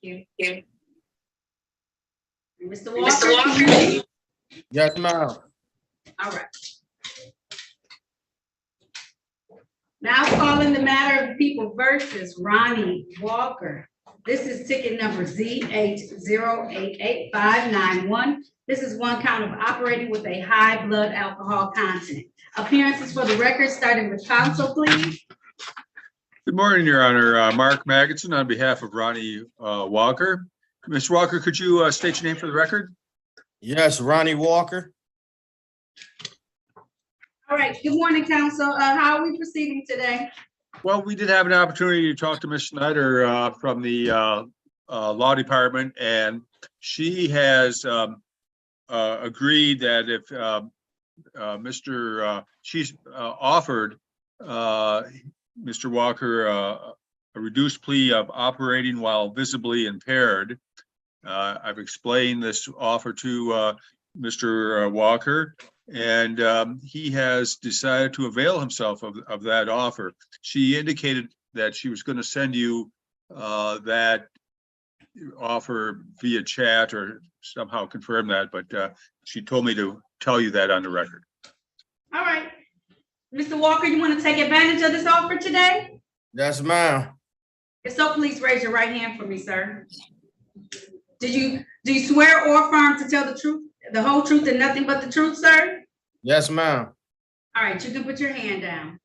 you. Mr. Mr. Walker? Walker? Yes, ma'am. All right. Now calling the matter of people versus Ronnie Walker. This is ticket number Z80888591. This is one count of operating with a high blood alcohol content. Appearances for the record, starting with counsel, please. Good morning, Your Honor. Mark Magidson on behalf of Ronnie Walker. Mr. Walker, could you state your name for the record? Yes, Ronnie Walker. All right, good morning, counsel. How are we proceeding today? Well, we did have an opportunity to talk to Ms. Snyder from the law department, and she has agreed that if she's offered Mr. Walker a reduced plea of operating while visibly impaired. I've explained this offer to Mr. Walker, and he has decided to avail himself of that offer. She indicated that she was going to send you that offer via chat or somehow confirm that, but she told me to tell you that on the record. All right. Mr. Walker, you want to take advantage of this offer today? Yes, ma'am. If so, please raise your right hand for me, sir. Do you swear or affirm to tell the truth, the whole truth, and nothing but the truth, sir? Yes, ma'am. All right, you can put your hand down.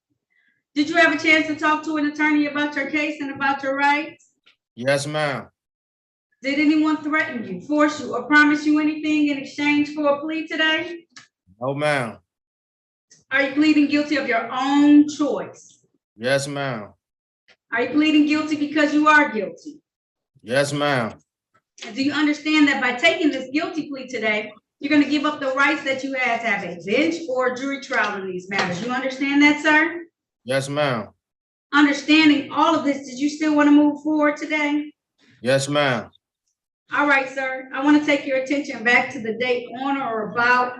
Did you have a chance to talk to an attorney about your case and about your rights? Yes, ma'am. Did anyone threaten you, force you, or promise you anything in exchange for a plea today? No, ma'am. Are you pleading guilty of your own choice? Yes, ma'am. Are you pleading guilty because you are guilty? Yes, ma'am. And do you understand that by taking this guilty plea today, you're going to give up the rights that you had to have a bench or a jury trial in these matters? You understand that, sir? Yes, ma'am. Understanding all of this, did you still want to move forward today? Yes, ma'am. All right, sir. I want to take your attention back to the date on or about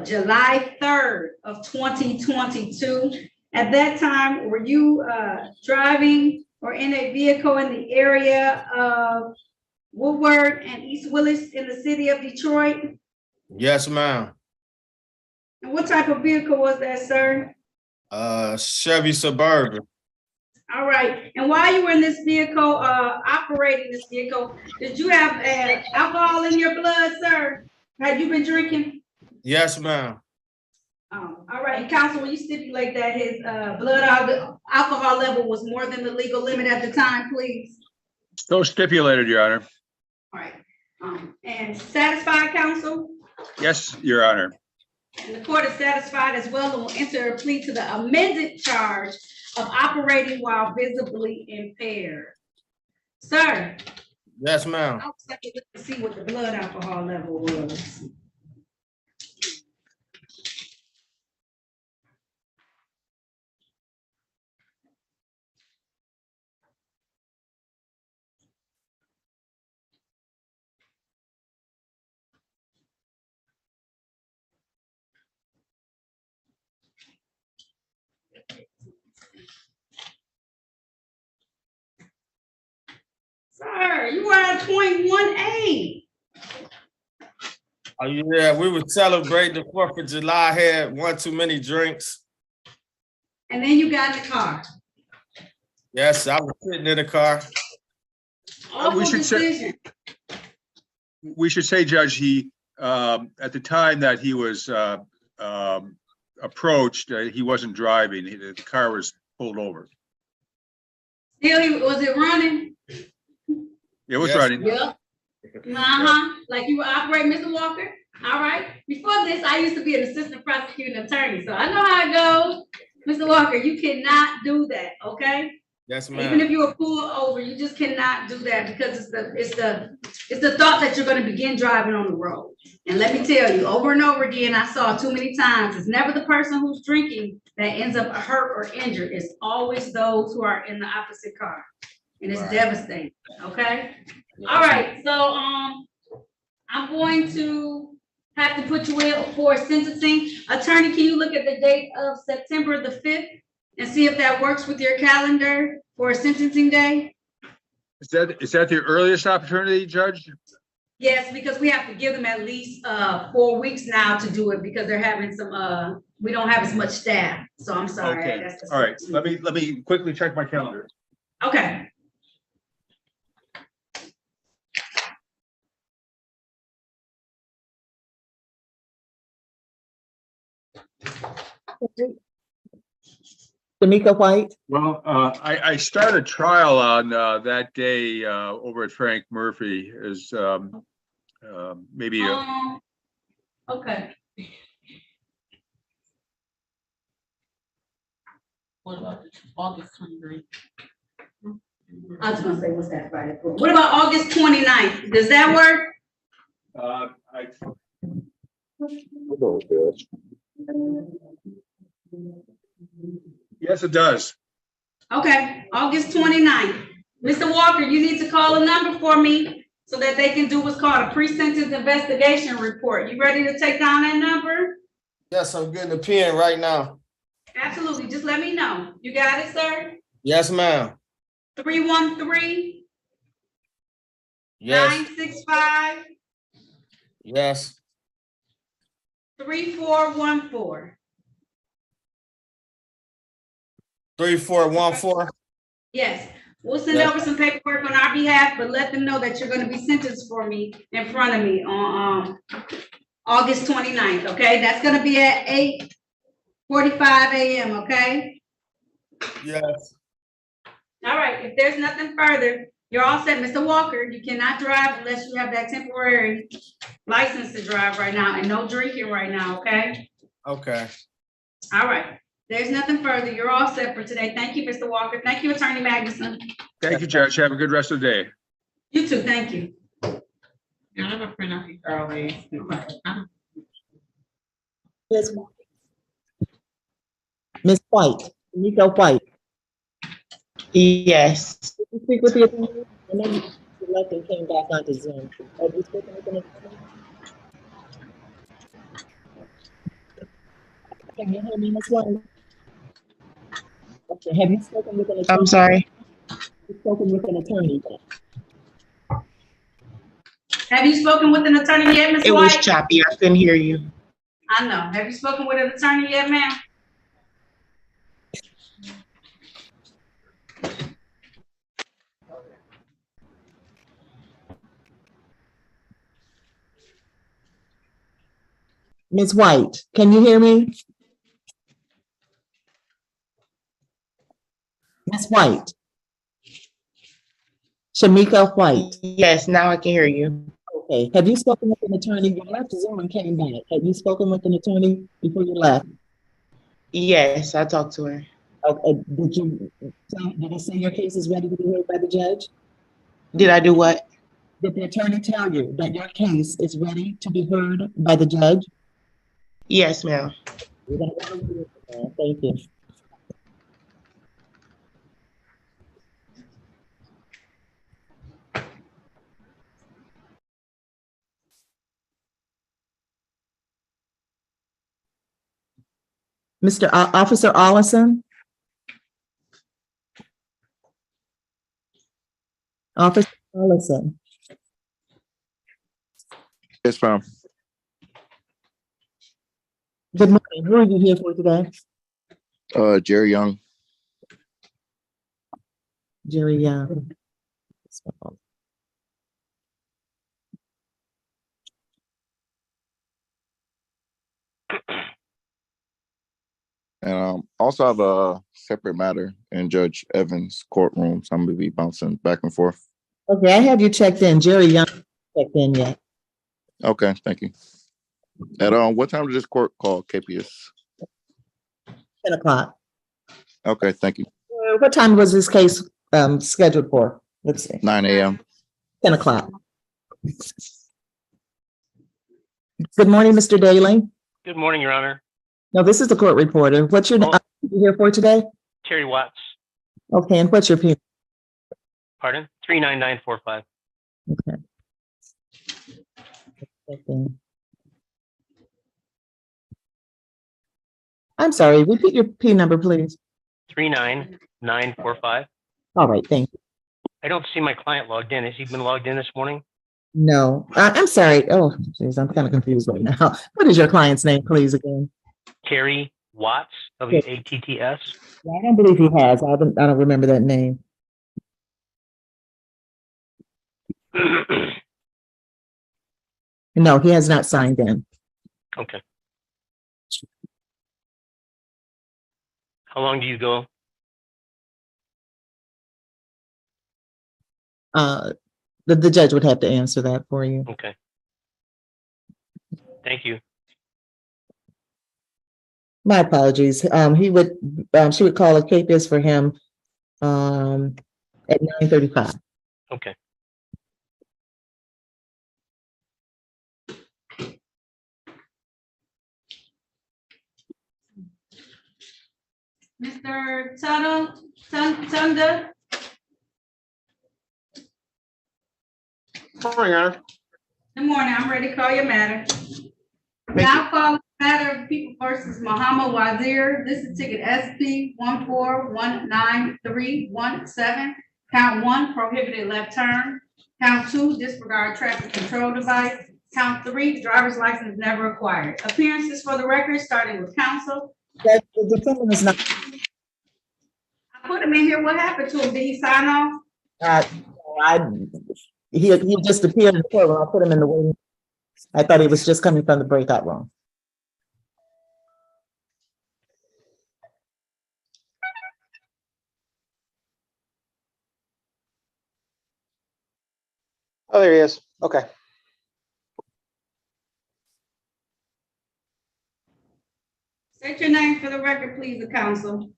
July 3rd of 2022. At that time, were you driving or in a vehicle in the area of Woodward and East Willis in the city of Detroit? Yes, ma'am. And what type of vehicle was that, sir? Chevy Suburban. All right. And while you were in this vehicle, operating this vehicle, did you have alcohol in your blood, sir? Had you been drinking? Yes, ma'am. All right. And counsel, will you stipulate that his blood alcohol level was more than the legal limit at the time, please? So stipulated, Your Honor. All right. And satisfied, counsel? Yes, Your Honor. And the court is satisfied as well and will enter a plea to the amended charge of operating while visibly impaired. Sir. Yes, ma'am. I was like to see what the blood alcohol level was. Sir, you are at 0.18. Oh, yeah, we were celebrating the 4th of July. I had one too many drinks. And then you got in the car. Yes, I was sitting in the car. We should say, Judge, he at the time that he was approached, he wasn't driving. The car was pulled over. Still, was it running? It was Yes. running. Yeah. Like you were operating, Mr. Walker. All right. Before this, I used to be an assistant prosecuting attorney, so I know how it goes. Mr. Walker, you cannot do that, okay? Yes, Even ma'am. if you were pulled over, you just cannot do that because it's the thought that you're going to begin driving on the road. And let me tell you, over and over again, I saw too many times. It's never the person who's drinking that ends up hurt or injured. It's always those who are in the opposite car, and it's devastating. Okay. All right. So I'm going to have to put you in for sentencing. Attorney, can you look at the date of September the 5th and see if that works with your calendar for a sentencing day? Is that the earliest opportunity, Judge? Yes, because we have to give them at least 4 weeks now to do it because they're having some we don't have as much staff. So I'm sorry. Okay, That's the- all right. Let me quickly check my calendar. Okay. Tamika White, Well, I started trial on that day over at Frank Murphy as maybe Okay. What about August 23rd? I was gonna say, what's that Friday? What about August 29th? Does that work? Yes, it does. Okay, August 29th. Mr. Walker, you need to call a number for me so that they can do what's called a pre-sentence investigation report. You ready to take down that number? Yes, I'm getting a pen right now. Absolutely, just let me know. You got it, sir? Yes, ma'am. 313 Yes, 965 yes. 3414. 3414. Yes, we'll send Yeah. over some paperwork on our behalf, but let them know that you're gonna be sentenced for me in front of me on August 29th. Okay? That's gonna be at 8:45 a.m., okay? Yes. All right, if there's nothing further, you're all set. Mr. Walker, you cannot drive unless you have that temporary license to drive right now, and no drinking right now, okay? Okay. All right, there's nothing further. You're all set for today. Thank you, Mr. Walker. Thank you, Attorney Magnuson. Thank you, Judge. Have a good rest of the day. You too, thank you. Yeah, I have a print out early. Ms. White, Tamika White. Yes. Did you speak with the attorney? I know you left and came back onto Zoom. Have you spoken with an attorney? Can you hear me, Ms. White? Okay, have you spoken with an attorney? I'm sorry. Have you spoken with an attorney? Have you spoken with an attorney yet, Ms. It was White? choppy. I couldn't hear you. I know. Have you spoken with an attorney yet, ma'am? Ms. White, can you hear me? Ms. White. Shamika White. Yes, now I can hear you. Okay, have you spoken with an attorney? You left Zoom and came back. Have you spoken with an attorney before you left? Yes, I talked to her. Okay, did he say your case is ready to be heard by the judge? Did I do what? Did the attorney tell you that your case is ready to be heard by the judge? Yes, ma'am. Thank you. Mr. Officer Allison? Officer Allison? Yes, ma'am. Good morning. Who are you here for today? Jerry Young. Jerry Young. And also have a separate matter in Judge Evans' courtroom. So I'm gonna be bouncing back and forth. Okay, I have you checked in. Jerry Young checked in yet. Okay, thank you. At what time did this court call KPS? 10 o'clock. Okay, thank you. What time was this case scheduled for? Let's see. 9 a.m. 10 o'clock. Good morning, Mr. Daly. Good morning, Your Honor. No, this is the court reporter. What's your name you here for today? Terry Watts. Okay, and what's your P? Pardon? 39945. Okay. I'm sorry, repeat your P number, please. 39945. All right, thank you. I don't see my client logged in. Has he been logged in this morning? No, I'm sorry. Oh, geez, I'm kind of confused right now. What is your client's name, please, again? Terry Watts, W-A-T-T-S. Yeah, I don't believe he has. I don't remember that name. No, he has not signed in. Okay. How long do you go? The judge would have to answer that for you. Okay. Thank you. My apologies. She would call a KPIS for him at 9:35. Okay. Mr. Tunda, Morning, Your Honor. good morning. I'm ready to call your matter. Now call the matter of People versus Muhammad Wazir. This is ticket SP 14193117. Count 1, prohibited left turn. Count 2, disregard traffic control device. Count 3, driver's license never acquired. Appearances for the record, starting with counsel. The defendant is not. I put him in here. What happened to him? Did he sign off? He just appeared in the courtroom. I put him in the waiting. I thought he was just coming from the breakout room. Oh, there he is. Okay. State your name for the record, please, the counsel.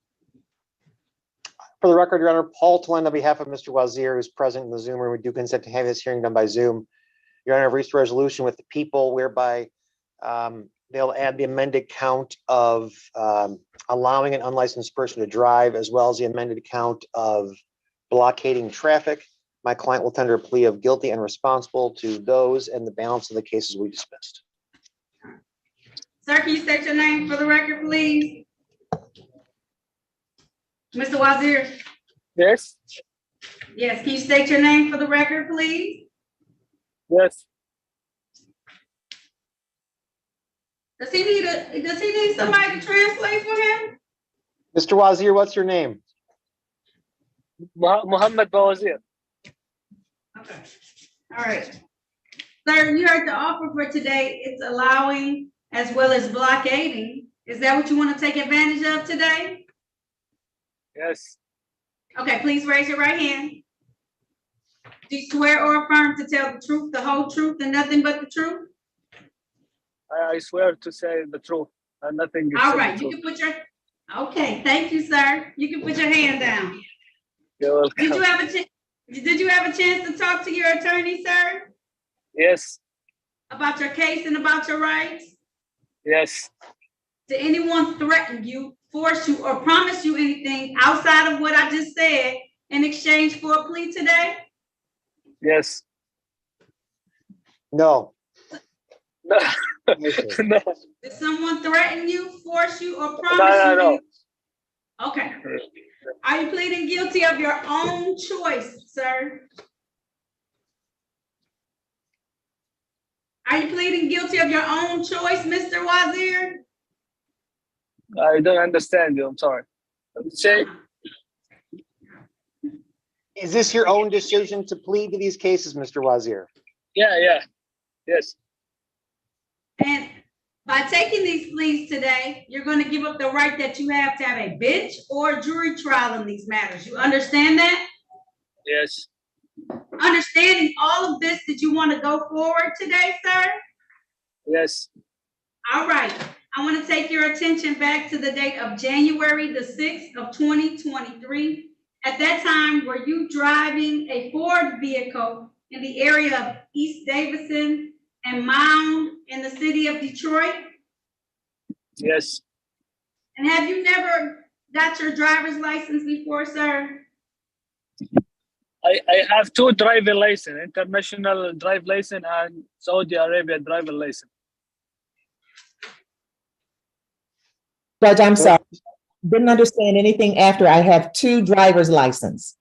For the record, Your Honor, Paul Tlen on behalf of Mr. Wazir, who's present in the Zoom room. We do consent to have this hearing done by Zoom. Your Honor, I've reached a resolution with the people whereby they'll add the amended count of allowing an unlicensed person to drive, as well as the amended count of blockading traffic. My client will tender a plea of guilty and responsible to those and the balance of the cases we dismissed. Sir, can you state your name for the record, please? Mr. Wazir? Yes, Yes, can you state your name for the record, please? yes. Does he need somebody to translate for him? Mr. Wazir, what's your name? Muhammad Bawazir. Okay, all right. Sir, you heard the offer for today. It's allowing as well as blockading. Is that what you want to take advantage of today? Yes, Okay, please raise your right hand. Do you swear or affirm to tell the truth, the whole truth, and nothing but the truth? I swear to say the truth and nothing. All right, you can put your, okay, thank you, sir. You can put your hand down. You're welcome. Did you have a chance to talk to your attorney, sir? Yes, About your case and about your rights? yes, Did anyone threaten you, force you, or promise you anything outside of what I just said in exchange for a plea today? yes. No. No, no, Did someone threaten you, force you, or promise you? no. Okay. Are you pleading guilty of your own choice, sir? Are you pleading guilty of your own choice, Mr. Wazir? I don't understand you. I'm sorry. Say, Is this your own decision to plead to these cases, Mr. Wazir? yeah, yes, And by taking these pleas today, you're going to give up the right that you have to have a bench or jury trial in these matters. You understand that? yes, Understanding all of this, did you want to go forward today, sir? yes, All right. I want to take your attention back to the date of January the 6th of 2023. At that time, were you driving a Ford vehicle in the area of East Davidson and Mound in the city of Detroit? yes. And have you never got your driver's license before, sir? I have two driving license, international drive license and Saudi Arabia driver license. Judge, I'm sorry. Didn't understand anything after I have two driver's license.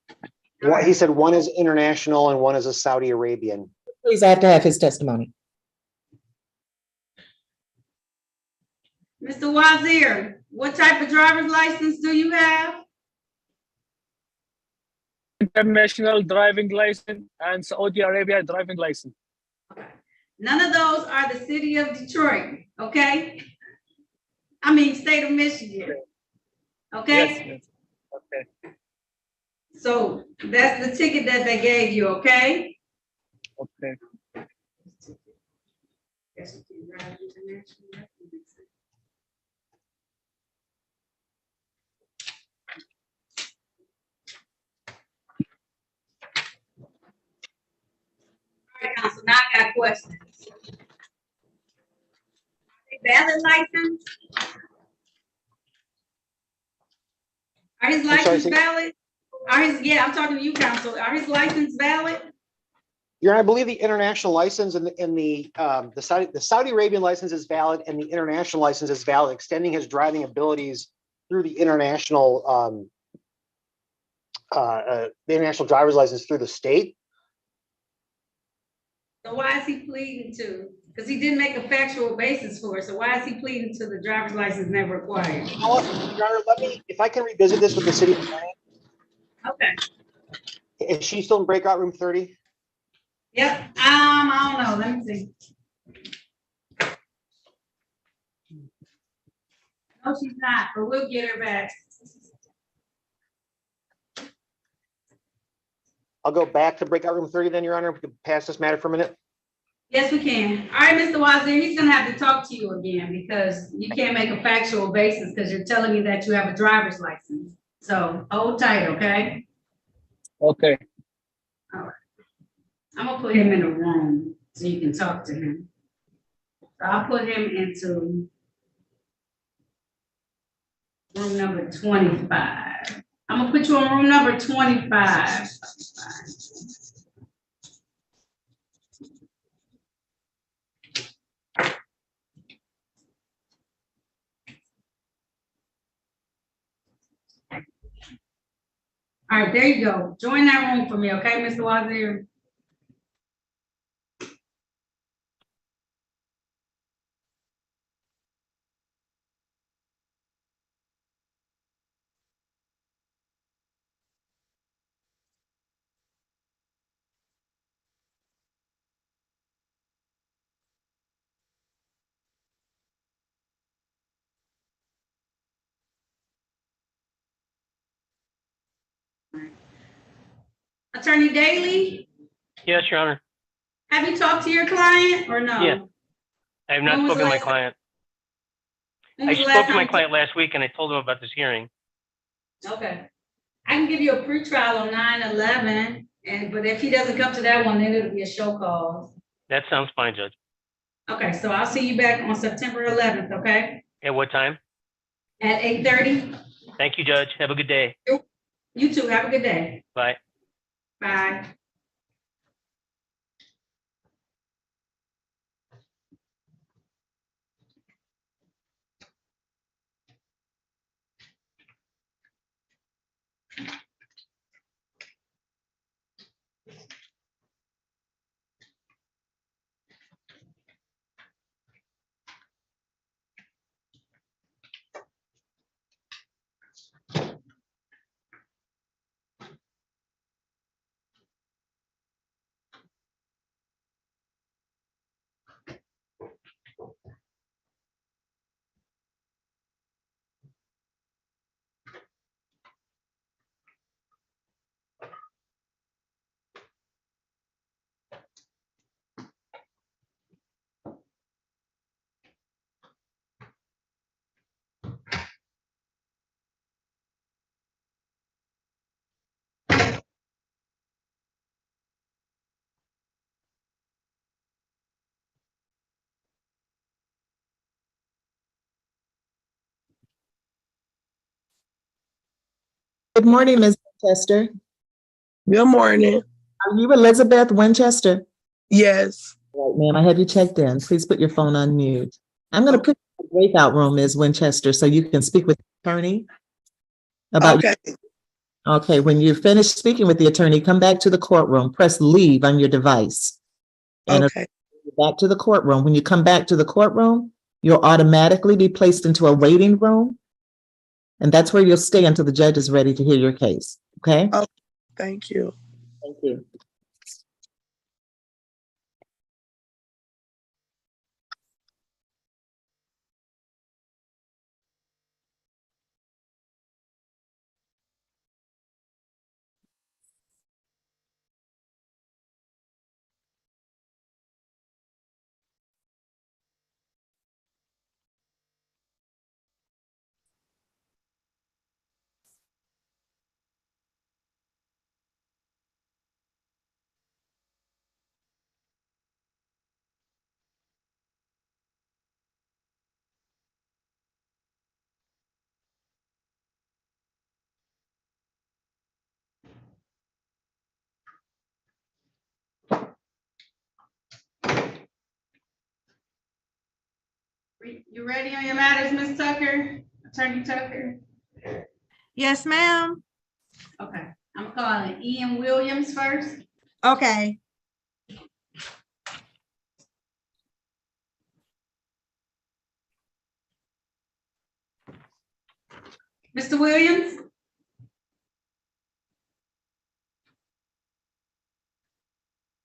He said one is international and one is a Saudi Arabian. Please, I have to have his testimony. Mr. Wazir, what type of driver's license do you have? International driving license and Saudi Arabia driving license. None of those are the city of Detroit, okay? I mean, state of Michigan, okay? Yes. Okay. So that's the ticket that they gave you, okay? Okay. All right, council, now I got questions. Valid license? Are his sorry, license say- valid? Yeah, I'm talking to you, council. Are his license valid? Your Honor, I believe the international license and the Saudi Arabian license is valid and the international license is valid, extending his driving abilities through the international driver's license through the state. So why is he pleading to? Because he didn't make a factual basis for it. So why is he pleading to the driver's license never required? You know what, Your Honor, if I can revisit this with the city attorney. Okay. Is she still in breakout room 30? Yep. I don't know. Let me see. No, she's not, but we'll get her back. I'll go back to breakout room 30 then, Your Honor. We can pass this matter for a minute. Yes, we can. All right, Mr. Wazir, he's gonna have to talk to you again because you can't make a factual basis because you're telling me that you have a driver's license. So hold tight, okay? Okay. All right. I'm gonna put him in a room so you can talk to him. So I'll put him into room number 25. I'm gonna put you on room number 25. All right, there you go. Join that room for me, okay, Mr. Wazir? Attorney Daly, Yes, Your Honor. have you talked to your client or no? Yeah. I have not When was spoken to my last- client. When I was the last spoke to time my you client last week and I told him about this hearing. Okay. I can give you a pretrial on 9/11, but if he doesn't come to that one, then it'll be a show cause. That sounds fine, Judge. Okay, so I'll see you back on September 11th, okay? At what time? At 8:30. Thank you, Judge. Have a good day. You too, have a good day. Bye. Bye. Good morning, Ms. Winchester. Good morning. Are you Elizabeth Winchester? Yes. Right, ma'am, I have you checked in. Please put your phone on mute. I'm going to put you in the breakout room, Ms. Winchester, so you can speak with the attorney about Okay. Okay, when you're finished speaking with the attorney, come back to the courtroom, press leave on your device. And Okay. back to the courtroom. When you come back to the courtroom, you'll automatically be placed into a waiting room. And that's where you'll stay until the judge is ready to hear your case. Okay? Oh, thank you. Thank you. You ready on your matters, Ms. Tucker? Attorney Tucker? Yes, ma'am. Okay, I'm calling Ian Williams first. Okay. Mr. Williams?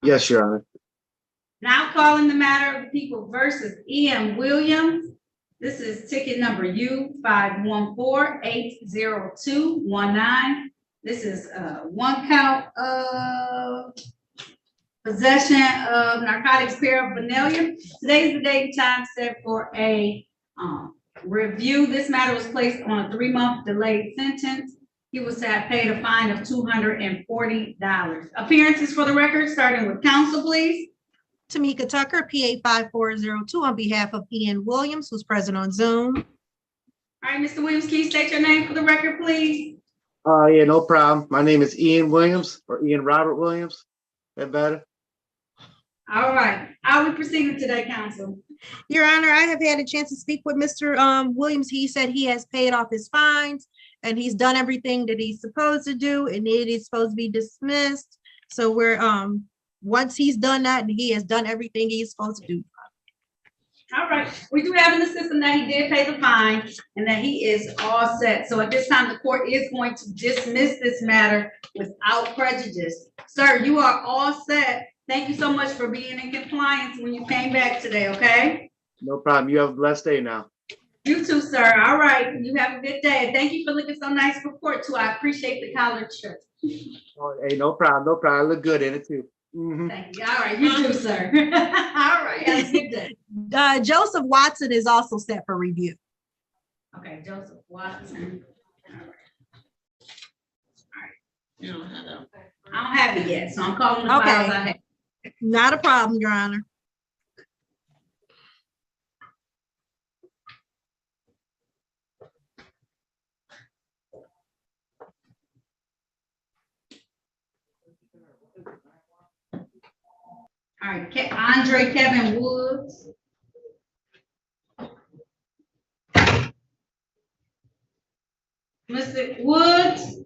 Yes, Your Honor. Now calling the matter of the people versus Ian Williams. This is ticket number U514-80219. This is one count of possession of narcotics paraphernalia. Today's the date and time set for a review. This matter was placed on a 3-month delayed sentence. He was to have paid a fine of $240. Appearances for the record, starting with counsel, please. Tamika Tucker, PA 5402, on behalf of Ian Williams, who's present on Zoom. All right, Mr. Williams, can you state your name for the record, please? Yeah, no problem. My name is Ian Williams, or Ian Robert Williams. That better? All right. How are we proceeding today, counsel? Your Honor, I have had a chance to speak with Mr. Williams. He said he has paid off his fines and he's done everything that he's supposed to do, and it is supposed to be dismissed. So we're once he's done that, and he has done everything he's supposed to do. All right, we do have in the system that he did pay the fine and that he is all set. So at this time, the court is going to dismiss this matter without prejudice. Sir, you are all set. Thank you so much for being in compliance when you came back today, okay? No problem. You have a blessed day now. You too, sir. All right, you have a good day. Thank you for looking so nice for court too. I appreciate the collared shirt. Oh, hey, no problem. No problem. I look good in it too. Thank you. All right, you too, sir. All right, have a good day. Joseph Watson is also set for review. Okay, Joseph Watson. All right. I don't have it yet, so I'm calling the files I have. Not a problem, Your Honor. All right, Andre Kevin Woods. Mr. Woods.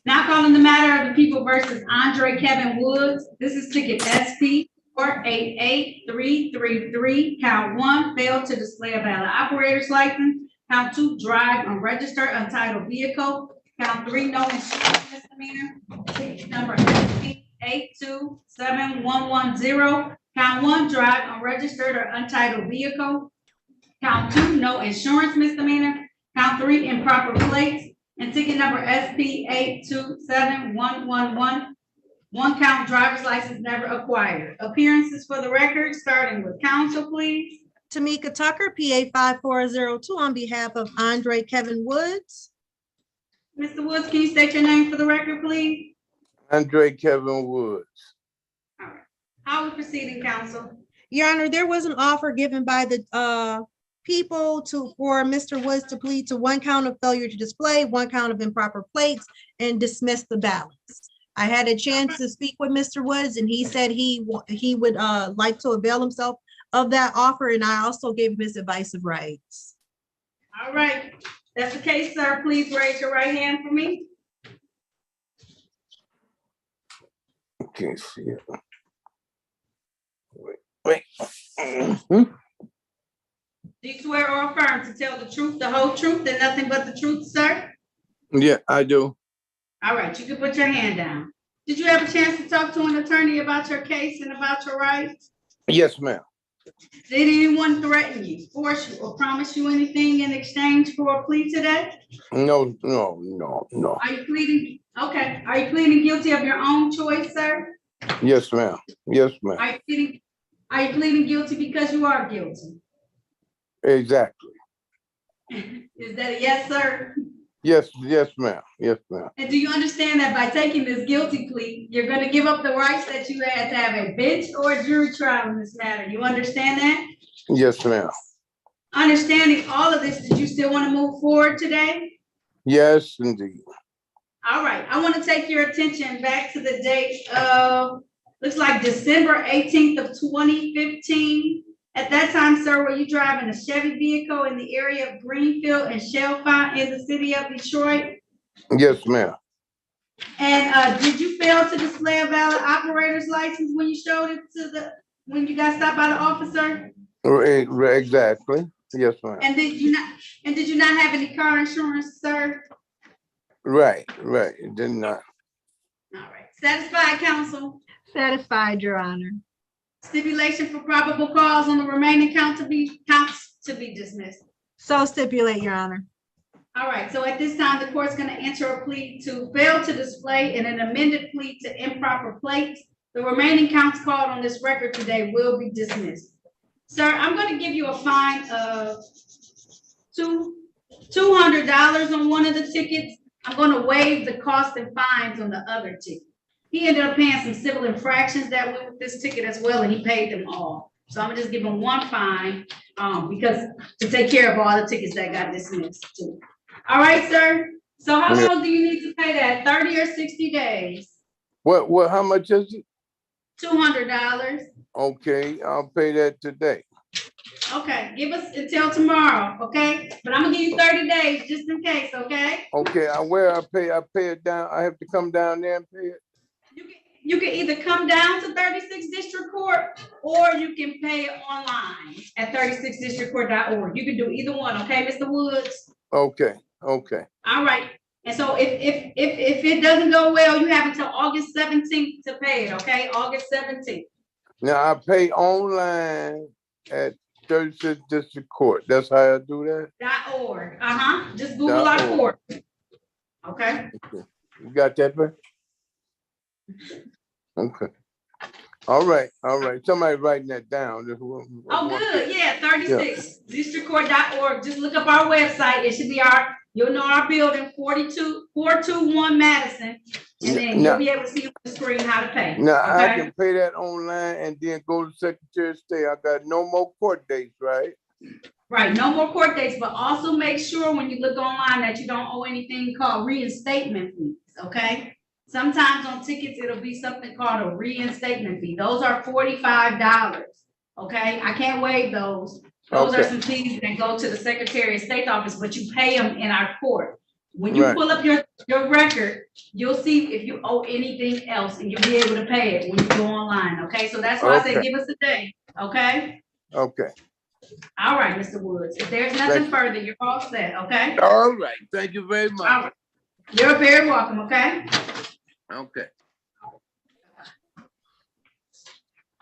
Now calling the matter of the people versus Andre Kevin Woods. This is ticket SP 488333. Count 1, failed to display a valid operator's license. Count 2, drive unregistered untitled vehicle. Count 3, no insurance misdemeanor. Ticket number SP 827110. Count 1, drive unregistered or untitled vehicle. Count 2, no insurance misdemeanor. Count 3, improper plates. And ticket number SP 827111. 1 count driver's license never acquired. Appearances for the record, starting with counsel, please. Tamika Tucker, PA 5402, on behalf of Andre Kevin Woods. Mr. Woods, can you state your name for the record, please? Andre Kevin Woods. All right. How are we proceeding, counsel? Your Honor, there was an offer given by the people for Mr. Woods to plead to 1 count of failure to display, 1 count of improper plates, and dismiss the balance. I had a chance to speak with Mr. Woods, and he said he would like to avail himself of that offer, and I also gave him his advice of rights. All right, that's the case, sir. Please raise your right hand for me. Can't see it. Wait. Mhm. Do you swear or affirm to tell the truth, the whole truth, and nothing but the truth, sir? Yeah, I do. All right, you can put your hand down. Did you have a chance to talk to an attorney about your case and about your rights? Yes, ma'am. Did anyone threaten you, force you, or promise you anything in exchange for a plea today? No. Are you pleading? Okay. Are you pleading guilty of your own choice, sir? Yes, ma'am. Yes, ma'am. Are you pleading guilty because you are guilty? Exactly. Is that a yes, sir? Yes, ma'am. Yes, ma'am. And do you understand that by taking this guilty plea, you're going to give up the rights that you had to have a bench or a jury trial in this matter? You understand that? Yes, ma'am. Understanding all of this, did you still want to move forward today? Yes, indeed. All right, I want to take your attention back to the date of, looks like December 18th of 2015. At that time, sir, were you driving a Chevy vehicle in the area of Greenfield and Shellfont in the city of Detroit? Yes, ma'am. And did you fail to display a valid operator's license when you showed it to when you got stopped by the officer? Exactly. Yes, ma'am. And did you not have any car insurance, sir? Right. It did not. All right. Satisfied, counsel? Satisfied, Your Honor. Stipulation for probable cause on the remaining counts to be dismissed. So stipulate, Your Honor. All right, so at this time, the court's gonna enter a plea to fail to display and an amended plea to improper plates. The remaining counts called on this record today will be dismissed. Sir, I'm gonna give you a fine of $200 on one of the tickets. I'm gonna waive the cost and fines on the other ticket. He ended up paying some civil infractions that went with this ticket as well, and he paid them all. So I'm gonna just give him one fine, because to take care of all the tickets that got dismissed too. All right, sir. So how long do you need to pay that? 30 or 60 days? What, how much is it? $200. Okay, I'll pay that today. Okay, give us until tomorrow, okay? But I'm gonna give you 30 days just in case, okay? Okay, where I pay it down, I have to come down there and pay it? You can either come down to 36 District Court or you can pay it online at 36districtcourt.org. You can do either one, okay, Mr. Woods? Okay. All right. And so if it doesn't go well, you have until August 17th to pay it, okay? August 17th. Now I pay online at 36 District Court. That's how I do that? .org. Just Google our court. Okay. You got that, man? Okay. All right. Somebody writing that down. Oh, good. Yeah, 36 districtcourt.org. Just look up our website. It should be you'll know our building, 421 Madison. And then you'll be able to see on the screen how to pay. Now okay? I can pay that online and then go to Secretary of State. I got no more court dates, right? Right, no more court dates, but also make sure when you look online that you don't owe anything called reinstatement fees, okay? Sometimes on tickets, it'll be something called a reinstatement fee. Those are $45, okay? I can't waive those. Those are some fees that go to the Secretary of State's office, but you pay them in our court. When you pull up your record, you'll see if you owe anything else and you'll be able to pay it when you go online, okay? So that's why I say give us a day, okay? Okay. All right, Mr. Woods. If there's nothing further, you're all set, okay? All right. Thank you very much. All right. You're very welcome, okay? Okay.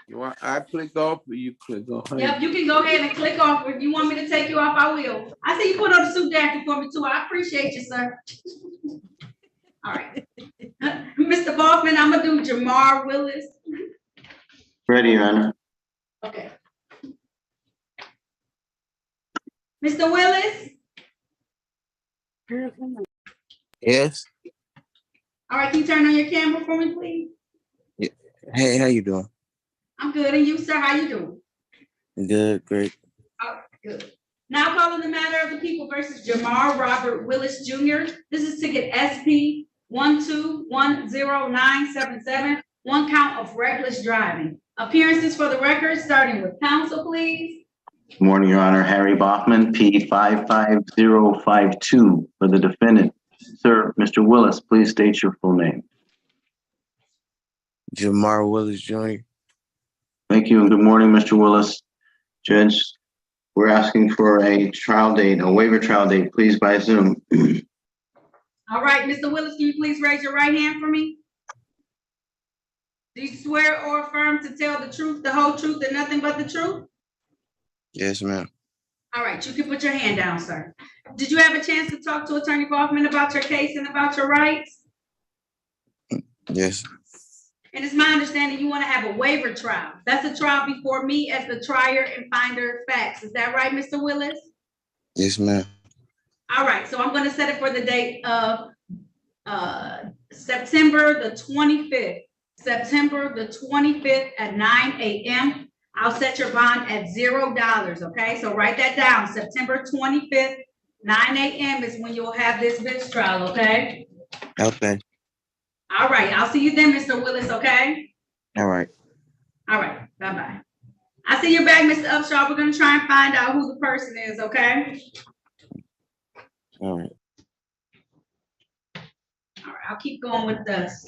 You want I click off or you click off? Yep, you can go ahead and click off. If you want me to take you off, I will. I see you put on the suit jacket for me too. I appreciate you, sir. All right. Mr. Baughman, I'm gonna do Jamar Willis. Ready, Your Honor. Okay. Mr. Willis? Yes. All right, can you turn on your camera for me, please? Yeah. Hey, how you doing? I'm good. And you, sir, how you doing? Good, great. All right, good. Now calling the matter of the people versus Jamar Robert Willis Jr. This is ticket SP 1210977, one count of reckless driving. Appearances for the record, starting with counsel, please. Good morning, Your Honor. Harry Bachman, P 55052 for the defendant. Sir, Mr. Willis, please state your full name. Jamar Willis Jr. Thank you and good morning, Mr. Willis. Judge, we're asking for a trial date, a waiver trial date, please by Zoom. All right, Mr. Willis, can you please raise your right hand for me? Do you swear or affirm to tell the truth, the whole truth, and nothing but the truth? Yes, ma'am. All right, you can put your hand down, sir. Did you have a chance to talk to Attorney Kaufman about your case and about your rights? Yes. And it's my understanding you want to have a waiver trial. That's a trial before me as the trier and finder of facts. Is that right, Mr. Willis? Yes, ma'am. All right, so I'm going to set it for the date of September the 25th. September the 25th at 9 a.m. I'll set your bond at $0, okay? So write that down. September 25th, 9 a.m. is when you'll have this bench trial, okay? Okay. All right, I'll see you then, Mr. Willis, okay? All right. All right, bye-bye. I see you're back, Mr. Upshaw. We're gonna try and find out who the person is, okay? All right. All right, I'll keep going with this.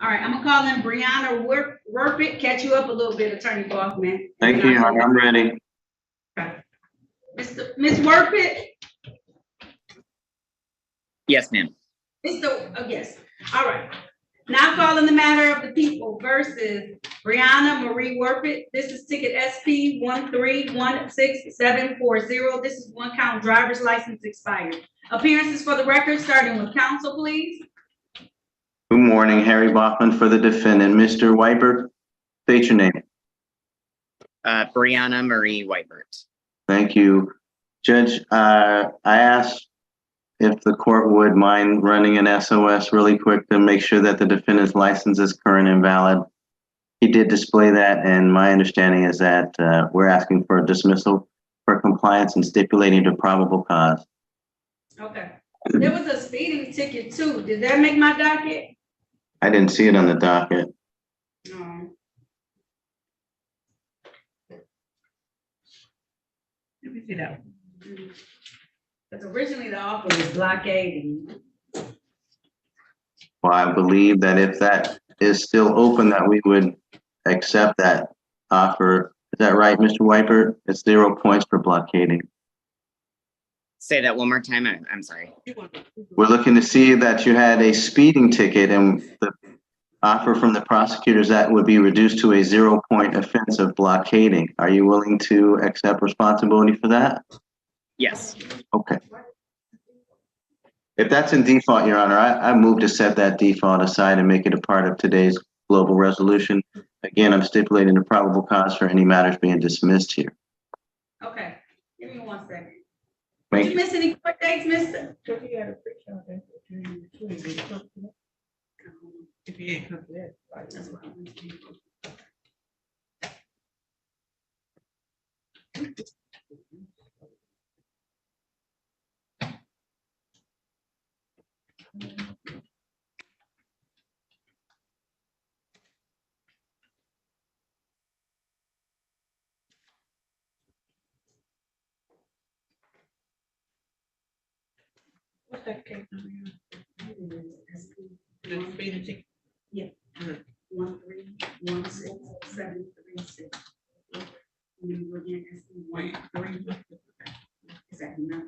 All right, I'm gonna call in Brianna Werpit, catch you up a little bit, Attorney Kaufman. Thank you, Your Honor. I'm ready. Miss Werpit? Yes, ma'am. Yes, all right. Now calling the matter of the people versus Brianna Marie Werpit. This is ticket SP 1316740. This is one count driver's license expired. Appearances for the record, starting with counsel, please. Good morning, Harry Bachman for the defendant. Mr. Weibert, state your name. Brianna Marie Whitebird. Thank you. Judge, I asked if the court would mind running an SOS really quick to make sure that the defendant's license is current and valid. He did display that, and my understanding is that we're asking for a dismissal for compliance and stipulating to probable cause. Okay. There was a speeding ticket too. Did that make my docket? I didn't see it on the docket. No. Let me see that. Because originally the offer was blockading. Well, I believe that if that is still open, that we would accept that offer. Is that right, Mr. Weibert? It's 0 points for blockading. Say that one more time. I'm sorry. We're looking to see that you had a speeding ticket, and the offer from the prosecutors that would be reduced to a 0 point offense of blockading. Are you willing to accept responsibility for that? Yes. Okay. If that's in default, Your Honor, I move to set that default aside and make it a part of today's global resolution. Again, I'm stipulating the probable cause for any matters being dismissed here. Okay, give me 1 second. Thank Did you miss any court dates, mister? If you ain't come to that, That's what I'm thinking. what's that case number? The speeding ticket? Yeah. 1316736. And then we're again, SP 13. Is that enough?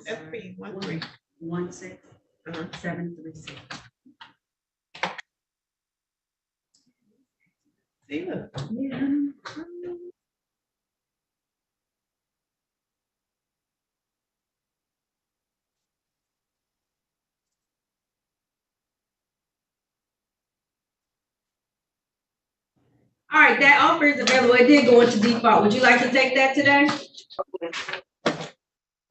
FP 1316736. See, look. Yeah. All right, that offer is available. It did go into default. Would you like to take that today?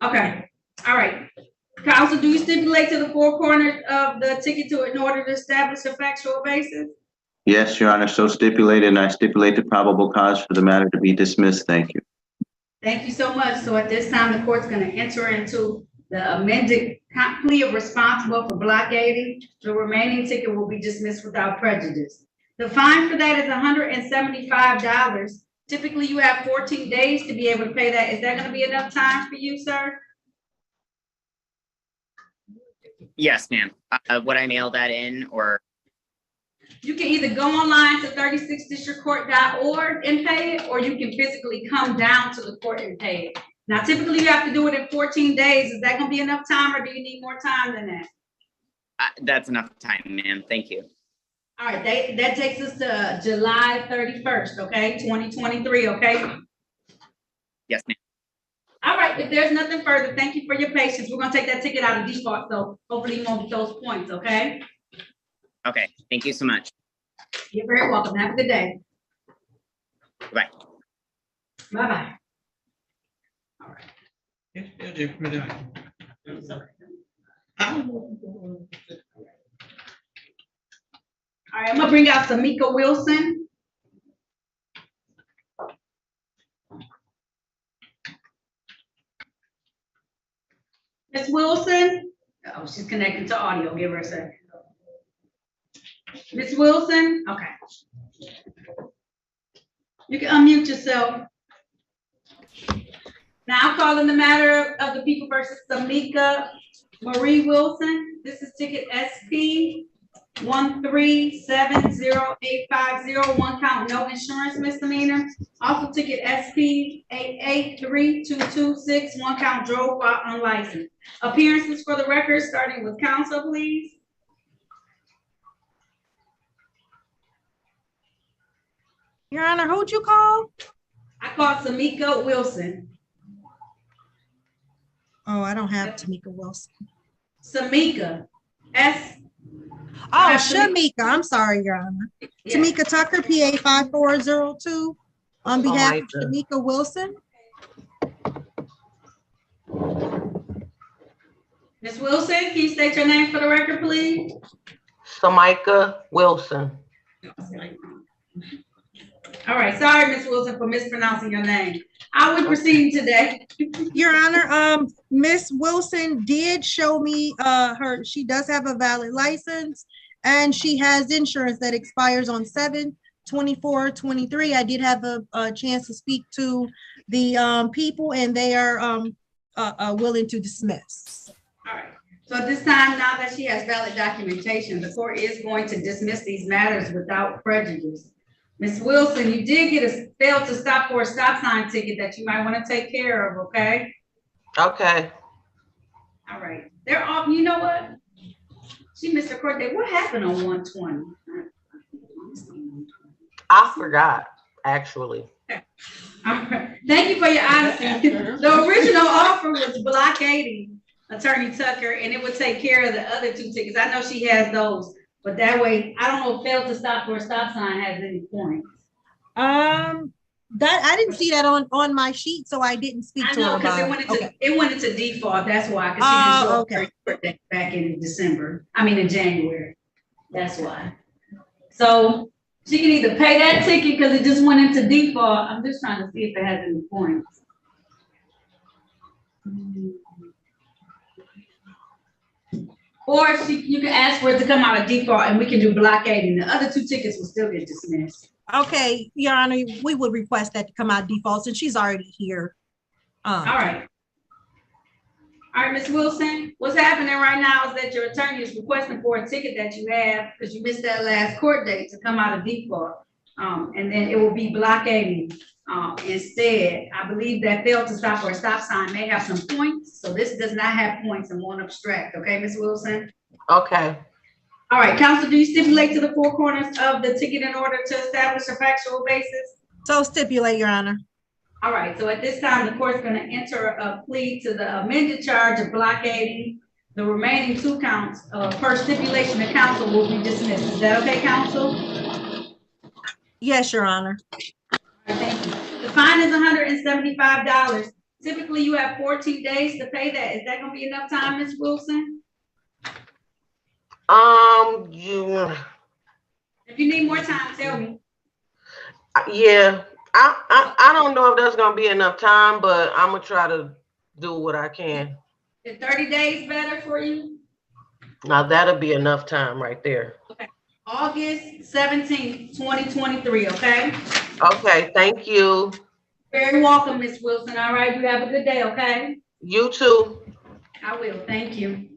Okay, all right. Counsel, do you stipulate to the four corners of the ticket in order to establish a factual basis? Yes, Your Honor, so stipulated, and I stipulate the probable cause for the matter to be dismissed. Thank you. Thank you so much. So at this time, the court's going to enter into The amended plea of responsible for blockading, the remaining ticket will be dismissed without prejudice. The fine for that is $175. Typically, you have 14 days to be able to pay that. Is that gonna be enough time for you, sir? Yes, ma'am. Would I mail that in or? You can either go online to 36districtcourt.org and pay it, or you can physically come down to the court and pay it. Now, typically you have to do it in 14 days. Is that gonna be enough time, or do you need more time than that? That's enough time, ma'am. Thank you. All right, that takes us to July 31st, okay, 2023, okay? Yes, ma'am. All right, if there's nothing further, thank you for your patience. We're gonna take that ticket out of default, so hopefully you won't get those points, okay? Okay, thank you so much. You're very welcome. Have a good day. Bye. Bye-bye. All right, I'm gonna bring out Tamika Wilson. Ms. Wilson? Oh, she's connected to audio. Give her a second. Ms. Wilson? Okay. You can unmute yourself. Now I'm calling the matter of the people versus Tamika Marie Wilson. This is ticket SP 1370850, one count, no insurance misdemeanor. Also ticket SP 883226, one count, drove while unlicensed. Appearances for the record, starting with counsel, please. Your Honor, who'd you call? I called Tamika Wilson. Oh, I don't have Tamika Wilson. Samika. Oh, Shamika. I'm sorry, Your Honor. Yeah. Tamika Tucker, PA 5402, on behalf of Shamika Wilson. Ms. Wilson, can you state your name for the record, please? Samika Wilson. All right, sorry, Ms. Wilson, for mispronouncing your name. How are we proceeding today? Your Honor, Ms. Wilson did show me she does have a valid license and she has insurance that expires on 7/24/23. I did have a chance to speak to the people and they are willing to dismiss. All right, so at this time, now that she has valid documentation, the court is going to dismiss these matters without prejudice. Ms. Wilson, you did get a fail to stop for a stop sign ticket that you might want to take care of, okay? Okay. All right, they're off. You know what? She missed her court date. What happened on 120? I forgot, actually. All right. Thank you for your honesty. The original offer was blockading Attorney Tucker, and it would take care of the other two tickets. I know she has those, but that way, I don't know if failed to stop for a stop sign has any points. That I didn't see that on my sheet, so I didn't speak to her about it. It went into default. That's why. Okay. Back in December. I mean in January. That's why. So she can either pay that ticket because it just went into default. I'm just trying to see if it has any points. Or you can ask for it to come out of default and we can do blockading. The other two tickets will still get dismissed. Okay, Your Honor, we would request that to come out default since she's already here. All right. All right, Ms. Wilson, what's happening right now is that your attorney is requesting for a ticket that you have because you missed that last court date to come out of default. And then it will be blockading. Instead, I believe that failed to stop or a stop sign may have some points. So this does not have points and won't abstract. Okay, Ms. Wilson? Okay. All right, counsel, do you stipulate to the four corners of the ticket in order to establish a factual basis? So stipulate, Your Honor. All right, so at this time, the court's going to enter a plea to the amended charge of blockading. The remaining two counts per stipulation of counsel will be dismissed. Is that okay, counsel? Yes, Your Honor. All right, thank you. The fine is $175. Typically, you have 14 days to pay that. Is that going to be enough time, Ms. Wilson? If you need more time, tell me. Yeah, I don't know if that's gonna be enough time, but I'm gonna try to do what I can. Is 30 days better for you? Now that'll be enough time right there. August 17th, 2023, okay? Okay, thank you. Very welcome, Ms. Wilson. All right, you have a good day, okay? You too. I will, thank you.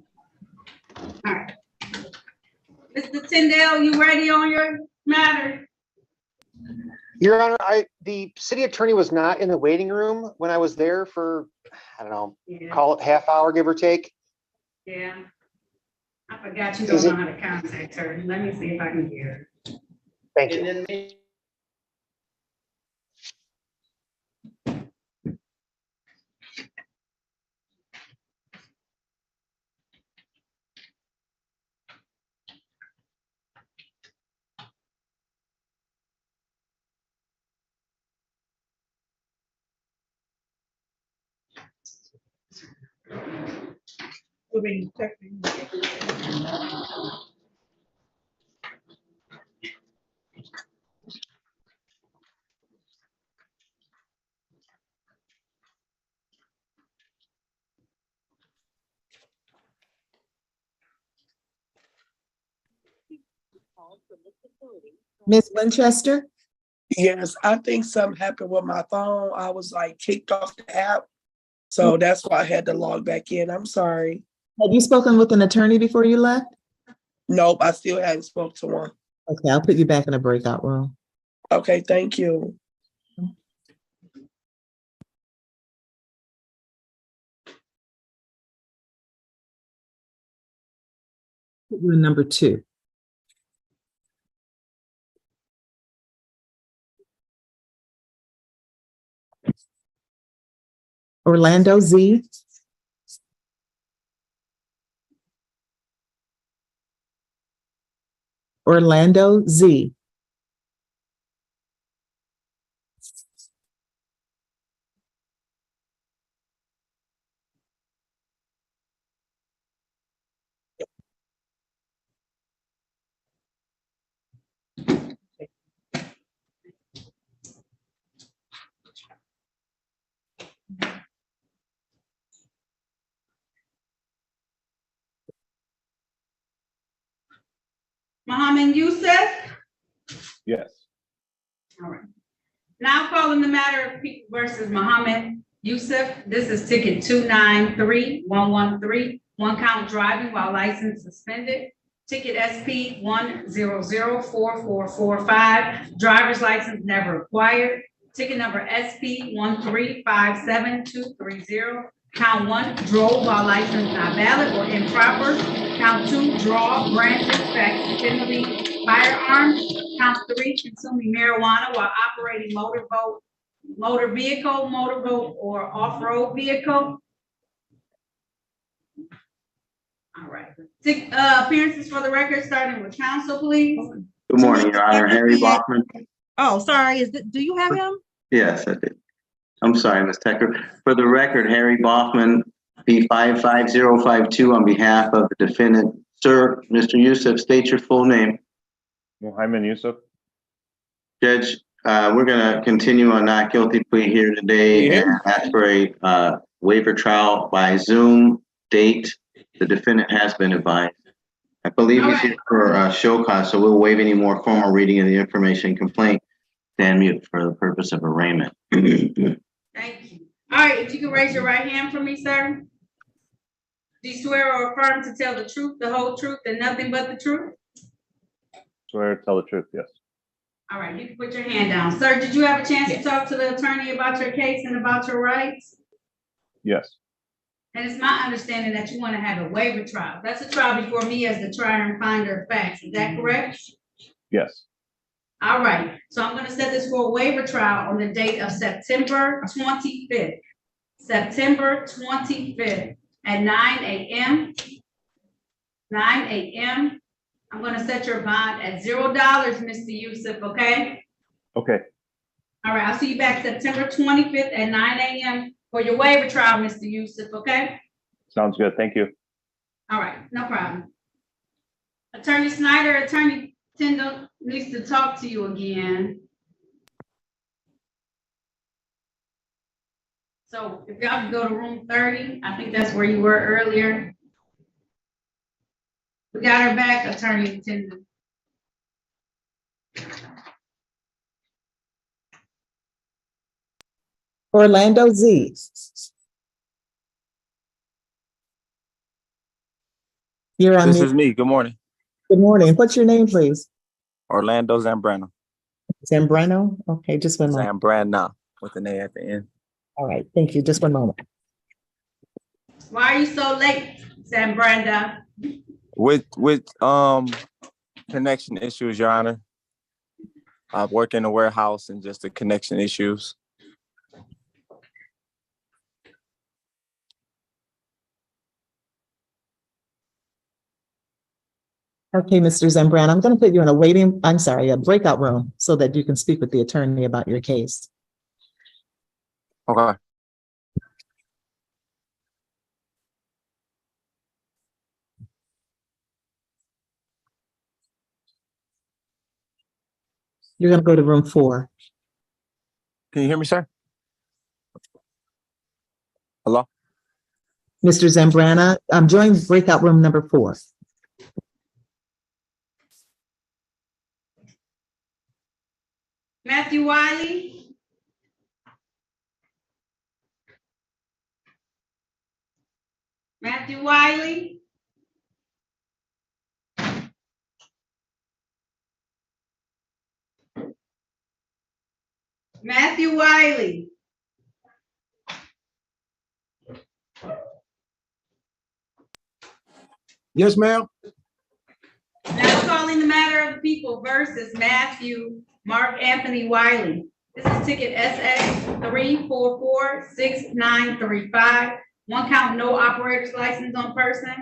All right. Mr. Tyndale, you ready on your matter? Your Honor, the city attorney was not in the waiting room when I was there for, I don't know, call it half hour, give or take. Yeah. I forgot you don't know how to contact her. Let me see if I can get her. Thank you. Ms. Winchester? Yes, I think something happened with my phone. I was like kicked off the app. So that's why I had to log back in. I'm sorry. Have you spoken with an attorney before you left? Nope, I still haven't spoke to one. Okay, I'll put you back in a breakout room. Okay, thank you. Put you in number 2. Orlando Z. Orlando Z. Mohammed Youssef? Yes. All right. Now calling the matter of People versus Mohammed Youssef. This is ticket 293113, one count driving while license suspended. Ticket SP 1004445, driver's license never acquired. Ticket number SP 1357230. Count 1, drove while license not valid or improper. Count 2, draw, branches, facsimile, firearms. Count 3, consuming marijuana while operating motor vehicle, motorboat, or off-road vehicle. All right. Appearances for the record, starting with counsel, please. Good morning, Your Honor. Harry Bachman. Oh, sorry. Do you have him? Yes, I did. I'm sorry, Ms. Tecker. For the record, Harry Bachman, P55052, on behalf of the defendant. Sir, Mr. Youssef, state your full name. Mohammed Youssef. Judge, we're going to continue on not guilty plea here today and ask for a waiver trial by Zoom date. The defendant has been advised. I believe he's here for a show cause, so we'll waive any more formal reading of the information complaint. Stand mute for the purpose of arraignment. Thank you. All right, if you can raise your right hand for me, sir. Do you swear or affirm to tell the truth, the whole truth, and nothing but the truth? Swear to tell the truth, yes. All right, you can put your hand down. Sir, did you have a chance to talk to the attorney about your case and about your rights? Yes. And it's my understanding that you want to have a waiver trial. That's a trial before me as the trier and finder of facts. Is that correct? Yes. All right, so I'm going to set this for a waiver trial on the date of September 25th. September 25th at 9 a.m. 9 a.m. I'm going to set your bond at $0, Mr. Youssef, okay? Okay. All right, I'll see you back September 25th at 9 a.m. for your waiver trial, Mr. Youssef, okay? Sounds good. Thank you. All right, no problem. Attorney Snyder, Attorney Tyndall needs to talk to you again. So if y'all can go to room 30, I think that's where you were earlier. We got her back, Attorney Tindall. Orlando Z. You're on This mute. is me. Good morning. Good morning. What's your name, please? Orlando Zambrano. Zambrano? Okay, just one moment. Zambrana with an A at the end. All right, thank you. Just one moment. Why are you so late, Sam Branda? With connection issues, Your Honor. I work in a warehouse and just the connection issues. Okay, Mr. Zambrano, I'm going to put you in a breakout room so that you can speak with the attorney about your case. Okay. You're going to go to room 4. Can you hear me, sir? Hello? Mr. Zambrana, join breakout room number 4. Matthew Wiley? Matthew Wiley? Matthew Wiley? Yes, ma'am. Now calling the matter of the people versus Matthew Mark Anthony Wiley. This is ticket SS 3446935. One count, no operator's license on person.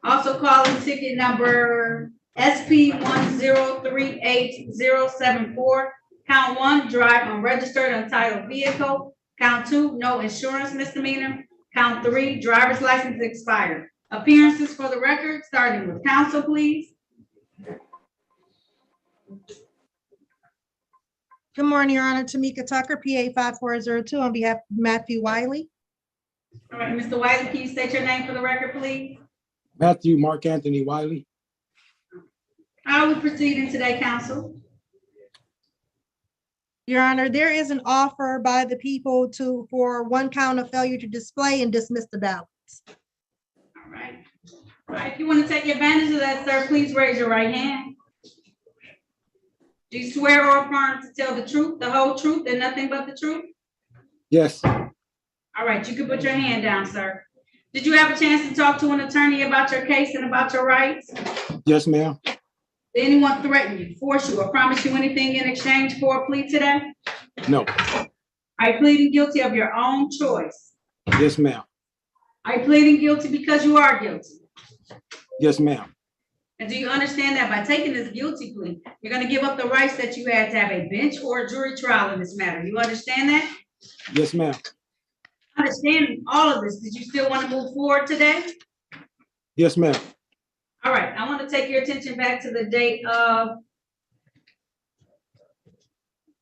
Also calling ticket number SP 1038074. Count 1, drive unregistered untitled vehicle. Count 2, no insurance misdemeanor. Count 3, driver's license expired. Appearances for the record, starting with counsel, please. Good morning, Your Honor. Tamika Tucker, PA 5402 on behalf of Matthew Wiley. All right, Mr. Wiley, can you state your name for the record, please? Matthew Mark Anthony Wiley. How are we proceeding today, counsel? Your Honor, there is an offer by the people for one count of failure to display and dismiss the ballots. All right. All right, if you want to take advantage of that, sir, please raise your right hand. Do you swear or affirm to tell the truth, the whole truth, and nothing but the truth? Yes. All right, you can put your hand down, sir. Did you have a chance to talk to an attorney about your case and about your rights? Yes, ma'am. Did anyone threaten you, force you, or promise you anything in exchange for a plea today? No. Are you pleading guilty of your own choice? Yes, ma'am. Are you pleading guilty because you are guilty? Yes, ma'am. And do you understand that by taking this guilty plea, you're going to give up the rights that you had to have a bench or a jury trial in this matter? You understand that? Yes, ma'am. Understanding all of this, did you still want to move forward today? Yes, ma'am. All right, I want to take your attention back to the date of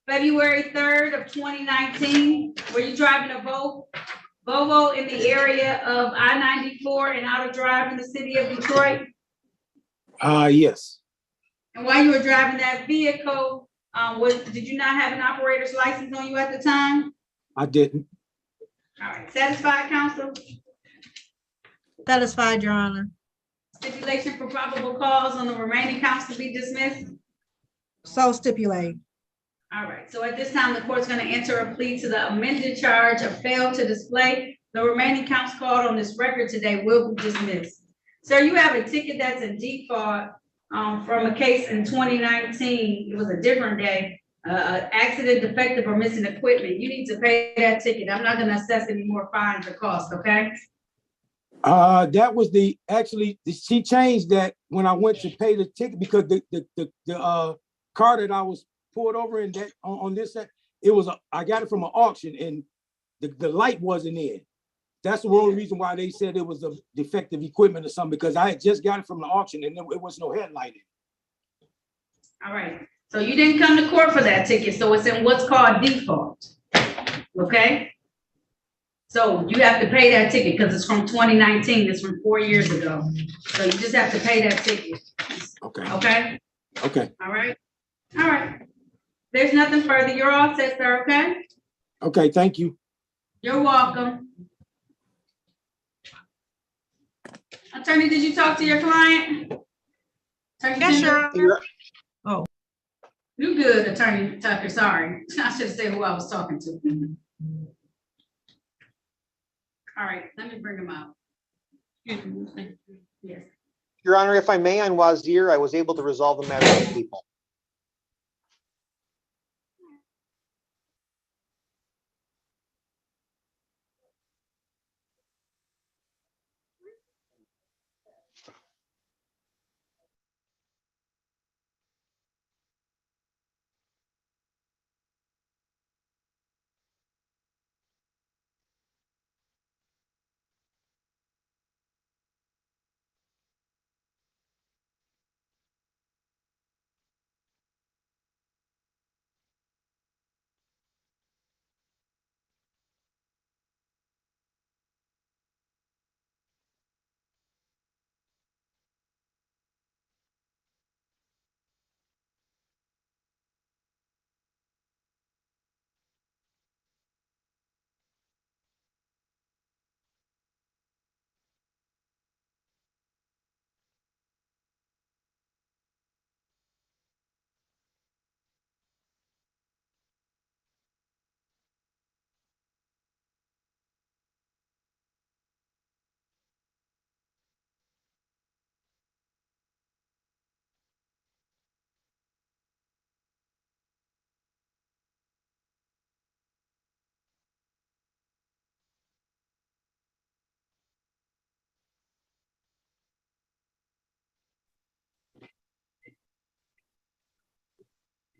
February 3rd of 2019. Were you driving a Volvo in the area of I-94 and Outer Drive in the city of Detroit? Yes. And while you were driving that vehicle, did you not have an operator's license on you at the time? I didn't. All right, satisfied, counsel? Satisfied, Your Honor. Stipulation for probable cause on the remaining counts to be dismissed? So stipulate. All right, so at this time, the court's going to enter a plea to the amended charge of fail to display. The remaining counts called on this record today will be dismissed. Sir, you have a ticket that's in default from a case in 2019. It was a different day. Accident, defective, or missing equipment. You need to pay that ticket. I'm not going to assess any more fines or costs, okay? That was she changed that when I went to pay the ticket because the car that I was pulled over in that on this side, I got it from an auction and the light wasn't in. That's the only reason why they said it was a defective equipment or something, because I had just got it from the auction and it was no headlight in. All right, so you didn't come to court for that ticket, so it's in what's called default, okay? So you have to pay that ticket because it's from 2019. It's from 4 years ago. So you just have to pay that ticket. Okay. Okay? Okay. All right? All right. There's nothing further. You're all set, sir, okay? Okay, thank you. You're welcome. Attorney, did you talk to your client? Attorney Yes, Tender? Your Honor. Oh. You good, Attorney Tucker, sorry. I should have said who I was talking to. All right, let me bring him out. Yes. Your Honor, if I may, on Wazir, I was able to resolve the matter with the people.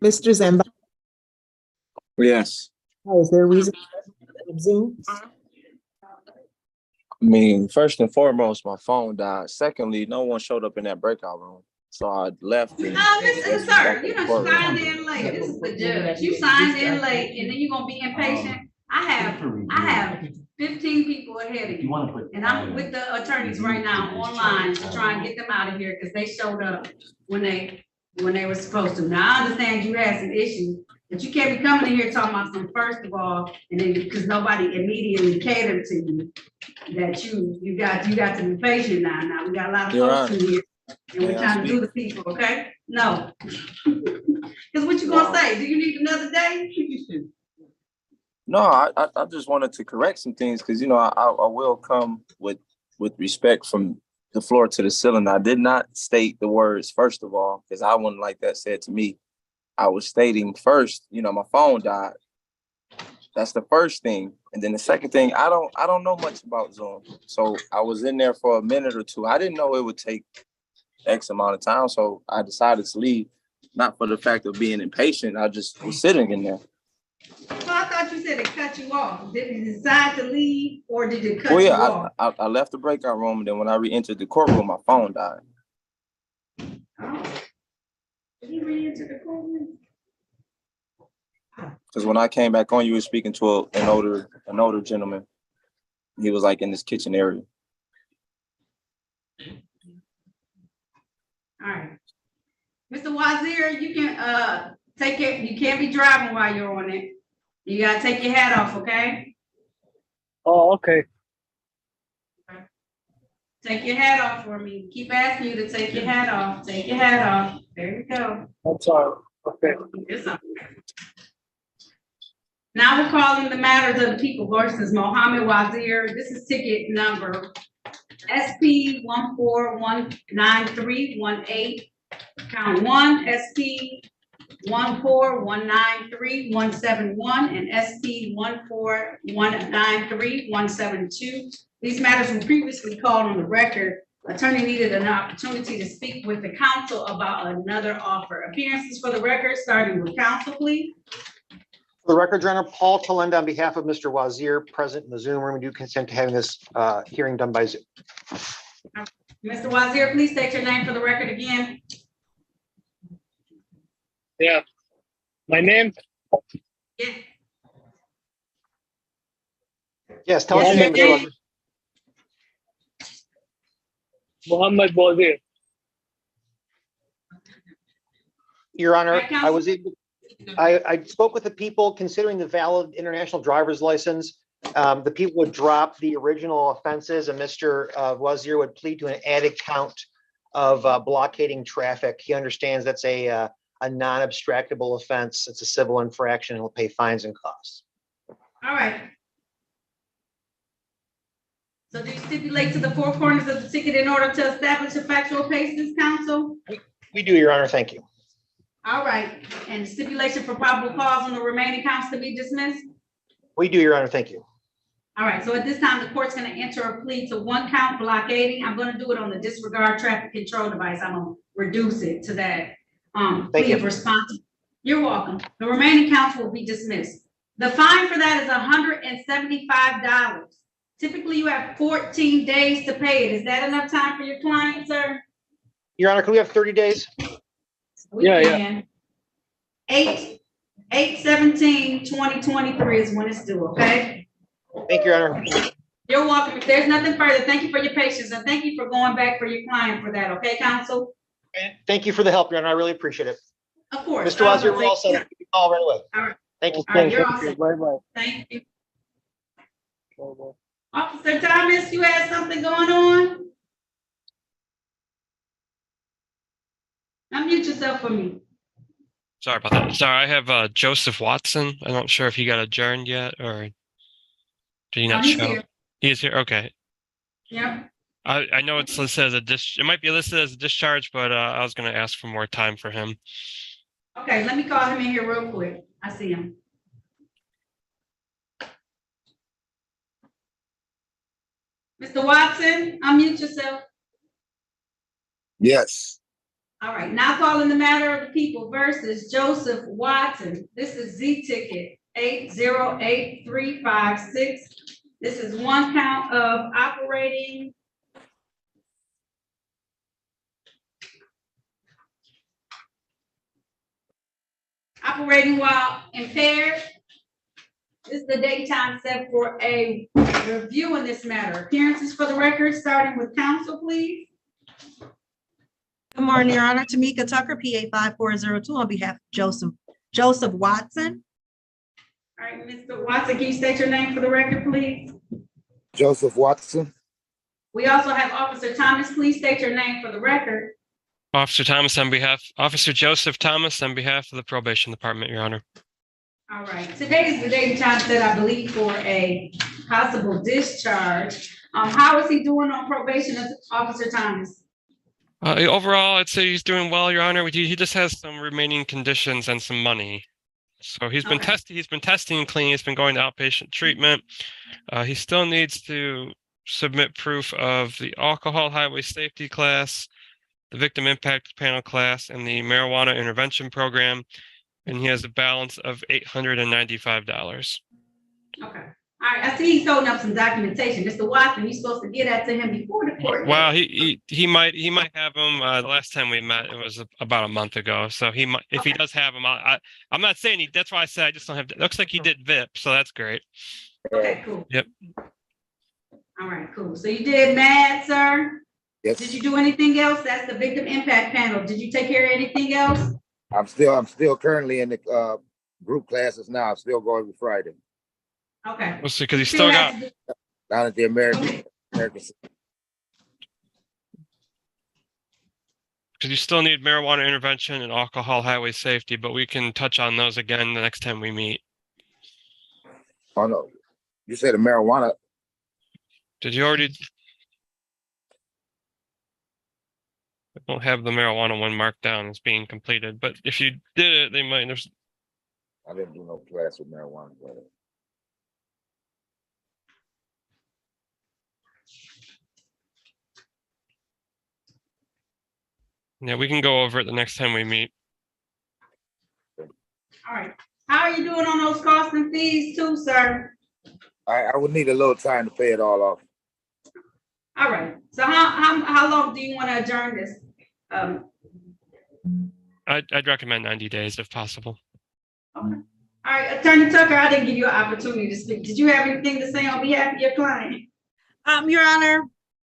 Mr. Zamba, Yes. is there a reason for Zoom? I mean, first and foremost, my phone died. Secondly, no one showed up in that breakout room. So I left. And Listen, sir, you know, signed in late. This is the judge. You signed in late and then you're gonna be impatient. I have 15 people ahead of you. And I'm with the attorneys right now online to try and get them out of here because they showed up when they were supposed to. Now, I understand you had some issues, but you can't be coming in here talking about some first of all, and then because nobody immediately catered to you, that you got to be patient now. Now, we got a lot of Your folks in Honor, here. And we're may I trying to do speak? the people, okay? No. Because what you gonna say? Do you need another day? No, I just wanted to correct some things because I will come with respect from the floor to the ceiling. I did not state the words first of all because I wouldn't like that said to me. I was stating first, my phone died. That's the first thing, and then the second thing, I don't know much about Zoom, so I was in there for a minute or two. I didn't know it would take X amount of time, so I decided to leave. Not for the fact of being impatient, I just was sitting in there. Well, I thought you said it cut you off. Did you decide to leave or did it cut Well, you yeah, off? I left the breakout room, and then when I re-entered the courtroom, my phone died. Oh. Did he re-enter the courtroom? Because when I came back on, you were speaking to an older gentleman. He was like in this kitchen area. All right. Mr. Wazir, you can take it. You can't be driving while you're on it. You gotta take your hat off, okay? Oh, okay. Take your hat off for me. Keep asking you to take your hat off. Take your hat off. There you go. I'm sorry. Okay. It's okay. Now we're calling the matters of the people versus Mohammed Wazir. This is ticket number SP 14193118. Count 1, SP 14193-171 and SP 14193-172. These matters were previously called on the record. Attorney needed an opportunity to speak with the counsel about another offer. Appearances for the record, starting with counsel, please. For the record, Your Honor, Paul Talenda on behalf of Mr. Wazir, present in the Zoom room. We do consent to having this hearing done by Zoom. Mr. Wazir, please state your name for the record again. Yeah. My name? Yeah. Yes, tell us your Yes, name, your Mr. name. Wazir. Muhammad Wazir. Your Honor, Right, I was able, I spoke with the people considering the valid international driver's license. The people would drop the original offenses and Mr. Wazir would plead to an added count of blockading traffic. He understands that's a non-abstractable offense. It's a civil infraction and will pay fines and costs. All right. So do you stipulate to the four corners of the ticket in order to establish a factual basis, counsel? We do, Your Honor. Thank you. All right, and stipulation for probable cause on the remaining counts to be dismissed? We do, Your Honor. Thank you. All right, so at this time, the court's gonna enter a plea to one count blockading. I'm gonna do it on the disregard traffic control device. I'm gonna reduce it to that plea of response. You're welcome. The remaining counts will be dismissed. The fine for that is $175. Typically, you have 14 days to pay it. Is that enough time for your client, sir? Your Honor, could we have 30 days? We can. 8/17/2023 is when it's due, okay? Thank you, Your Honor. You're welcome. If there's nothing further, thank you for your patience and thank you for going back for your client for that, okay, counsel? Thank you for the help, Your Honor. I really appreciate it. Of course. Mr. Wazir, we're all set. Call right away. All right. Thank you. All right, you're all set. Bye-bye. Thank you. Officer Thomas, you had something going on? Unmute yourself for me. Sorry about that. Sorry, I have Joseph Watson. I'm not sure if he got adjourned yet or did he not he's show? here. He is here. Okay. Yep. I know it's listed as a it might be listed as a discharge, but I was going to ask for more time for him. Okay, let me call him in here real quick. I see him. Mr. Watson, unmute yourself. Yes. All right, now calling the matter of the people versus Joseph Watson. This is Z ticket 808356. This is one count of operating while impaired. This is the daytime set for a review in this matter. Appearances for the record, starting with counsel, please. Good morning, Your Honor. Tamika Tucker, PA 5402 on behalf of Joseph Watson. All right, Mr. Watson, can you state your name for the record, please? Joseph Watson. We also have Officer Thomas. Please state your name for the record. Officer Joseph Thomas on behalf of the probation department, Your Honor. All right, today is the date and time set, I believe, for a possible discharge. How is he doing on probation, Officer Thomas? Overall, I'd say he's doing well, Your Honor. He just has some remaining conditions and some money. So he's been testing. He's been testing clean. He's been going to outpatient treatment. He still needs to submit proof of the alcohol highway safety class, the victim impact panel class, and the marijuana intervention program. And he has a balance of $895. Okay. All right, I see he's holding up some documentation. Mr. Watson, you're supposed to get that to him before the court. Well, he might have them. The last time we met, it was about a month ago. So he might, if he does have them, I'm not saying he. That's why I said I just don't have. It looks like he did VIP, so that's great. Okay, cool. Yep. All right, cool. So you did MAD, sir? Yes. Did you do anything else? That's the victim impact panel. Did you take care of anything else? I'm still currently in the group classes now. I'm still going every Friday. Okay. We'll see, because he still got down at the American. Because you still need marijuana intervention and alcohol highway safety, but we can touch on those again the next time we meet. Oh no, you said the marijuana. Did you already? I don't have the marijuana one marked down as being completed, but if you did it, they might. I didn't do no class with marijuana. But... Yeah, we can go over it the next time we meet. All right. How are you doing on those costs and fees too, sir? I would need a little time to pay it all off. All right. So how long do you want to adjourn this? I'd recommend 90 days if possible. Okay. All right, Attorney Tucker, I didn't give you an opportunity to speak. Did you have anything to say on behalf of your client? Your Honor,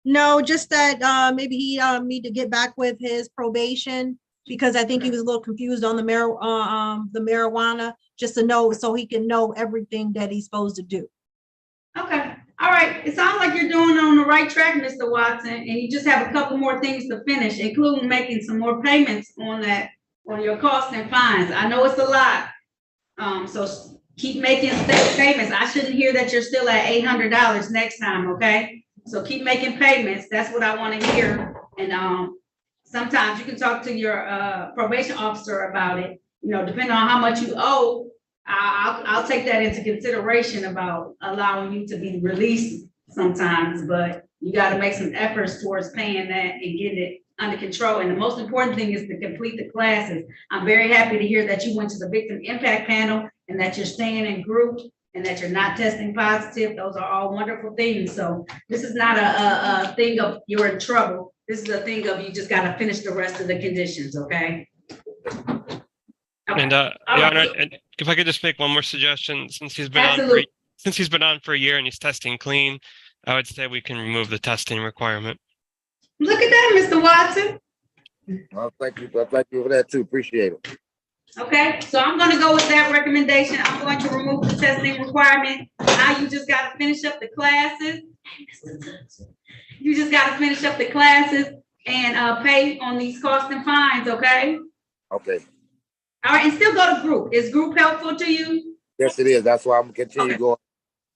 no, just that maybe he need to get back with his probation because I think he was a little confused on the marijuana, just to know so he can know everything that he's supposed to do. Okay, all right. It sounds like you're doing on the right track, Mr. Watson, and you just have a couple more things to finish, including making some more payments on on your costs and fines. I know it's a lot. So keep making state payments. I shouldn't hear that you're still at $800 next time, okay? So keep making payments. That's what I want to hear. And sometimes you can talk to your probation officer about it. You know, depending on how much you owe, I'll take that into consideration about allowing you to be released sometimes, but you got to make some efforts towards paying that and getting it under control. And the most important thing is to complete the classes. I'm very happy to hear that you went to the victim impact panel and that you're staying in group and that you're not testing positive. Those are all wonderful things. So this is not a thing of you're in trouble. This is a thing of you just got to finish the rest of the conditions, okay? And Your Honor, and if I could just make one more suggestion, since he's been on for a year and he's testing clean, I would say we can remove the testing requirement. Look at that, Mr. Watson. Well, thank you. Thank you for that too. Appreciate it. Okay, so I'm gonna go with that recommendation. I'm going to remove the testing requirement. Now you just gotta finish up the classes. You just gotta finish up the classes and pay on these costs and fines, okay? Okay. All right, and still go to group. Is group helpful to you? Yes, it is. That's why I'm gonna continue going.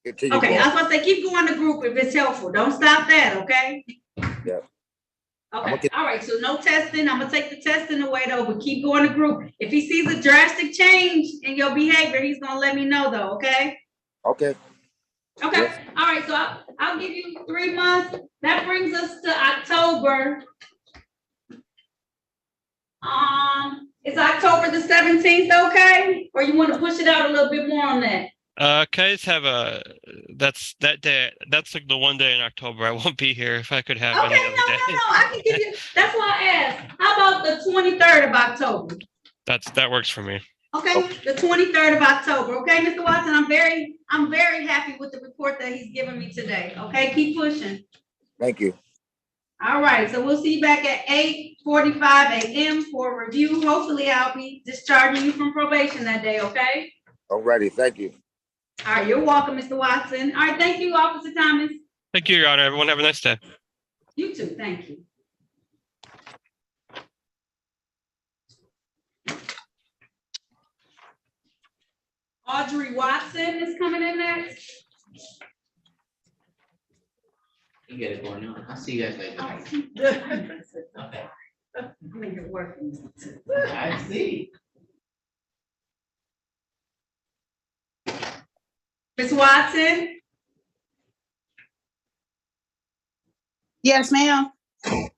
Continue Okay, going. I was gonna say, keep going to group if it's helpful. Don't stop that, okay? Yeah. Okay, all right, so no testing. I'm gonna take the testing away though, but keep going to group. If he sees a drastic change in your behavior, he's gonna let me know though, okay? Okay. Okay, all right, so I'll give you 3 months. That brings us to October. Is October the 17th okay? Or you want to push it out a little bit more on that? Can I just have that's that day, that's like the one day in October I won't be here. If I could have any other day. No, I can give you, that's why I asked. How about the 23rd of October? That works for me. Okay, the 23rd of October. Okay, Mr. Watson, I'm very happy with the report that he's given me today. Okay, keep pushing. Thank you. All right, so we'll see you back at 8:45 a.m. for review. Hopefully I'll be discharging you from probation that day, okay? Alrighty, thank you. All right, you're welcome, Mr. Watson. All right, thank you, Officer Thomas. Thank you, Your Honor. Everyone have a nice day. You too, thank you. Audrey Watson is coming in next. You get it going on. I'll see you guys later. Okay. Make it work. I see. Ms. Watson? Yes, ma'am. All right,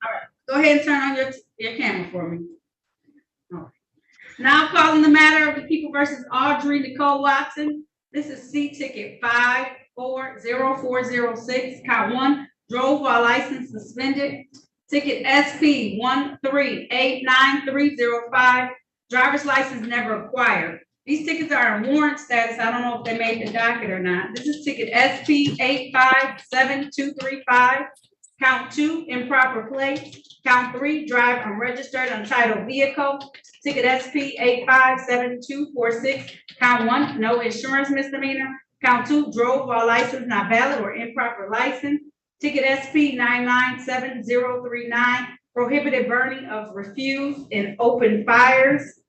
go ahead and turn on your camera for me. All right. Now calling the matter of the people versus Audrey Nicole Watson. This is C ticket 540406, count 1, drove while license suspended. Ticket SP 1389305, driver's license never acquired. These tickets are in warrant status. I don't know if they made the docket or not. This is ticket SP 857235, count 2, improper plate. Count 3, drive unregistered untitled vehicle. Ticket SP 857246, count 1, no insurance misdemeanor. Count 2, drove while license not valid or improper license. Ticket SP 997039, prohibited burning of refuse in open fires.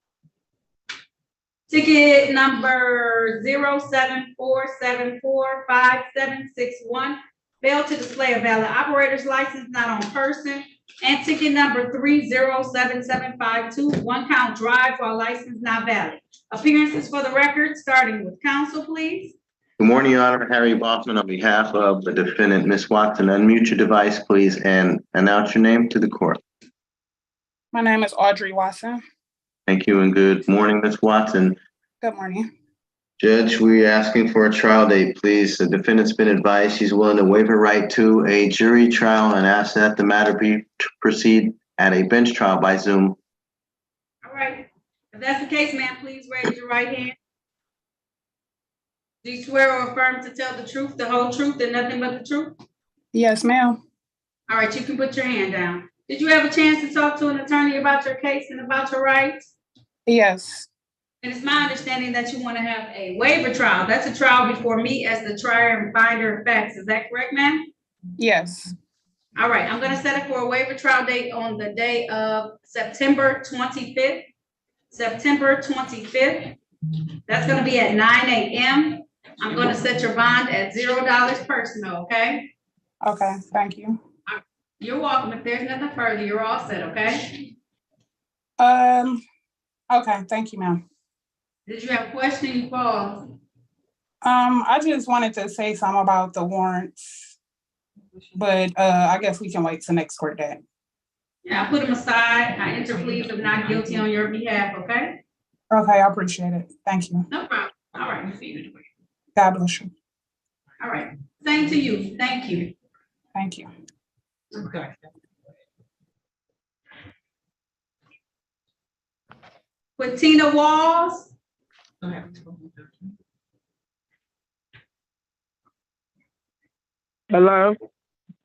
Ticket number 074745761, failed to display a valid operator's license not on person. And ticket number 3077752, 1 count drive while license not valid. Appearances for the record, starting with counsel, please. Good morning, Your Honor. Harry Boffman on behalf of the defendant, Ms. Watson. Unmute your device, please, and announce your name to the court. My name is Audrey Watson. Thank you and good morning, Ms. Watson. Good morning. Judge, we're asking for a trial date, please. The defendant's been advised she's willing to waive her right to a jury trial and ask that the matter be proceed at a bench trial by Zoom. All right. If that's the case, ma'am, please raise your right hand. Do you swear or affirm to tell the truth, the whole truth, and nothing but the truth? Yes, ma'am. All right, you can put your hand down. Did you have a chance to talk to an attorney about your case and about your rights? Yes. And it's my understanding that you want to have a waiver trial. That's a trial before me as the trier and finder of facts. Is that correct, ma'am? Yes. All right, I'm gonna set it for a waiver trial date on the day of September 25th. September 25th. That's gonna be at 9 a.m. I'm gonna set your bond at $0 personal, okay? Okay, thank you. You're welcome. If there's nothing further, you're all set, okay? Okay, thank you, ma'am. Did you have a question? You paused. I just wanted to say something about the warrants, but I guess we can wait till next court day. Yeah, I put them aside. I enter pleas of not guilty on your behalf, okay? Okay, I appreciate it. Thank you. No problem. All right. God bless you. All right. Same to you. Thank you. Thank you. Okay. Quintina Walls. Hello.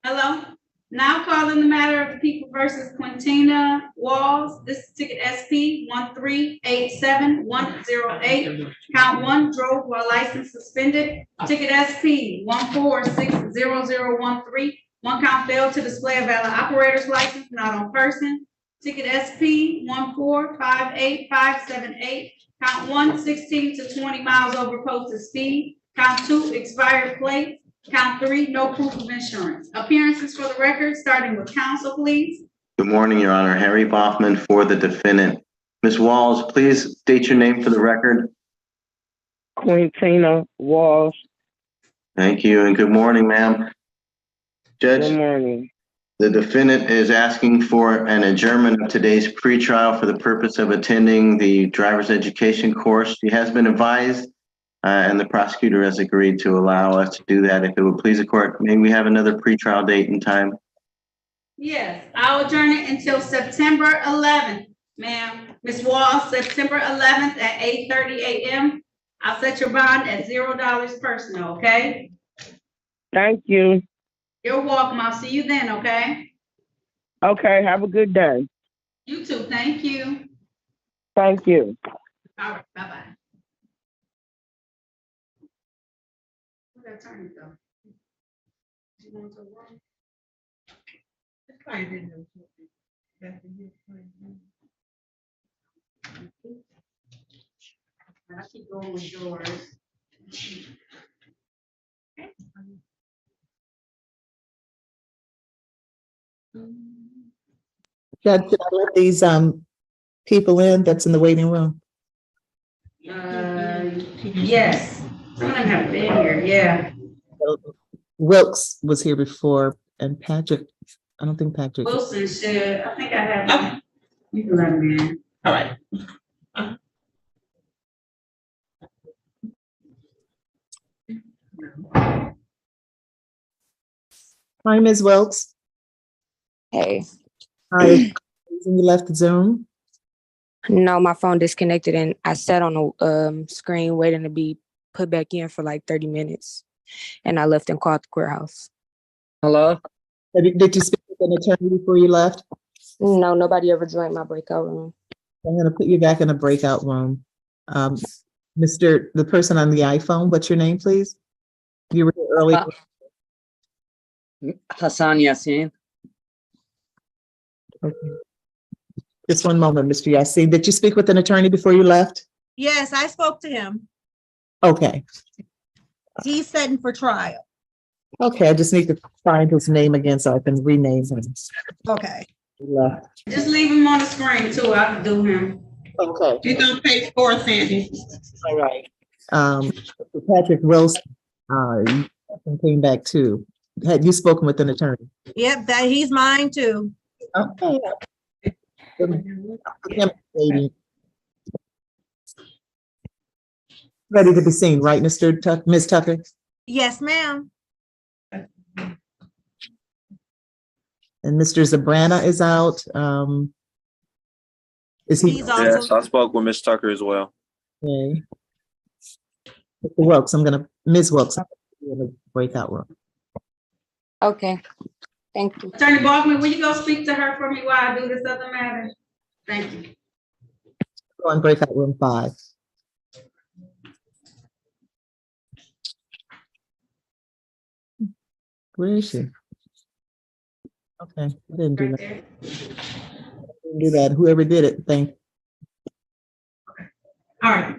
Hello. Now calling the matter of the people versus Quintina Walls. This is ticket SP 1387108. Count 1, drove while license suspended. Ticket SP 1460013. One count failed to display a valid operator's license not on person. Ticket SP 1458578. Count 1, 16 to 20 miles over posted speed. Count 2, expired plate. Count 3, no proof of insurance. Appearances for the record, starting with counsel, please. Good morning, Your Honor. Harry Boffman for the defendant. Ms. Walls, please state your name for the record. Quintina Walls. Thank you, and good morning, ma'am. Good Judge, morning. the defendant is asking for an adjournment of today's pretrial for the purpose of attending the driver's education course. She has been advised, and the prosecutor has agreed to allow us to do that. If it would please the court, may we have another pretrial date and time? Yes, I'll adjourn it until September 11th, ma'am. Ms. Wall, September 11th at 8:30 a.m. I'll set your bond at $0 personal, okay? Thank you. You're welcome. I'll see you then, okay? Okay, have a good day. You too. Thank you. Thank you. All right, bye-bye. Where'd that attorney go? You want to work? I didn't know. I keep going with yours. Judge, should I let these people in that's in the waiting room? Yes, some of them have been here, yeah. Wilkes was here before, and Patrick, I don't think Patrick. Wilson should, I think I have, you can let me in. All right. Hi, Ms. Wilkes. Hey, Hi, you left the Zoom? no, my phone disconnected and I sat on the screen waiting to be put back in for like 30 minutes. And I left and called the courthouse. Hello? Did you speak with an attorney before you left? No, nobody ever joined my breakout room. I'm gonna put you back in a breakout room. The person on the iPhone, what's your name, please? You were here earlier. Hassan Yassin. Okay. Just one moment, Mr. Yassin. Did you speak with an attorney before you left? Yes, I spoke to him. Okay. He's setting for trial. Okay, I just need to find his name again so I can rename him. Okay. Left. Just leave him on the screen too, I can do him. Okay. He's on page 4, Sandy. All right. Patrick Wilson, came back too. Had you spoken with an attorney? Yep, that he's mine too. Okay. Ready to be seen, right, Ms. Tucker? Yes, ma'am. And Mr. Zabrana is out. Is he? Yes, I spoke with Ms. Tucker as well. Okay. Mr. Wilkes, Ms. Wilkes, I'm gonna be in the breakout room. Okay, thank you. Attorney Bachman, will you go speak to her for me while I do this other matter? Thank you. Go in breakout room 5. Where is she? Okay, I didn't do Right that. there. Didn't do that. Whoever did it, thank. All right.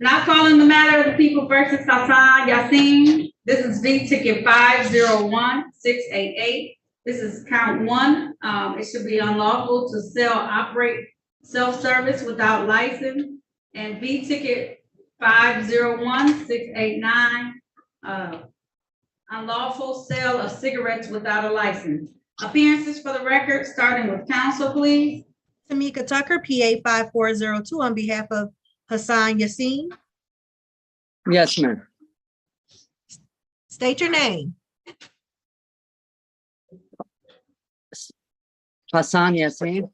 Not calling the matter of the people versus Hassan Yassin. This is V ticket 501688. This is count 1. It should be unlawful to sell, operate self-service without license. And V ticket 501689. Unlawful sale of cigarettes without a license. Appearances for the record, starting with counsel, please. Tamika Tucker, PA 5402, on behalf of Hassan Yassin. Yes, ma'am. State your name. Hassan Yassin.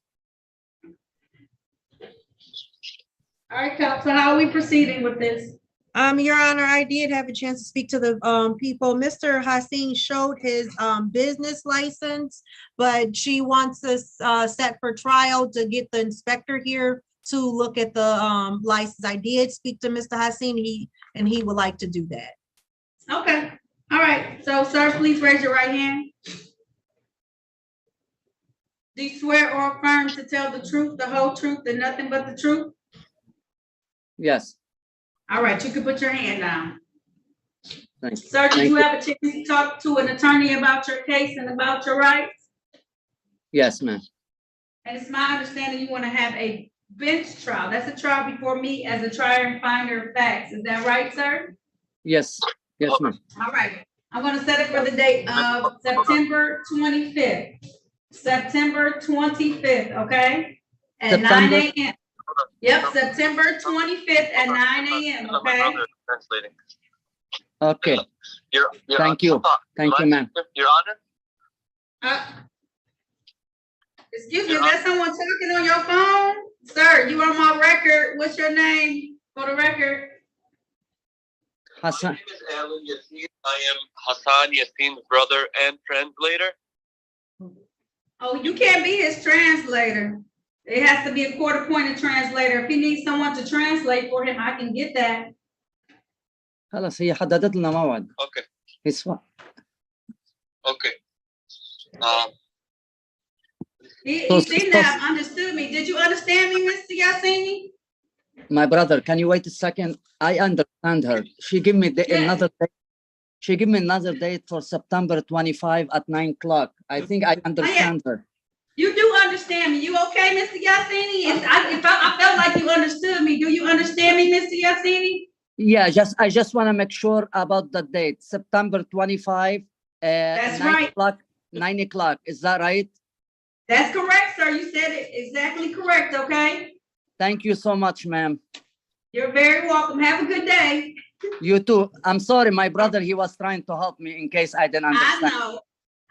All right, counsel, how are we proceeding with this? Your Honor, I did have a chance to speak to the people. Mr. Hassin showed his business license, but she wants us set for trial to get the inspector here to look at the license. I did speak to Mr. Hassin, and he would like to do that. Okay, all right. So, sir, please raise your right hand. Do you swear or affirm to tell the truth, the whole truth, and nothing but the truth? Yes. All right, you can put your hand down. Thank you. Sir, did Thank you you. have a chance to talk to an attorney about your case and about your rights? Yes, ma'am. And it's my understanding you want to have a bench trial. That's a trial before me as a trier and finder of facts. Is that right, sir? Yes. Yes, ma'am. All right. I'm going to set it for the date of September 25th. September 25th, okay? At September. 9 a.m. Yep, September 25th at 9 a.m., okay? Okay. Thank you. Thank you, ma'am. Your Honor? Excuse me, is there someone talking on your phone? Sir, you on my record. What's your name for the record? Hassan. My name is Alan Yassin. I am Hassan Yassin's brother and translator. Oh, you can't be his translator. It has to be a court-appointed translator. If he needs someone to translate for him, I can get that. خلاص هي حددت لنا موعد. Okay. اسمع. Okay. He seemed to have understood me. Did you understand me, Mr. Yassini? My brother, can you wait a second? I understand her. She gave me another date. She gave me another date for September 25 at 9 o'clock. I think I understand her. You do understand me. You okay, Mr. Yassini? I felt like you understood me. Do you understand me, Mr. Yassini? Yeah, I just want to make sure about the date. September 25, That's 9 right. o'clock, 9 o'clock. Is that right? That's correct, sir. You said it exactly correct, okay? Thank you so much, ma'am. You're very welcome. Have a good day. You too. I'm sorry, my brother, he was trying to help me in case I didn't understand.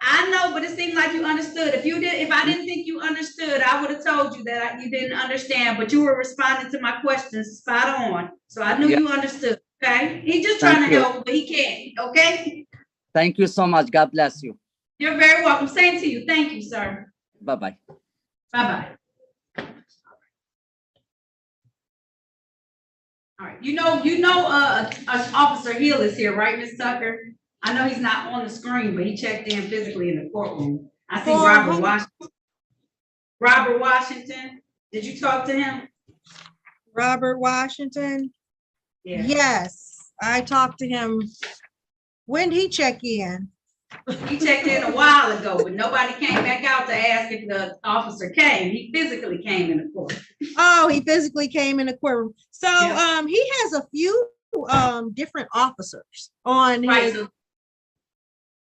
I know, but it seemed like you understood. If I didn't think you understood, I would have told you that you didn't understand, but you were responding to my questions spot on. So I knew you understood, okay? He's just trying to help, but he can't, okay? Thank you so much. God bless you. You're very welcome. Same to you. Thank you, sir. Bye-bye. Bye-bye. All right, you know, Officer Hill is here, right, Ms. Tucker? I know he's not on the screen, but he checked in physically in the courtroom. I see Robert Washington. Robert Washington, did you talk to him? Robert Washington? Yeah. Yes, I talked to him. When did he check in? He checked in a while ago, but nobody came back out to ask if the officer came. He physically came in the court. Oh, he physically came in the courtroom. So he has a few different officers on his. So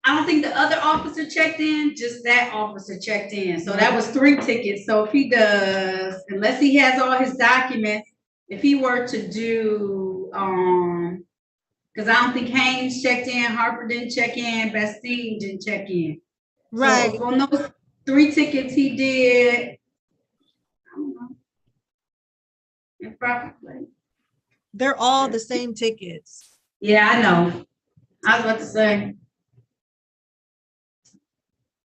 I don't think the other officer checked in, just that officer checked in. So that was 3 tickets. So if he does, unless he has all his documents, if he were to do, because I don't think Haynes checked in, Harper didn't check in, Bastine didn't check in. Right. So on those 3 tickets he did, I don't know, improperly. They're all the same tickets. Yeah, I know. I was about to say.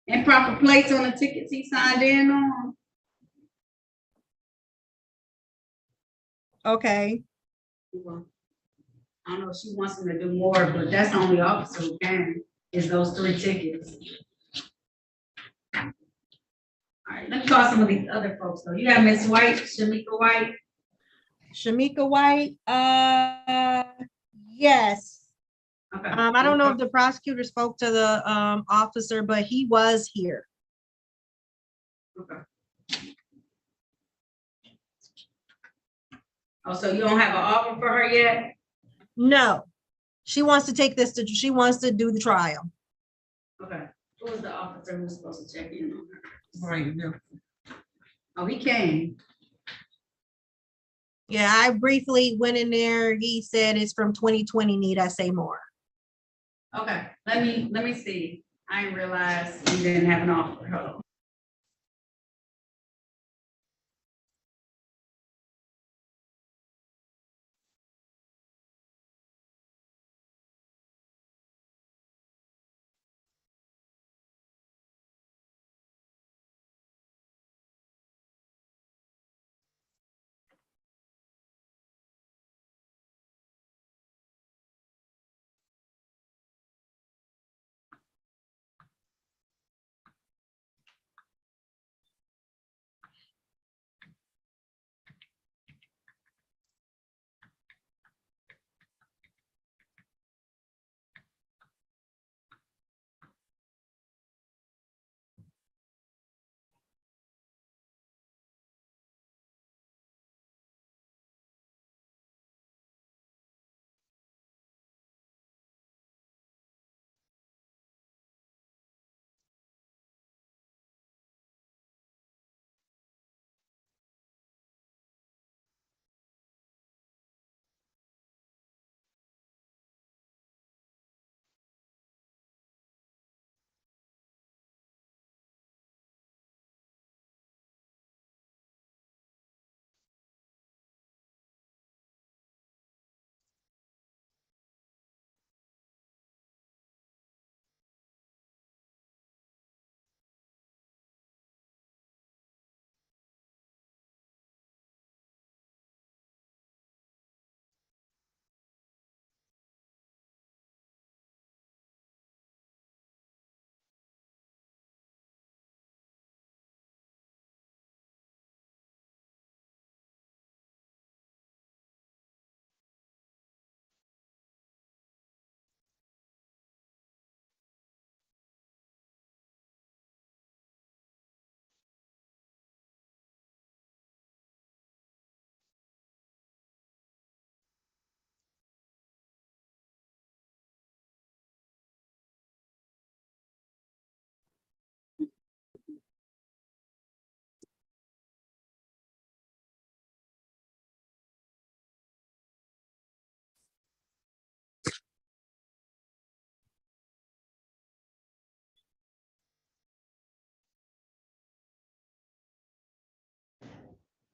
Improper plates on the tickets he signed in on. Okay. Well, I don't know if she wants him to do more, but that's the only officer who can, is those 3 tickets. All right, let me call some of these other folks though. You have Miss White, Shamika White. Shamika White, yes. Okay. I don't know if the prosecutor spoke to the officer, but he was here. Okay. Oh, so you don't have an offer for her yet? No, she wants to take this she wants to do the trial. Okay. Who was the officer who was supposed to check in on her? Right. Oh, he came. Yeah, I briefly went in there. He said it's from 2020. Need I say more? Okay, let me see. I didn't realize you didn't have an offer. Hold on.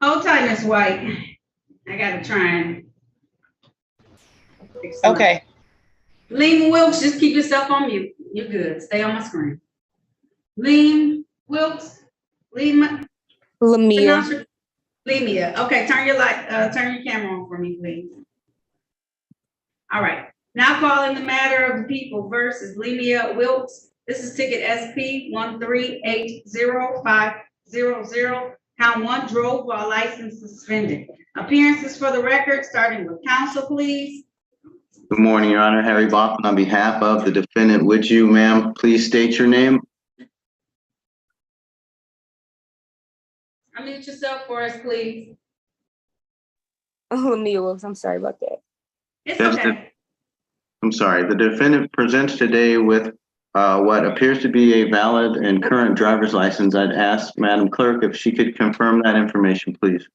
Hold tight, Miss White. I gotta try and fix Okay. Lean Wilkes, just keep yourself on mute. You're good. Stay on my screen. Lean Wilkes, Lemia. Lemia. Okay, turn your turn your camera on for me, please. All right. Now calling the matter of the people versus Lemia Wilkes. This is ticket SP 1380500. Count 1, drove while license suspended. Appearances for the record, starting with counsel, please. Good morning, Your Honor. Harry Baughman on behalf of the defendant. Would you, ma'am, please state your name? Unmute yourself for us, please. Lemia Wilkes, I'm sorry about that. It's okay. I'm sorry. The defendant presents today with what appears to be a valid and current driver's license. I'd ask Madam Clerk if she could confirm that information, please.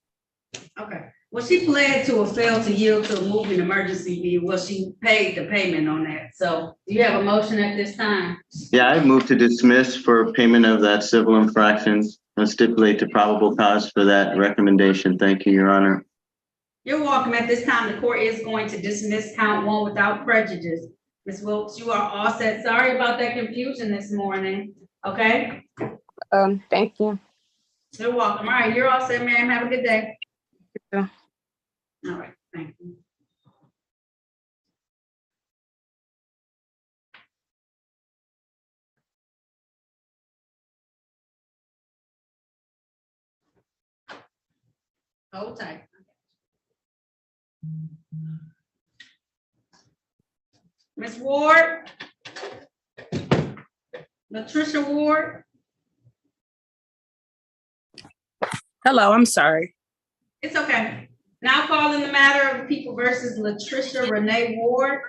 Okay. Well, she pled to a fail to yield to a moving emergency fee. Well, she paid the payment on that. So do you have a motion at this time? Yeah, I move to dismiss for payment of that civil infraction and stipulate the probable cause for that recommendation. Thank you, Your Honor. You're welcome. At this time, the court is going to dismiss count one without prejudice. Ms. Wilkes, you are all set. Sorry about that confusion this morning, okay? Thank you. You're welcome. All right, you're all set, ma'am. Have a good day. Yeah. All right, thank you. Hold tight. Ms. Ward? Latricia Ward? Hello, I'm sorry. It's okay. Now calling the matter of People versus Latricia Renee Ward.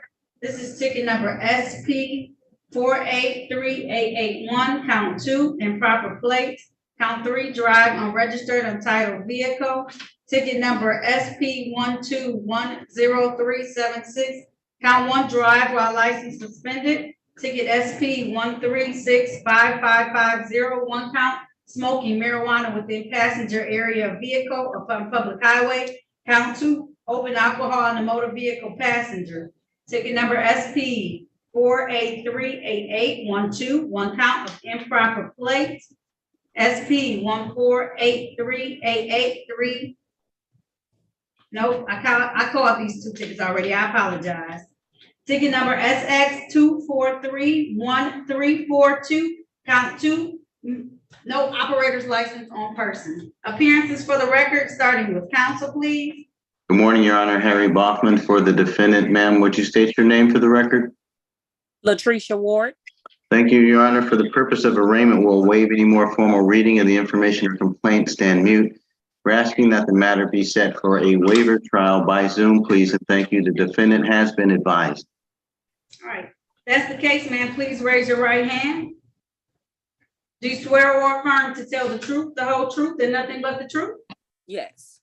This is ticket number SP 483881, count 2, improper plates. Count 3, drive unregistered untitled vehicle. Ticket number SP 1210376, count 1, drive while license suspended. Ticket SP 1365550, 1 count, smoking marijuana within passenger area of vehicle upon public highway. Count 2, open alcohol in the motor vehicle passenger. Ticket number SP 4838812, 1 count of improper plates. SP 1483883. Nope, I called these 2 tickets already. I apologize. Ticket number SX 2431342, count 2. No operator's license on person. Appearances for the record, starting with counsel, please. Good morning, Your Honor. Harry Bachman for the defendant. Ma'am, would you state your name for the record? Latricia Ward. Thank you, Your Honor. For the purpose of arraignment, we'll waive any more formal reading of the information or complaint, stand mute. We're asking that the matter be set for a waiver trial by Zoom, please, and thank you. The defendant has been advised. All right, that's the case, ma'am. Please raise your right hand. Do you swear or affirm to tell the truth, the whole truth, and nothing but the truth? Yes.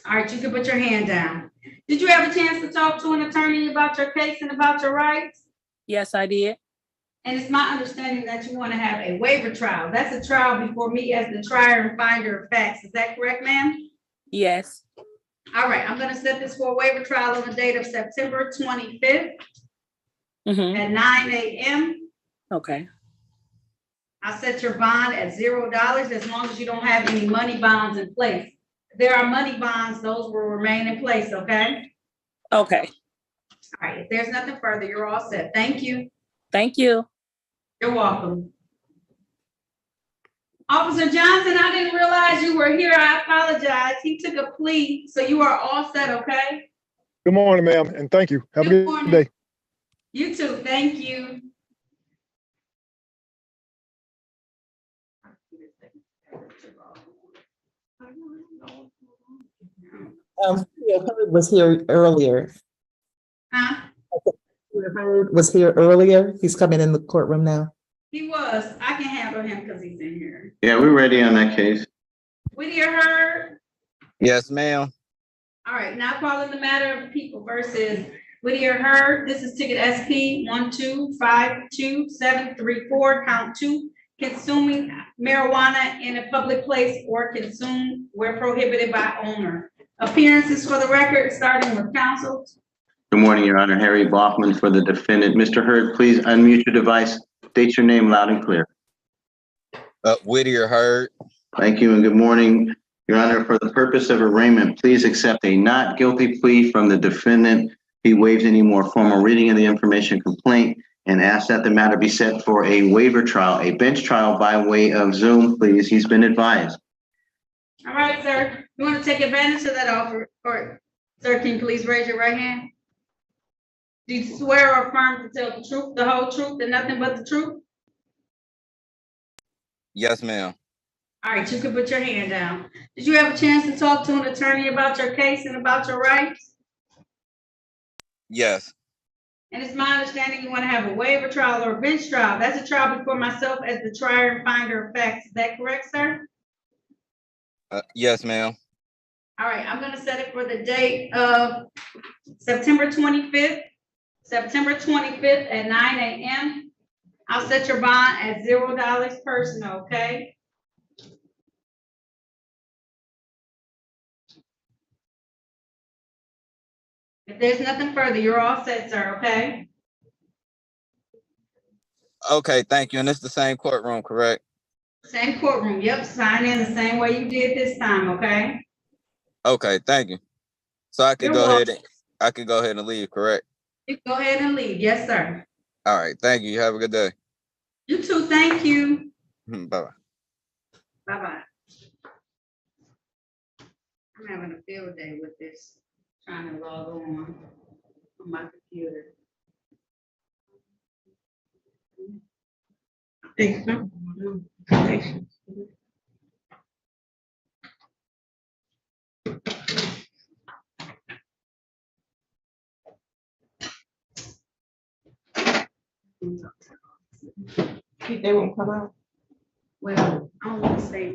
All right, you can put your hand down. Did you have a chance to talk to an attorney about your case and about your rights? Yes, I did. And it's my understanding that you want to have a waiver trial. That's a trial before me as the trier and finder of facts. Is that correct, ma'am? Yes. All right, I'm gonna set this for a waiver trial on the date of September 25th at 9 a.m. Okay. I'll set your bond at $0 as long as you don't have any money bonds in place. If there are money bonds, those will remain in place, okay? Okay. All right, if there's nothing further, you're all set. Thank you. Thank you. You're welcome. Officer Johnson, I didn't realize you were here. I apologize. He took a plea, so you are all set, okay? Good morning, ma'am, and thank you. Have a good day. You too. Thank you. Hurd was here earlier. Huh? Hurd was here earlier. He's coming in the courtroom now. He was. I can handle him because he's in here. Yeah, we're ready on that case. Whittier Hurd. Yes, ma'am. All right, now calling the matter of People versus Whittier Hurd. This is ticket SP 1252734, count 2, consuming marijuana in a public place or consumed where prohibited by owner. Appearances for the record, starting with counsel. Good morning, Your Honor. Harry Bachman for the defendant. Mr. Hurd, please unmute your device. State your name loud and clear. Whittier Hurd. Thank you and good morning. Your Honor, for the purpose of arraignment, please accept a not guilty plea from the defendant. He waives any more formal reading of the information complaint and asks that the matter be set for a waiver trial, a bench trial by way of Zoom, please. He's been advised. All right, sir. You want to take advantage of that offer? Or, sir, can you please raise your right hand? Do you swear or affirm to tell the truth, the whole truth, and nothing but the truth? Yes, ma'am. All right, you can put your hand down. Did you have a chance to talk to an attorney about your case and about your rights? Yes. And it's my understanding you want to have a waiver trial or a bench trial. That's a trial before myself as the trier and finder of facts. Is that correct, sir? Yes, ma'am. All right, I'm gonna set it for the date of September 25th. September 25th at 9 a.m. I'll set your bond at $0 personal, okay? If there's nothing further, you're all set, sir, okay? Okay, thank you. And it's the same courtroom, correct? Same courtroom, yep, sign in the same way you did this time, okay? Okay, thank you. So You're welcome. I could go ahead and leave, correct? You can go ahead and leave, yes, sir. All right, thank you. Have a good day. You too, thank you. Bye-bye. Bye-bye. I'm having a field day with this, trying to log on my computer. They won't come out. Well, I don't want to say.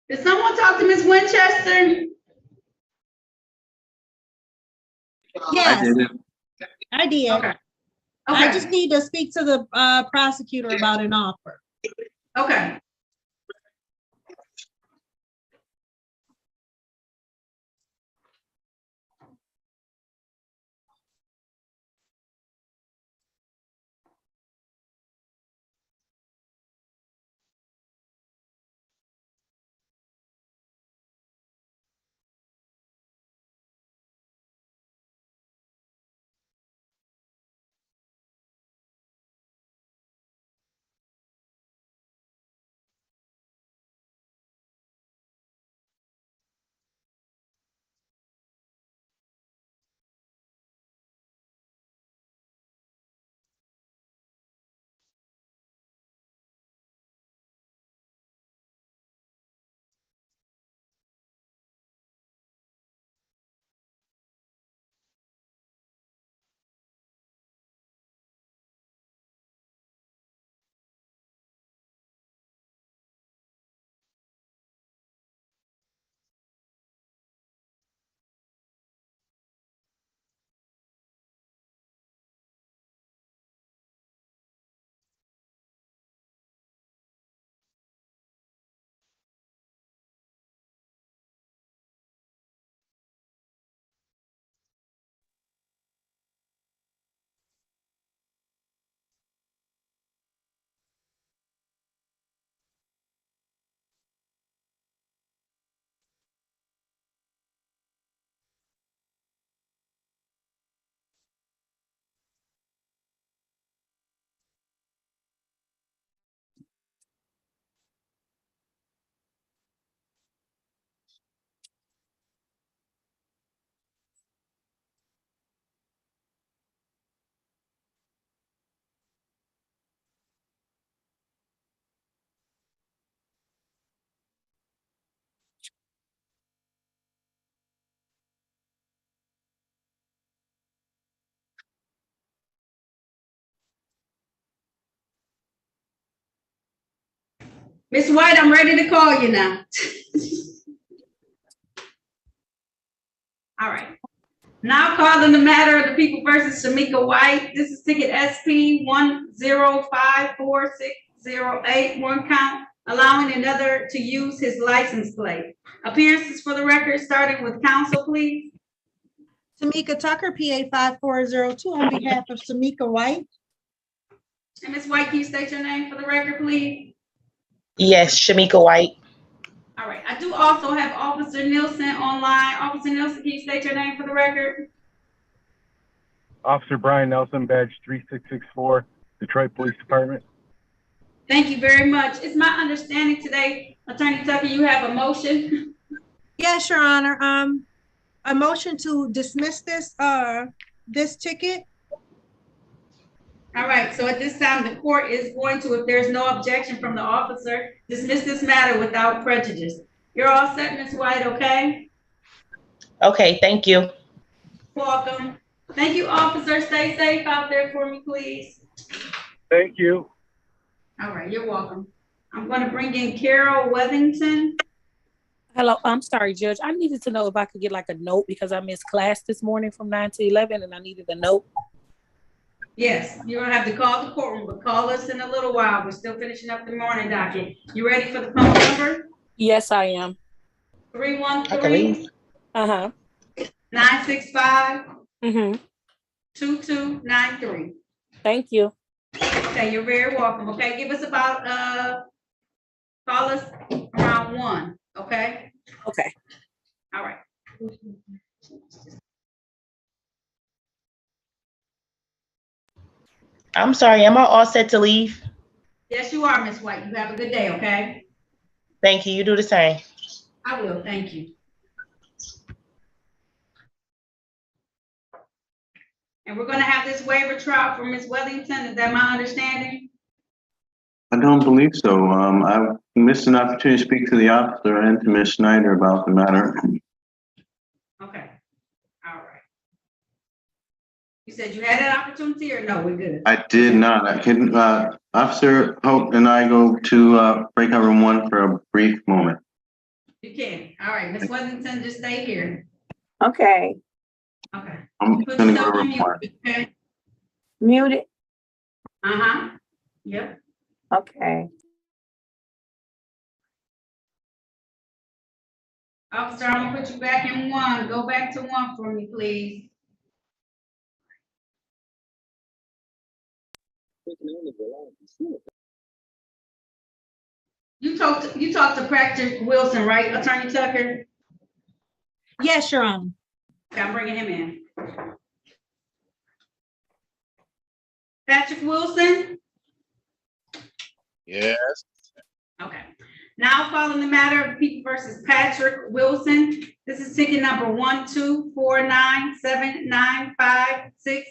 Did someone talk to Miss Winchester? Yes, it. I did. Okay. I Okay, just need to speak to the prosecutor about an offer. okay. Ms. White, I'm ready to call you now. All right. Now calling the matter of the people versus Shamika White. This is ticket SP 1054608, one count, allowing another to use his license plate. Appearances for the record, starting with counsel, please. Tamika Tucker, PA 5402, on behalf of Shamika White. And Ms. White, can you state your name for the record, please? Yes, Shamika White. All right. I do also have Officer Nielsen online. Officer Nielsen, can you state your name for the record? Officer Brian Nelson, badge 3664, Detroit Police Department. Thank you very much. It's my understanding today, Attorney Tucker, you have a motion. Yes, Your Honor. A motion to dismiss this ticket. All right, so at this time, the court is going to, if there's no objection from the officer, dismiss this matter without prejudice. You're all set, Ms. White, okay? Okay, thank you. Welcome. Thank you, officer. Stay safe out there for me, please. Thank you. All right, you're welcome. I'm going to bring in Carol Wethington. Hello, I'm sorry, Judge. I needed to know if I could get like a note because I missed class this morning from 9 to 11 and I needed a note. Yes, you're gonna have to call the courtroom, but call us in a little while. We're still finishing up the morning docket. You ready for the phone number? Yes, I am. 313 965 2293. Thank you. Okay, you're very welcome. Okay, give us about call us around 1. Okay. Okay. All right. I'm sorry, am I all set to leave? Yes, you are, Ms. White. You have a good day, okay? Thank you. You do the same. I will. Thank you. And we're going to have this waiver trial for Ms. Wellington. Is that my understanding? I don't believe so. I missed an opportunity to speak to the officer and to Ms. Schneider about the matter. Okay. All right. You said you had that opportunity or no? We're good. I did not. I can, Officer Hope and I go to breakout room 1 for a brief moment. You can. All right. Ms. Wellington, just stay here. Okay. Okay. I'm Put gonna go yourself to on room 1. mute, okay? Muted. Uh-huh. Yep. Okay. Officer, I'm gonna put you back in 1. Go back to 1 for me, please. You talked to Patrick Wilson, right, Attorney Tucker? Yes, Your Honor. Okay, I'm bringing him in. Patrick Wilson? Yes. Okay. Now following the matter of People versus Patrick Wilson. This is ticket number 124979556.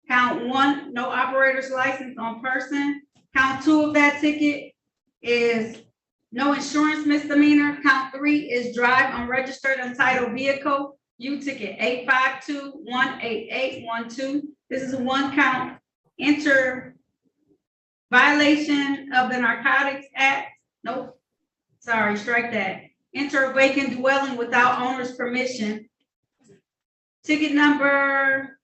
Count 1, no operator's license on person. Count 2 of that ticket is no insurance misdemeanor. Count 3 is drive unregistered untitled vehicle. U ticket 852-18812. This is a 1 count enter violation of the Narcotics Act. Nope. Sorry, strike that. Enter a vacant dwelling without owner's permission. Ticket number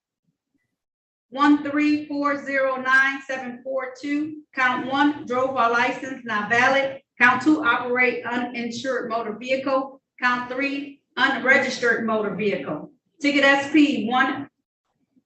134094742. Count 1, drove while license not valid. Count 2, operate uninsured motor vehicle. Count 3, unregistered motor vehicle. Ticket SP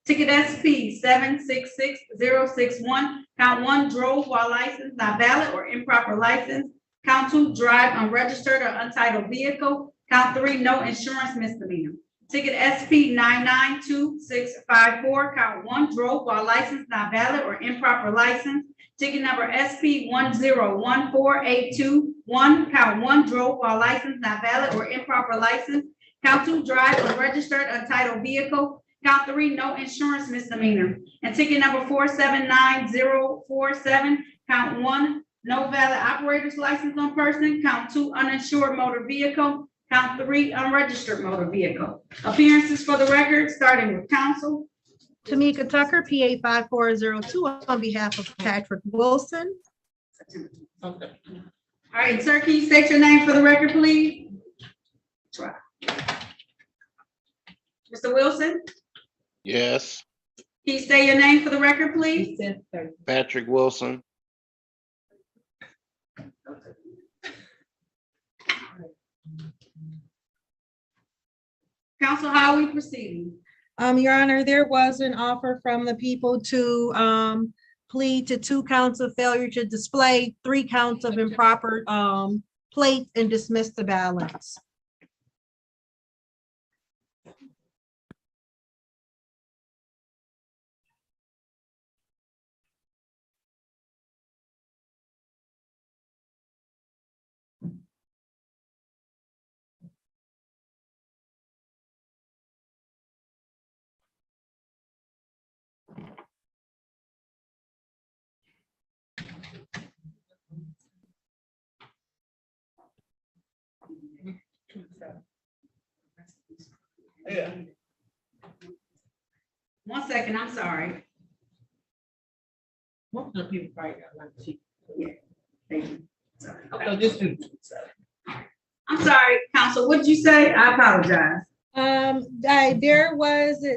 766061. Count 1, drove while license not valid or improper license. Count 2, drive unregistered or untitled vehicle. Count 3, no insurance misdemeanor. Ticket SP 992654. Count 1, drove while license not valid or improper license. Ticket number SP 1014821. Count 1, drove while license not valid or improper license. Count 2, drive unregistered untitled vehicle. Count 3, no insurance misdemeanor. And ticket number 479047. Count 1, no valid operator's license on person. Count 2, uninsured motor vehicle. Count 3, unregistered motor vehicle. Appearances for the record, starting with counsel. Tamika Tucker, PA 5402, on behalf of Patrick Wilson. Okay. All right, sir, can you state your name for the record, please? Try. Mr. Wilson, Yes. can you say your name for the record, please? Patrick Wilson. Counsel, how are we proceeding? Your Honor, there was an offer from the people to plead to 2 counts of failure to display, 3 counts of improper plate, and dismiss the balance. One second, I'm sorry. Most of the people probably got like cheap. Yeah, thank you. Sorry. So just do. I'm sorry, counsel, what did you say? I apologize.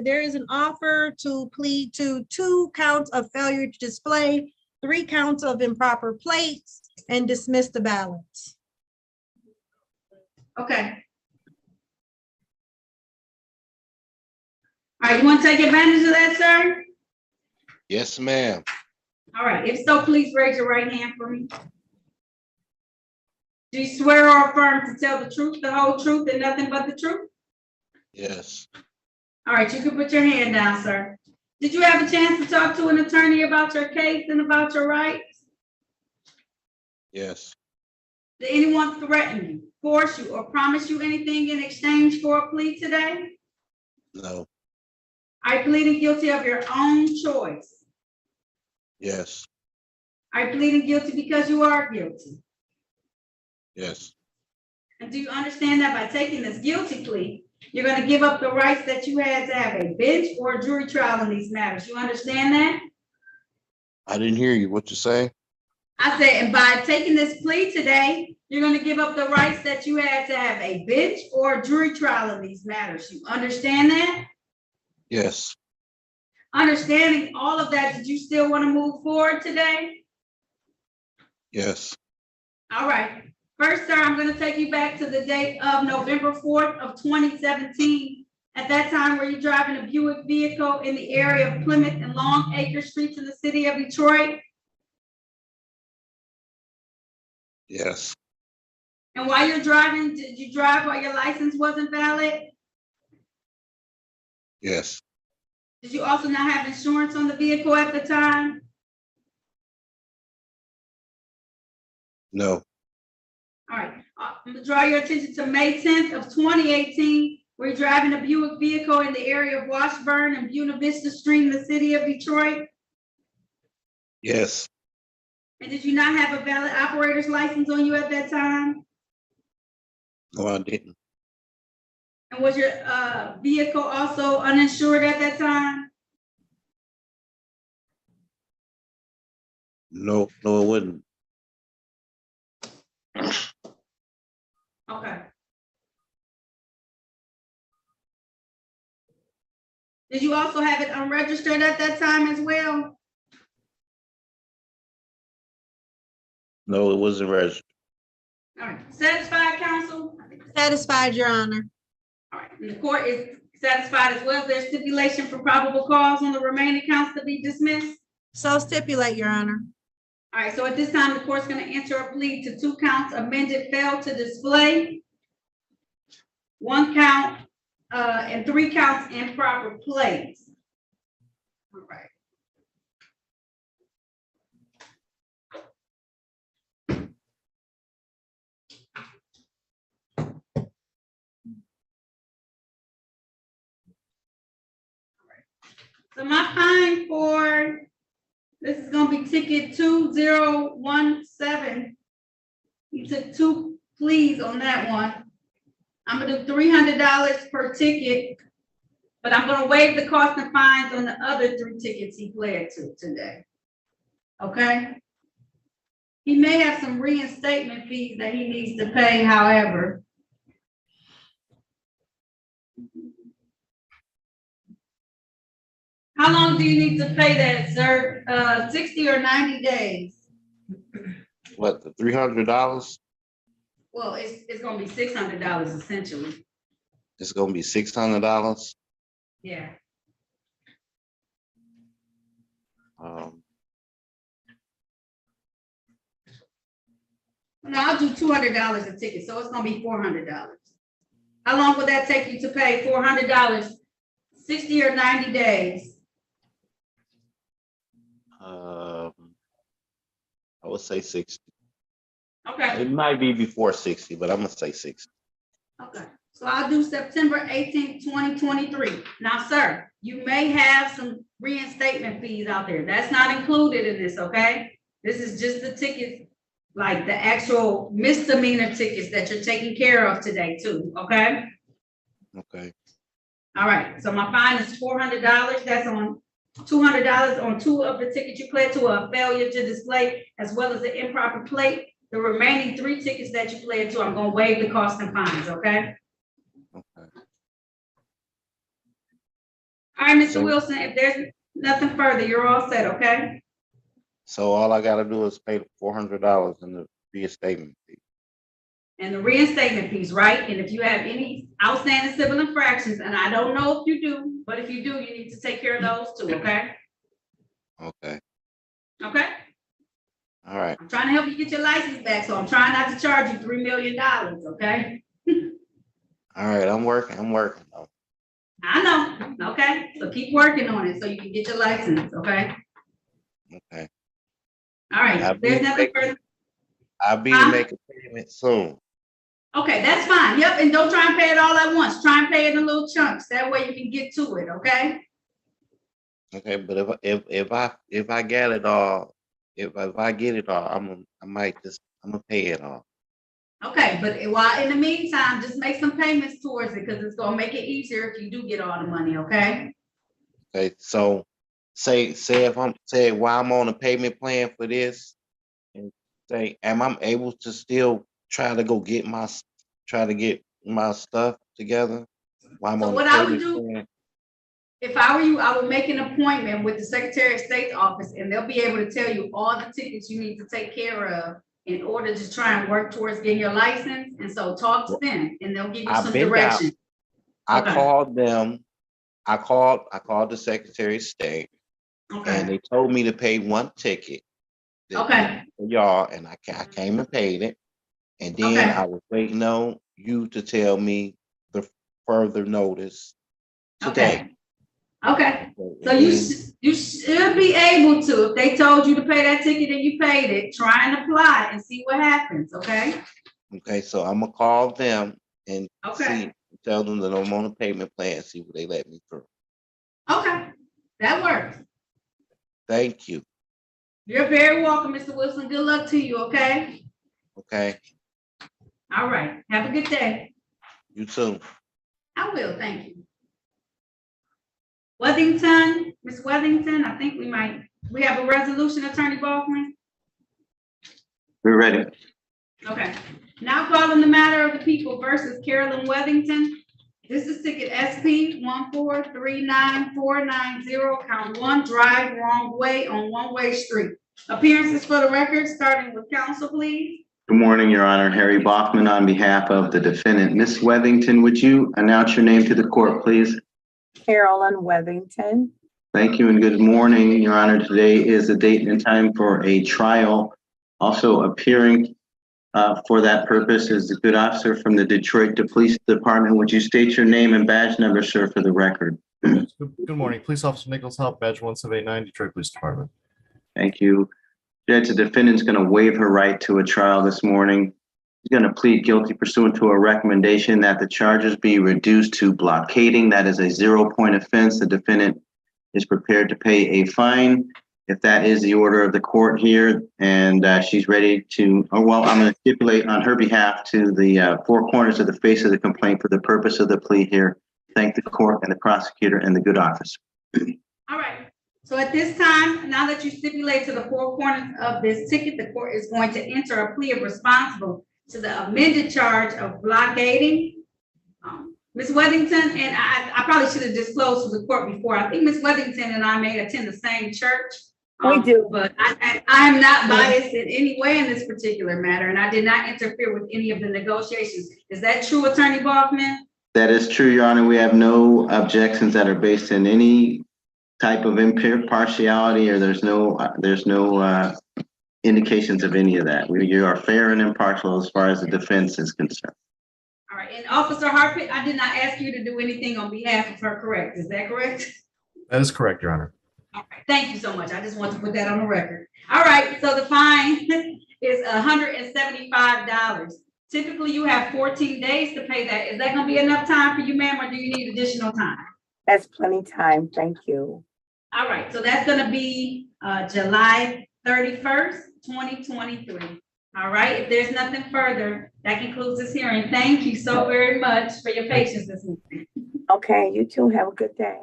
There is an offer to plead to 2 counts of failure to display, 3 counts of improper plates, and dismiss the balance. Okay. All right, you want to take advantage of that, sir? Yes, ma'am. All right, if so, please raise your right hand for me. Do you swear or affirm to tell the truth, the whole truth, and nothing but the truth? Yes. All right, you can put your hand down, sir. Did you have a chance to talk to an attorney about your case and about your rights? Yes. Did anyone threaten you, force you, or promise you anything in exchange for a plea today? No. Are you pleading guilty of your own choice? Yes. Are you pleading guilty because you are guilty? Yes. And do you understand that by taking this guilty plea, you're going to give up the rights that you had to have a bench or a jury trial in these matters? You understand that? I didn't hear you. What you say? I said, and by taking this plea today, you're going to give up the rights that you had to have a bench or a jury trial in these matters. You understand that? Yes. Understanding all of that, did you still want to move forward today? Yes. All right. First, sir, I'm going to take you back to the date of November 4th of 2017. At that time, were you driving a Buick vehicle in the area of Plymouth and Long Acre Streets in the city of Detroit? Yes. And while you're driving, did you drive while your license wasn't valid? Yes. Did you also not have insurance on the vehicle at the time? No. All right, I'm gonna draw your attention to May 10th of 2018. We're driving a Buick vehicle in the area of Washburn and Buena Vista Street in the city of Detroit. Yes. And did you not have a valid operator's license on you at that time? No, I didn't. And was your vehicle also uninsured at that time? No, no, it wouldn't. Okay. Did you also have it unregistered at that time as well? No, it wasn't registered. All right, satisfied, counsel? Satisfied, Your Honor. All right, and the court is satisfied as well. There's stipulation for probable cause on the remaining counts to be dismissed? So stipulate, Your Honor. All right, so at this time, the court's going to enter a plea to 2 counts amended failed to display, 1 count, and 3 counts improper plates. All right. So my fine for this is going to be ticket 2017. You took 2 pleas on that one. I'm gonna do $300 per ticket, but I'm gonna waive the cost and fines on the other 3 tickets he pled to today. Okay? He may have some reinstatement fees that he needs to pay, however. How long do you need to pay that, sir? 60 or 90 days? What, the $300? Well, it's gonna be $600 essentially. It's gonna be $600. Yeah. No, I'll do $200 a ticket, so it's gonna be $400. How long would that take you to pay $400? 60 or 90 days? I would say 60. Okay. It might be before 60, but I'm gonna say 60. Okay, so I'll do September 18th, 2023. Now, sir, you may have some reinstatement fees out there. That's not included in this, okay? This is just the tickets, like the actual misdemeanor tickets that you're taking care of today too, okay? Okay. All right, so my fine is $400. That's on $200 on 2 of the tickets you pled to a failure to display, as well as the improper plate. The remaining 3 tickets that you pled to, I'm gonna waive the cost and fines, okay? Okay. All right, Mr. So- Wilson, if there's nothing further, you're all set, okay? So all I gotta do is pay the $400 in the reinstatement fee. And the reinstatement fees, right? And if you have any outstanding civil infractions, and I don't know if you do, but if you do, you need to take care of those too, okay? Okay. Okay? All right. I'm trying to help you get your license back, so I'm trying not to charge you $3 million, okay? All right. I'm working though. I know, okay? So keep working on it so you can get your license, okay? Okay. All right, I'll if there's be nothing making- further. I'll be to Huh? make a payment soon. Okay, that's fine. Yep, and don't try and pay it all at once. Try and pay it in little chunks. That way you can get to it, okay? Okay, but if I get it all, if I get it all, I'm gonna pay it all. Okay, but while in the meantime, just make some payments towards it because it's gonna make it easier if you do get all the money, okay? Okay, so say while I'm on a payment plan for this, and say, am I able to still try to get my stuff together while I'm So on the what I would payment do, plan? if I were you, I would make an appointment with the Secretary of State's office and they'll be able to tell you all the tickets you need to take care of in order to try and work towards getting your license. And so talk to them and they'll give you I've some been direction. I Okay. called them. I called the Secretary of State, and Okay, they told me to pay 1 ticket. okay, For y'all, and I came and paid it, and then Okay. I was waiting on you to tell me the further notice today. okay. So And you then- you should be able to, if they told you to pay that ticket and you paid it, try and apply and see what happens, okay? Okay, so I'm gonna call them and Okay. tell them that I'm on a payment plan, see what they let me through. Okay, that works. Thank you. You're very welcome, Mr. Wilson. Good luck to you, okay? Okay, All right, have a good day. you too. I will, thank you. Wethington, Ms. Wethington, I think we have a resolution, Attorney Baldwin. We're ready. Okay, now calling the matter of the people versus Carolyn Wethington. This is ticket SP 1439490, count 1, drive wrong way on one-way street. Appearances for the record, starting with counsel, please. Good morning, Your Honor. Harry Bachman on behalf of the defendant. Ms. Wethington, would you announce your name to the court, please? Carolyn Wethington. Thank you and good morning, Your Honor. Today is the date and time for a trial. Also appearing for that purpose is the good officer from the Detroit Police Department. Would you state your name and badge number, sir, for the record? Good morning. Police Officer Nicholas Haupt, badge 1789, Detroit Police Department. Thank you. Judge, the defendant's going to waive her right to a trial this morning. She's going to plead guilty pursuant to a recommendation that the charges be reduced to blockading. That is a 0-point offense. The defendant is prepared to pay a fine if that is the order of the court here, and she's ready to, I'm going to stipulate on her behalf to the 4 corners of the face of the complaint for the purpose of the plea here. Thank the court and the prosecutor and the good officer. All right, So at this time, now that you stipulate to the four corners of this ticket, the court is going to enter a plea of responsible to the amended charge of blockading. Ms. Weddington, and I probably should have disclosed to the court before. I think Ms. Weddington and I may attend the same church. We do. But I am not biased in any way in this particular matter, and I did not interfere with any of the negotiations. Is that true, Attorney Baughman? That is true, Your Honor. We have no objections that are based in any type of impartiality, or there's no indications of any of that. You are fair and impartial as far as the defense is concerned. All right, and Officer Harpett, I did not ask you to do anything on behalf of her, correct? Is that correct? That is correct, Your Honor. All right, thank you so much. I just want to put that on the record. All right, so the fine is $175. Typically, you have 14 days to pay that. Is that gonna be enough time for you, ma'am, or do you need additional time? That's plenty time. Thank you. All right, so that's gonna be July 31st, 2023. All right, if there's nothing further, that concludes this hearing. Thank you so very much for your patience this morning. Okay, you too. Have a good day.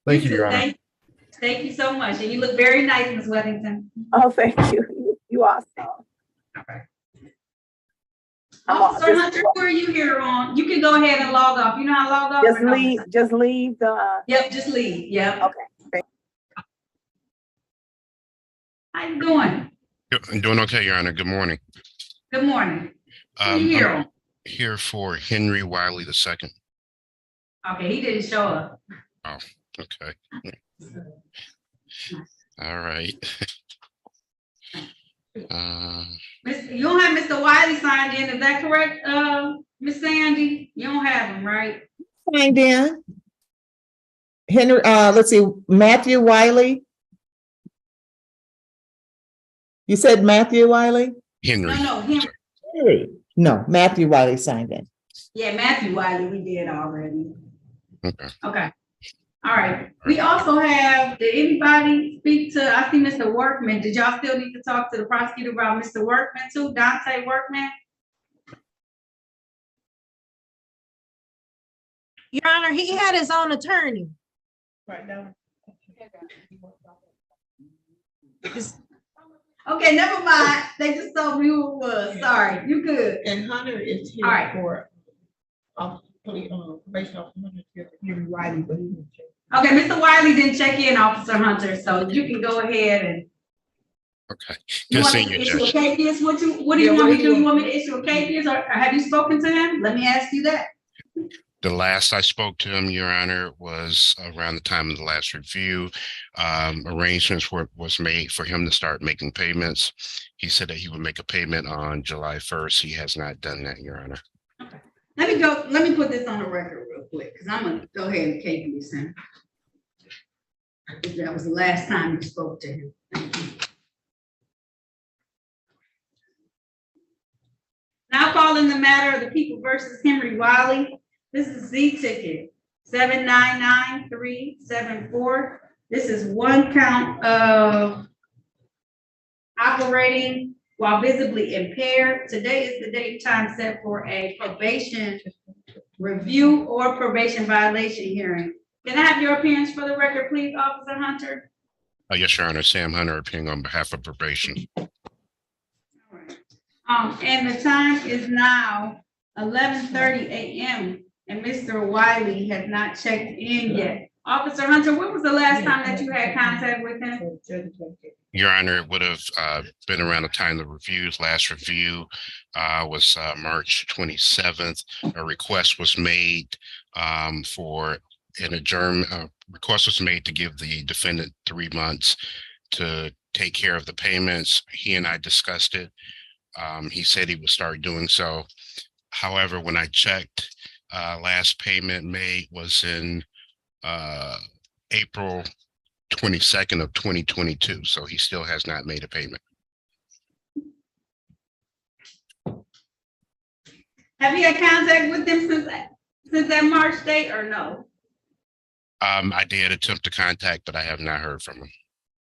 Thank you, Your Honor. Thank you so much, and you look very nice, Ms. Weddington. Oh, thank you. You also. Officer Hunter, who are you here on? You can go ahead and log off. You know how to log off? Just leave the. Yep, just leave. Yep. Okay. How you doing? I'm doing okay, Your Honor. Good morning. Good morning. Who are you here on? I'm here for Henry Wiley II. Okay, he didn't show up. Oh, okay. All right. You don't have Mr. Wiley signed in, is that correct, Miss Sandy? You don't have him, right? Signed in. Henry, let's see, Matthew Wiley. You said Matthew Wiley? Henry. No, Henry. Henry. No, Matthew Wiley signed in. Yeah, Matthew Wiley, we did already. Okay. Okay. All right. We also have, did anybody speak to, I see Mr. Workman. Did y'all still need to talk to the prosecutor about Mr. Workman too, Dante Workman? Your Honor, he had his own attorney. Right now. Okay, never mind. They just told me who it was. Sorry, you good. And Hunter is here All right. for probation officer Hunter here for Henry Wiley, but he didn't check. Okay, Mr. Wiley didn't check in, Officer Hunter, so you can go ahead and. Okay. You Good want seeing me to you, issue a Judge. capias? What do you want me to do? You want me to issue a capias, or have you spoken to him? Let me ask you that. The last I spoke to him, Your Honor, was around the time of the last review. Arrangements was made for him to start making payments. He said that he would make a payment on July 1st. He has not done that, Your Honor. Let me put this on the record real quick, because I'm gonna go ahead and capias him. I think that was the last time you spoke to him. Thank you. Now calling the matter of the people versus Henry Wiley. This is Z ticket 799-374. This is one count of operating while visibly impaired. Today is the date and time set for a probation review or probation violation hearing. Can I have your appearance for the record, please, Officer Hunter? Yes, Your Honor. Sam Hunter appearing on behalf of probation. And the time is now 11:30 a.m. and Mr. Wiley has not checked in yet. Officer Hunter, when was the last time that you had contact with him? Your Honor, it would have been around the time the reviews, last review was March 27th. A request was made for an adjournment. Request was made to give the defendant 3 months to take care of the payments. He and I discussed it. He said he would start doing so. However, when I checked, last payment made was in April 22nd of 2022. So he still has not made a payment. Have you had contact with them since that March date or no? I did attempt to contact, but I have not heard from him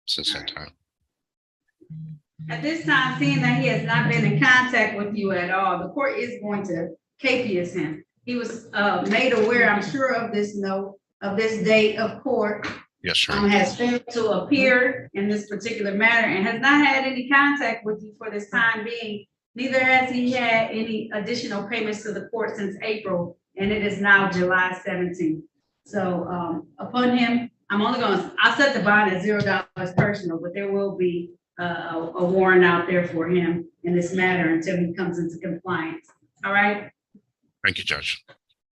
since that time. At this time, seeing that he has not been in contact with you at all, the court is going to capias him. He was made aware, I'm sure, of this note, of this date of court. Yes, sir. Has failed to appear in this particular matter and has not had any contact with you for this time being. Neither has he had any additional payments to the court since April, and it is now July 17th. So upon him, I'll set the bond at $0 personal, but there will be a warrant out there for him in this matter until he comes into compliance. All right? Thank you, Judge.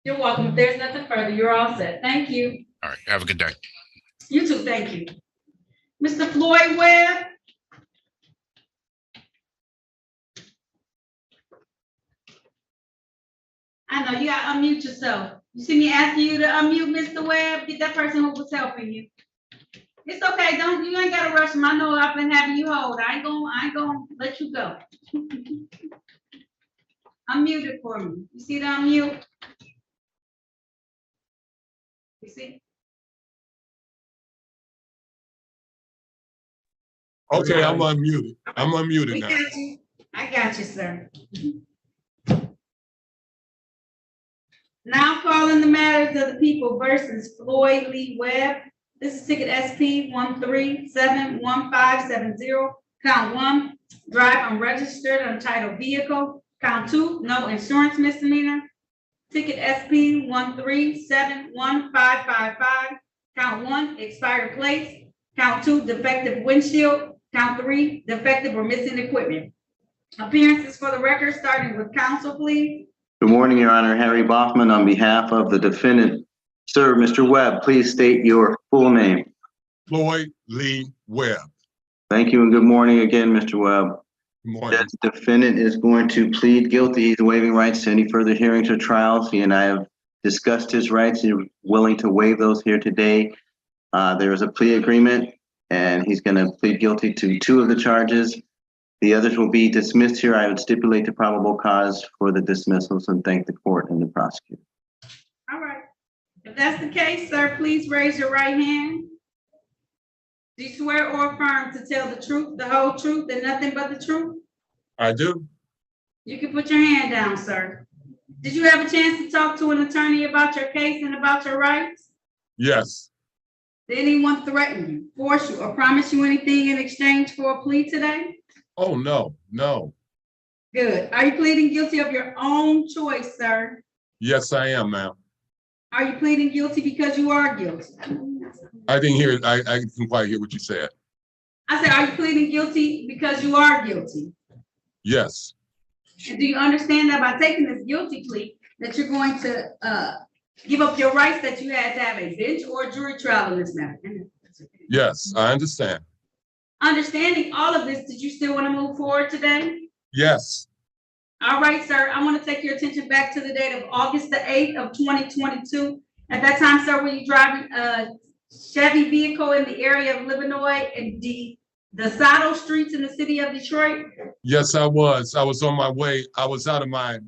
You're welcome. If there's nothing further, you're all set. Thank you. All right. Have a good day. You too, thank you. Mr. Floyd Webb. I know you gotta unmute yourself. You see me asking you to unmute, Mr. Webb? Get that person who was helping you. It's okay, you ain't gotta rush him. I know I've been having you hold. I ain't gonna let you go. Unmute it for me. You see the unmute? You see? Okay, I'm unmuted. I'm unmuted now. Got you. I got you, sir. Now calling the matters of the people versus Floyd Lee Webb. This is ticket SP 1371570. Count 1, drive unregistered untitled vehicle. Count 2, no insurance misdemeanor. Ticket SP 1371555. Count 1, expired plates. Count 2, defective windshield. Count 3, defective or missing equipment. Appearances for the record, starting with counsel, please. Good morning, Your Honor. Harry Boffman on behalf of the defendant. Sir, Mr. Webb, please state your full name. Floyd Lee Webb. Thank you and good morning again, Mr. Webb. Good morning. The defendant is going to plead guilty. He's waiving rights to any further hearings or trials. He and I have discussed his rights. He's willing to waive those here today. There is a plea agreement and he's going to plead guilty to 2 of the charges. The others will be dismissed here. I would stipulate the probable cause for the dismissals and thank the court and the prosecutor. All right. If that's the case, sir, please raise your right hand. Do you swear or affirm to tell the truth, the whole truth, and nothing but the truth? I do. You can put your hand down, sir. Did you have a chance to talk to an attorney about your case and about your rights? Yes. Did anyone threaten you, force you, or promise you anything in exchange for a plea today? Oh, no. Good. Are you pleading guilty of your own choice, sir? Yes, I am, ma'am. Are you pleading guilty because you are guilty? I didn't hear it. I didn't quite hear what you said. I said, are you pleading guilty because you are guilty? Yes. And do you understand that by taking this guilty plea, that you're going to give up your rights that you had to have a bench or a jury trial in this matter? Yes, I understand. Understanding all of this, did you still want to move forward today? Yes. All right, sir. I want to take your attention back to the date of August the 8th of 2022. At that time, sir, were you driving a Chevy vehicle in the area of Livernois and the Saddle streets in the city of Detroit? Yes, I was. I was on my way. I was out of my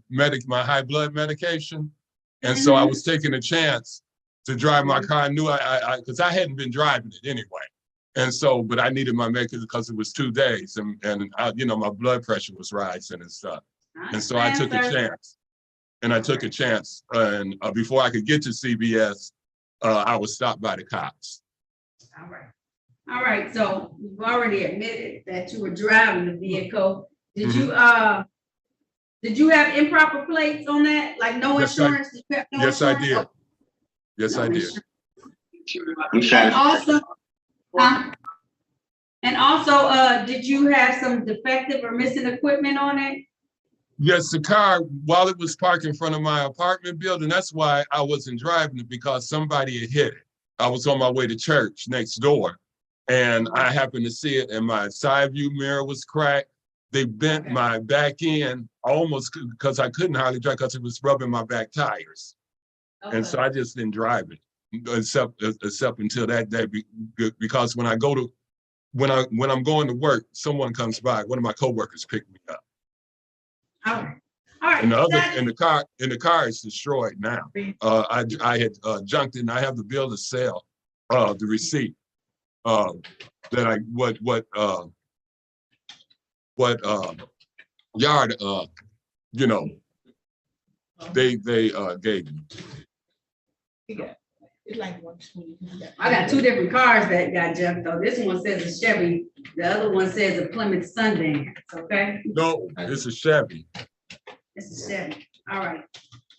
high blood medication. And so I was taking a chance to drive my car. I knew because I hadn't been driving it anyway. And so, but I needed my medication because it was 2 days and my blood pressure was rising and stuff. And so I took a chance and I took a chance. And before I could get to CBS, I was stopped by the cops. All right. All right. So you've already admitted that you were driving the vehicle. Did you have improper plates on that? Like no insurance? Yes, I did. Yes, I did. And also, did you have some defective or missing equipment on it? Yes, the car, while it was parked in front of my apartment building, that's why I wasn't driving it, because somebody had hit it. I was on my way to church next door, and I happened to see it, and my side view mirror was cracked. They bent my back end almost because I couldn't hardly drive because it was rubbing my back tires. And so I just didn't drive it except until that day, because when I'm going to work, someone comes by, one of my coworkers picked me up. All right. All right. And the car is destroyed now. I had junked it, and I have the bill to sell, the receipt what yard they gave me. It's like 120. I got two different cars that got jumped though. This one says a Chevy, the other one says a Plymouth Sundance, okay? No, it's a Chevy. It's a Chevy, all right.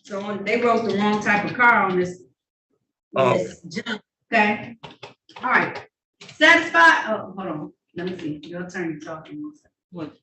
So they wrote the wrong type of car on this. Oh. This jump, okay? All right, satisfied, oh, hold on, let me see, your attorney talking. What?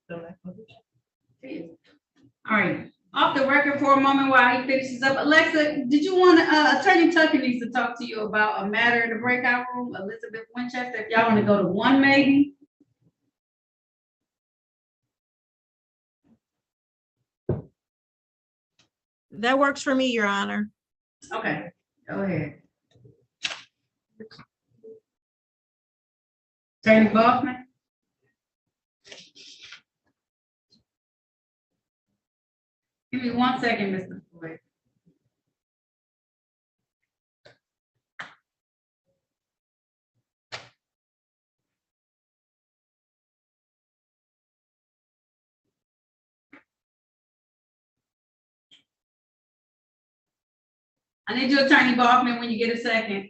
All right, off the record for a moment while he finishes up. Alexa, did you want, Attorney Tucker needs to talk to you about a matter in the breakout room, Elizabeth Winchester, if y'all wanna go to one maybe? That works for me, Your Honor. Okay, go ahead. Attorney Bachman? Give me 1 second, Mr. Floyd. I need you, Attorney Bachman, when you get a second.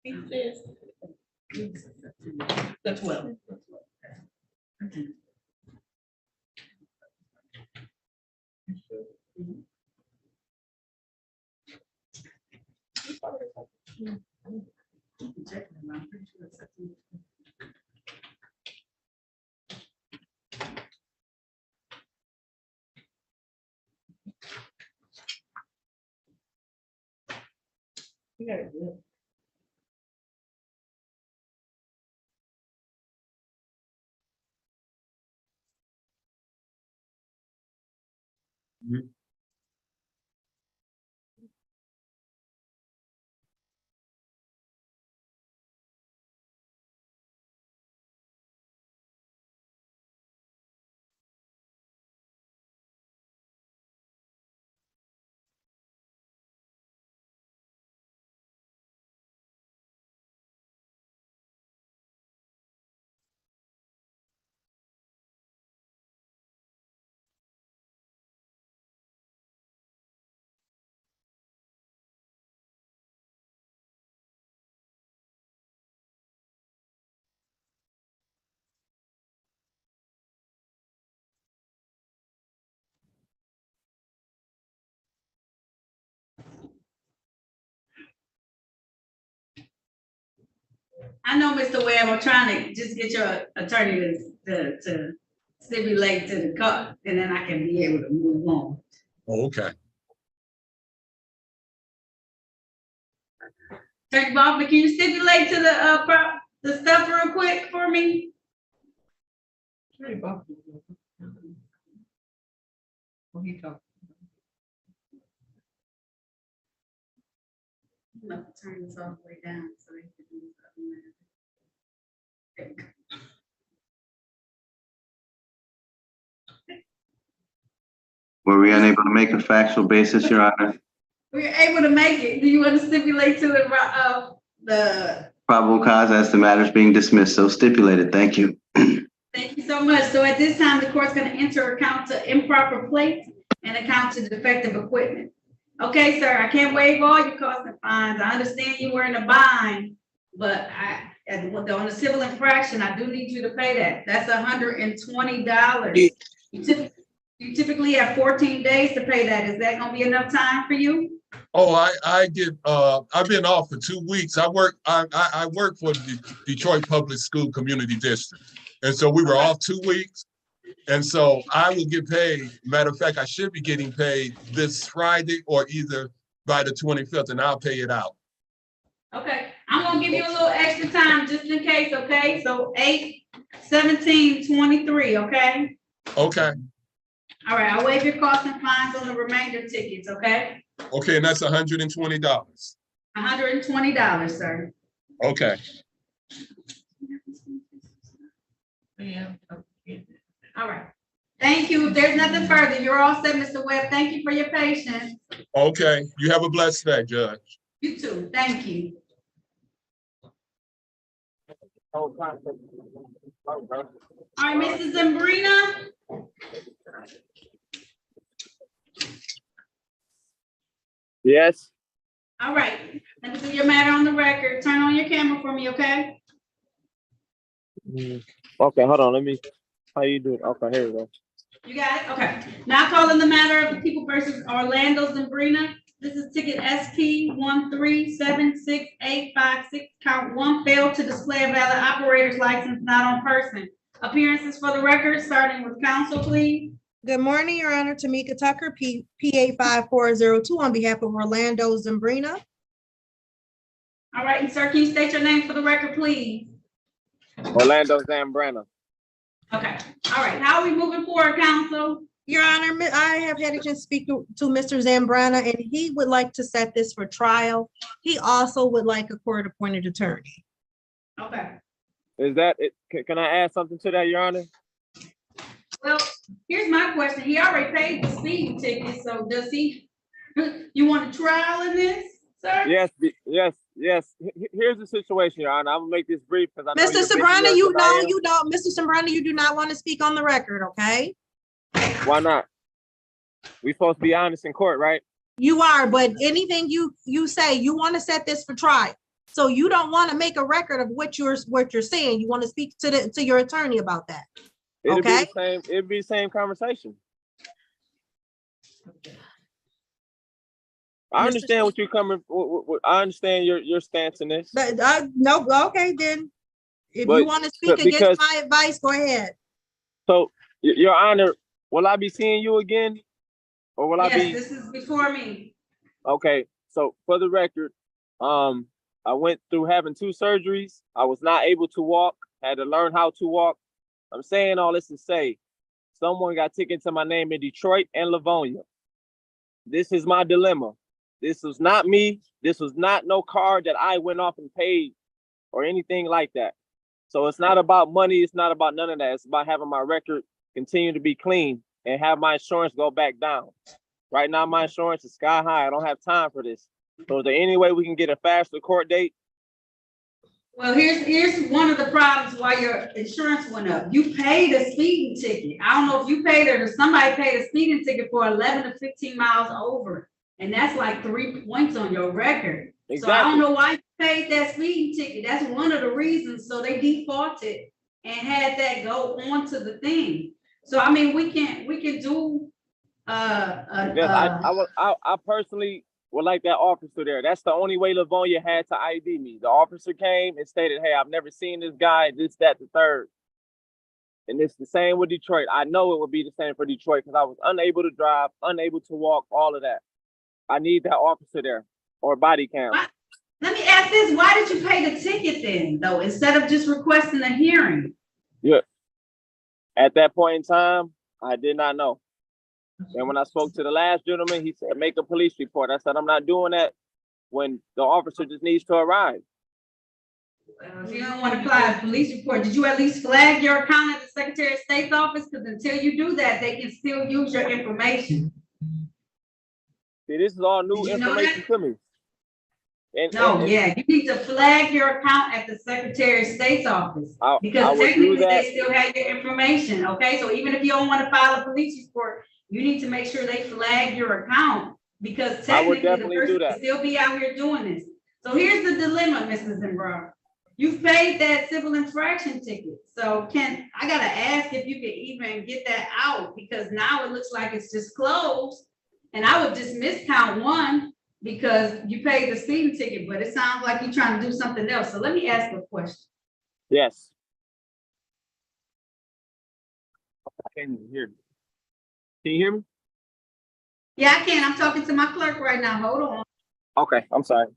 He says the 12th. Yeah. I know, Mr. Webb, I'm trying to just get your attorney to stipulate to the cut, and then I can be able to move on. Oh, okay. Attorney Bachman, can you stipulate to the stuff real quick for me? When he talks. I'm gonna turn this all the way down so they can do something. There we go. Were we unable to make a factual basis, Your Honor? We're able to make it. Do you want to stipulate to it, the, Probable cause as to matters being dismissed, so stipulated. Thank you. thank you so much. So at this time, the court's gonna enter account to improper plate and account to defective equipment. Okay, sir, I can't waive all your costs and fines. I understand you were in a bind, but on the civil infraction, I do need you to pay that. That's $120. You typically have 14 days to pay that. Is that gonna be enough time for you? Oh, I've been off for 2 weeks. I work for the Detroit Public School Community District. And so we were off 2 weeks. And so I will get paid. Matter of fact, I should be getting paid this Friday or either by the 25th, and I'll pay it out. Okay, I'm gonna give you a little extra time just in case, okay? So 8/17/23, okay? Okay. All right, I'll waive your costs and fines on the remainder tickets, okay? Okay, and that's $120. $120, sir. Okay. Yeah. All right. Thank you. If there's nothing further, you're all set, Mr. Webb. Thank you for your patience. Okay. You have a blessed day, Judge. You too. Thank you. All right, Mrs. Zambrina. Yes. All right. Let me do your matter on the record. Turn on your camera for me, okay? Okay, hold on. How you doing? Okay, here we go. You got it? Okay. Now calling the matter of the people versus Orlando Zambrina. This is ticket SP 1376856. Count 1, failed to display a valid operator's license not on person. Appearances for the record, starting with counsel, please. Good morning, Your Honor. Tamika Tucker, PA 5402 on behalf of Orlando Zambrina. All right, and sir, can you state your name for the record, please? Orlando Zambrana. Okay. All right. How are we moving forward, counsel? Your Honor, I have had a chance to speak to Mr. Zambrana, and he would like to set this for trial. He also would like a court-appointed attorney. Okay. Is that it? Can I add something to that, Your Honor? Well, here's my question. He already paid the speeding ticket, so does he, you want a trial in this, sir? Yes. Here's the situation, Your Honor. I'm gonna make this brief because I know Mr. Zambrana, Mr. Zambrana, you do not want to speak on the record, okay? Why not? We supposed to be honest in court, right? You are, but anything you say, you want to set this for trial. So you don't want to make a record of what you're saying. You want to speak to your attorney about that. It'd be the same conversation. I understand what you're coming. I understand your stance in this. No, okay, then. If you want to speak against my advice, go ahead. So, Your Honor, will I be seeing you again, or will I be? Yes, this is before me. Okay, so for the record, I went through having 2 surgeries. I was not able to walk. Had to learn how to walk. I'm saying all this to say, someone got tickets to my name in Detroit and Livonia. This is my dilemma. This was not me. This was not no card that I went off and paid or anything like that. So it's not about money. It's not about none of that. It's about having my record continue to be clean and have my insurance go back down. Right now, my insurance is sky high. I don't have time for this. So is there any way we can get a faster court date? Well, here's one of the problems why your insurance went up. You paid a speeding ticket. I don't know if you paid it or somebody paid a speeding ticket for 11 to 15 miles over. And that's like 3 points on your record. Exactly. So I don't know why you paid that speeding ticket. That's one of the reasons. So they defaulted and had that go onto the thing. So I mean, we can do I personally would like that officer there. That's the only way Livonia had to ID me. The officer came and stated, hey, I've never seen this guy, this, that, the third. And it's the same with Detroit. I know it would be the same for Detroit because I was unable to drive, unable to walk, all of that. I need that officer there or body cam. Let me ask this. Why did you pay the ticket then, though, instead of just requesting a hearing? Yeah. At that point in time, I did not know. And when I spoke to the last gentleman, he said, make a police report. I said, I'm not doing that when the officer just needs to arrive. If you don't want to apply a police report, did you at least flag your account at the Secretary of State's office? Because until you do that, they can still use your information. See, this is all new Did you know information to me. No, yeah, you need to flag your account at the Secretary of State's office. I Because would do technically, that. they still have your information, okay? So even if you don't want to file a police report, you need to make sure they flag your account. Because I would technically, the definitely do person that. can still be out here doing this. So here's the dilemma, Mrs. Zimbro. You've paid that civil infraction ticket. So I gotta ask if you can even get that out, because now it looks like it's just closed. And I would dismiss count one because you paid the speeding ticket, but it sounds like you're trying to do something else. So let me ask a question. Yes. I can't hear you. Can you hear me? Yeah, I can. I'm talking to my clerk right now. Hold on. Okay, I'm sorry.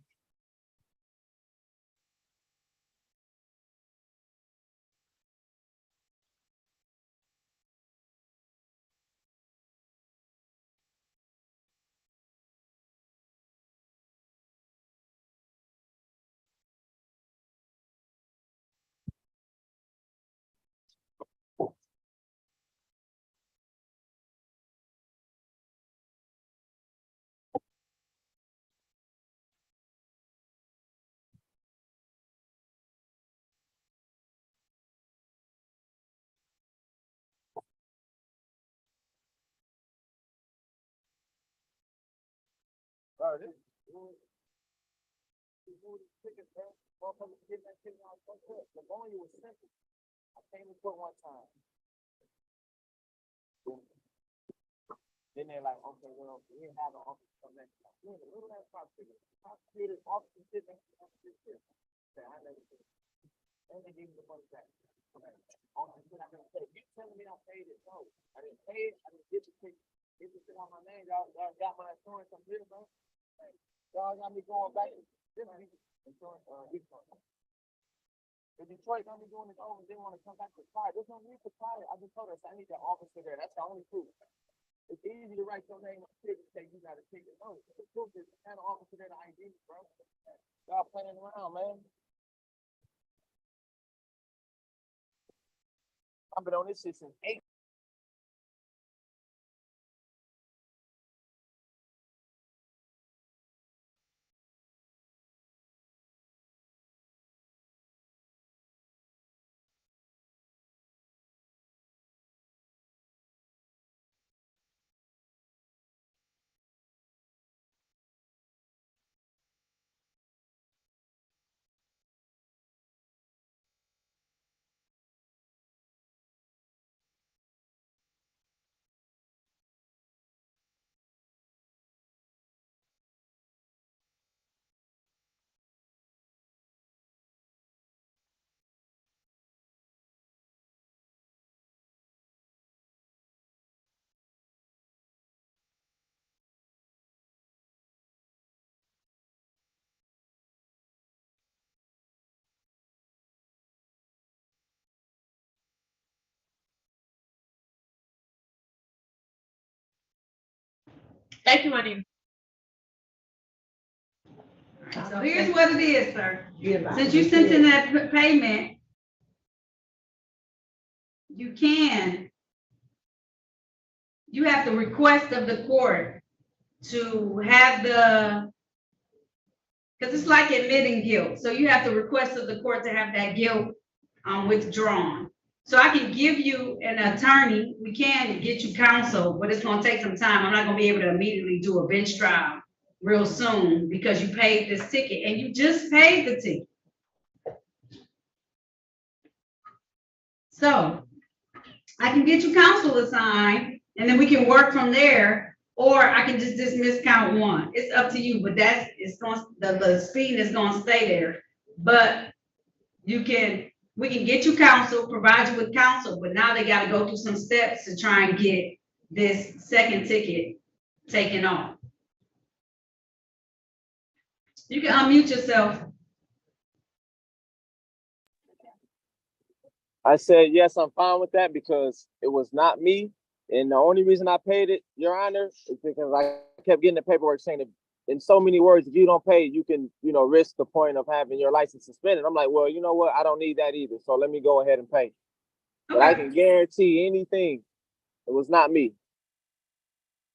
Then they're like, okay, well, we didn't have an office come next time. Look at that prosecutor. Prosecutor's office is sitting next to the shit. I never did. And they gave me the money back. Okay. Office said I didn't pay. You telling me I paid it? No, I didn't pay it. I didn't get the ticket. Get the shit on my name. Y'all got my insurance. I'm here, man. Y'all got me going back to this insurance. The Detroit got me doing this over. They want to come back to fire. There's no need for fire. I just told us I need that officer there. That's the only proof. It's easy to write your name on a ticket and say you got a ticket. No, the proof is kind of officer there to ID, bro. Y'all playing around, man. I've been on this shit since 8. Thank you, Marlena. So here's what it is, sir. Since you sent in that payment, you have the request of the court to have because it's like admitting guilt. So you have the request of the court to have that guilt withdrawn. So I can give you an attorney, we can get you counsel, but it's gonna take some time. I'm not gonna be able to immediately do a bench trial real soon because you paid this ticket and you just paid the ticket. So I can get you counsel assigned and then we can work from there, or I can just dismiss count one. It's up to you, but the speed is gonna stay there. But we can get you counsel, provide you with counsel, but now they gotta go through some steps to try and get this second ticket taken off. You can unmute yourself. I said, yes, I'm fine with that because it was not me. And the only reason I paid it, Your Honor, is because I kept getting the paperwork saying that in so many words, if you don't pay, you can, risk the point of having your license suspended. I'm like, well, you know what? I don't need that either. So let me go ahead and pay. But I can guarantee anything, it was not me.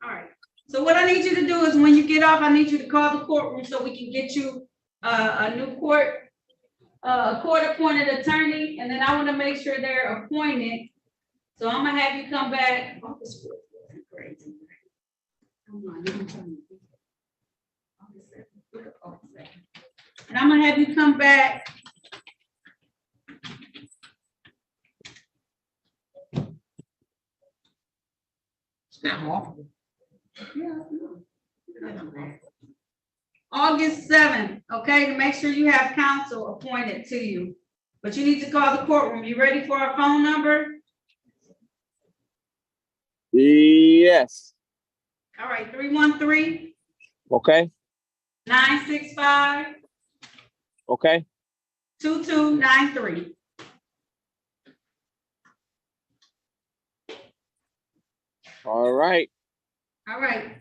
All right. So what I need you to do is when you get off, I need you to call the courtroom so we can get you a new court-appointed attorney, and then I want to make sure they're appointed. So I'm gonna have you come back. Oh, this is crazy. Come on, let me tell you. And I'm gonna have you come back. August 7th, okay, to make sure you have counsel appointed to you. But you need to call the courtroom. You ready for our phone number? Yes. All right, 313. Okay. 965. Okay. 2293. All right. All right.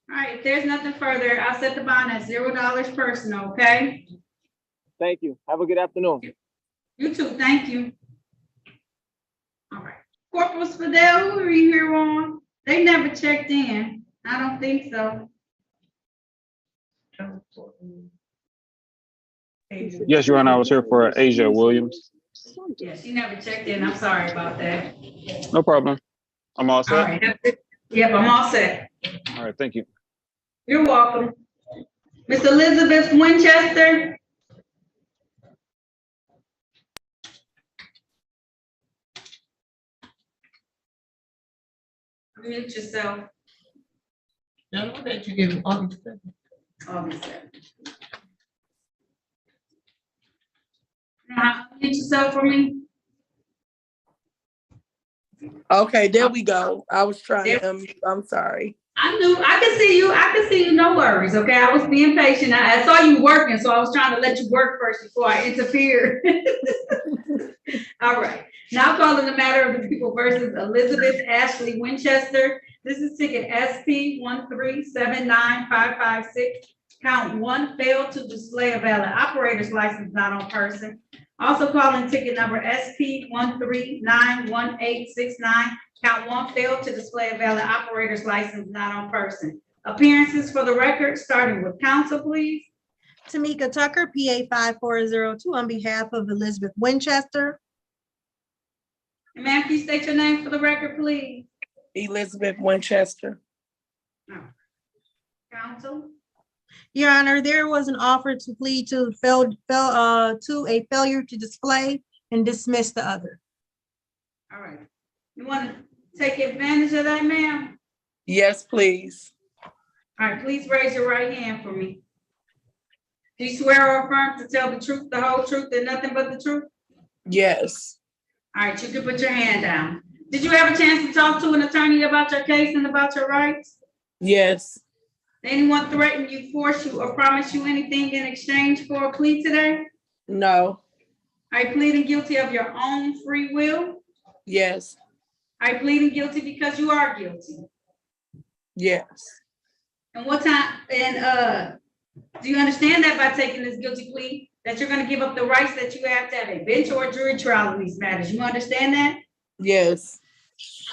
All right. If there's nothing further, I'll set the bond at $0 personal, okay? Thank you. Have a good afternoon. You too. Thank you. All right. Corporal Spadell, who are you here on? They never checked in. I don't think so. Yes, Your Honor, I was here for Asia Williams. Yeah, she never checked in. I'm sorry about that. No problem. I'm all set. All right. Yep, I'm all set. All right, thank you. You're welcome. Miss Elizabeth Winchester. Mute yourself. I know that you gave August 7th. August 7th. Now, mute yourself for me. Okay, there we go. I was trying to, I'm sorry. I knew I could see you. I could see you. No worries. Okay. I was being patient. I saw you working, so I was trying to let you work first before I interfered. All right. Now calling the matter of the people versus Elizabeth Ashley Winchester. This is ticket SP 1379556. Count 1, failed to display a valid operator's license not on person. Also calling ticket number SP 1391869. Count 1, failed to display a valid operator's license not on person. Appearances for the record, starting with counsel, please. Tamika Tucker, PA 5402, on behalf of Elizabeth Winchester. And ma'am, can you state your name for the record, please? Elizabeth Winchester. Counsel. Your Honor, there was an offer to plead to to a failure to display and dismiss the other. All right. You want to take advantage of that, ma'am? Yes, please. All right, please raise your right hand for me. Do you swear or affirm to tell the truth, the whole truth, and nothing but the truth? Yes. All right, you can put your hand down. Did you have a chance to talk to an attorney about your case and about your rights? Yes. Anyone threaten you, force you, or promise you anything in exchange for a plea today? No. Are you pleading guilty of your own free will? Yes. Are you pleading guilty because you are guilty? Yes. And what time, and do you understand that by taking this guilty plea, that you're gonna give up the rights that you have to have a bench or a jury trial in these matters? You understand that? Yes.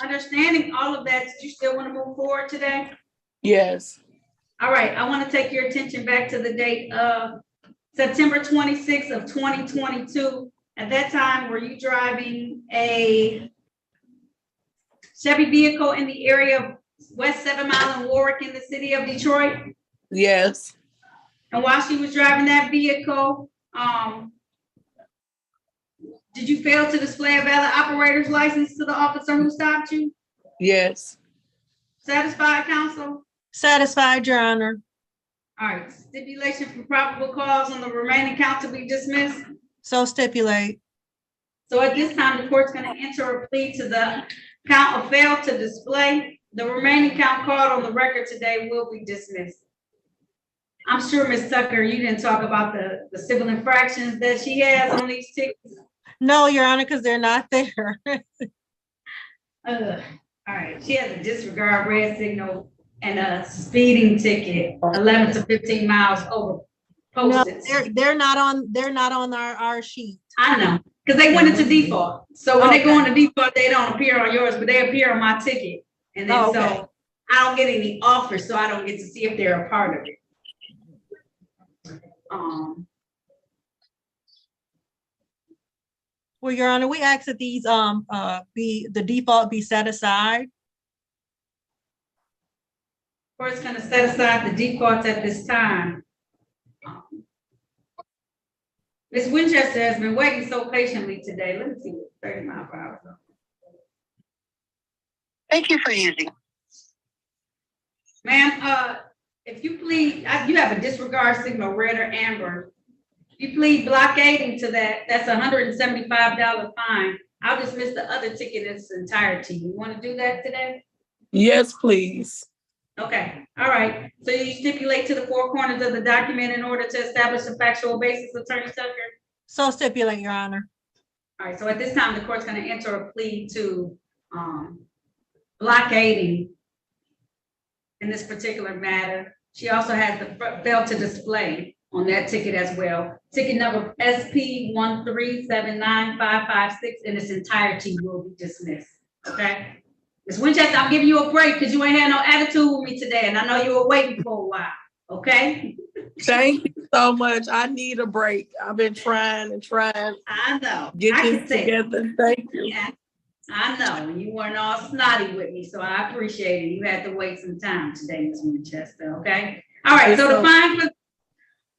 Understanding all of that, do you still want to move forward today? Yes. All right, I want to take your attention back to the date of September 26th of 2022. At that time, were you driving a Chevy vehicle in the area of West 7 Mile and Warwick in the city of Detroit? Yes. And while she was driving that vehicle, did you fail to display a valid operator's license to the officer who stopped you? Yes. Satisfied, counsel? Satisfied, Your Honor. All right, stipulation for probable cause on the remaining count to be dismissed. So stipulate. So at this time, the court's gonna enter a plea to the count of fail to display. The remaining count called on the record today will be dismissed. I'm sure, Ms. Tucker, you didn't talk about the civil infractions that she has on these tickets. No, Your Honor, because they're not there. All right, she has a disregard red signal and a speeding ticket, 11 to 15 miles over No, posted. they're not on our sheet. I know, because they went into default. So when they go into default, they don't appear on yours, but they appear on my ticket. And then Oh, okay. so I don't get any offers, so I don't get to see if they're a part of it. Well, Your Honor, we ask that these the default be set aside. Court's gonna set aside the defaults at this time. Ms. Winchester has been waiting so patiently today. Let me see what 30 mile per hour. Thank you for using. Ma'am, if you plead, you have a disregard signal, red or amber. If you plead blockading to that, that's a $175 fine. I'll dismiss the other ticket in its entirety. You want to do that today? Yes, please. Okay, all right. So you stipulate to the four corners of the document in order to establish a factual basis, Attorney Tucker? So stipulate, Your Honor. All right, so at this time, the court's gonna enter a plea to blockading in this particular matter. She also has the failed to display on that ticket as well. Ticket number SP 1379556 in its entirety will be dismissed, okay? Ms. Winchester, I'm giving you a break because you ain't had no attitude with me today, and I know you were waiting for a while, okay? Thank you so much. I need a break. I've been trying and trying. I know. Get I this can say together. Thank you. Yeah, I know. You weren't all snotty with me, so I appreciate it. You had to wait some time today, Ms. Winchester, okay? All right, so the fine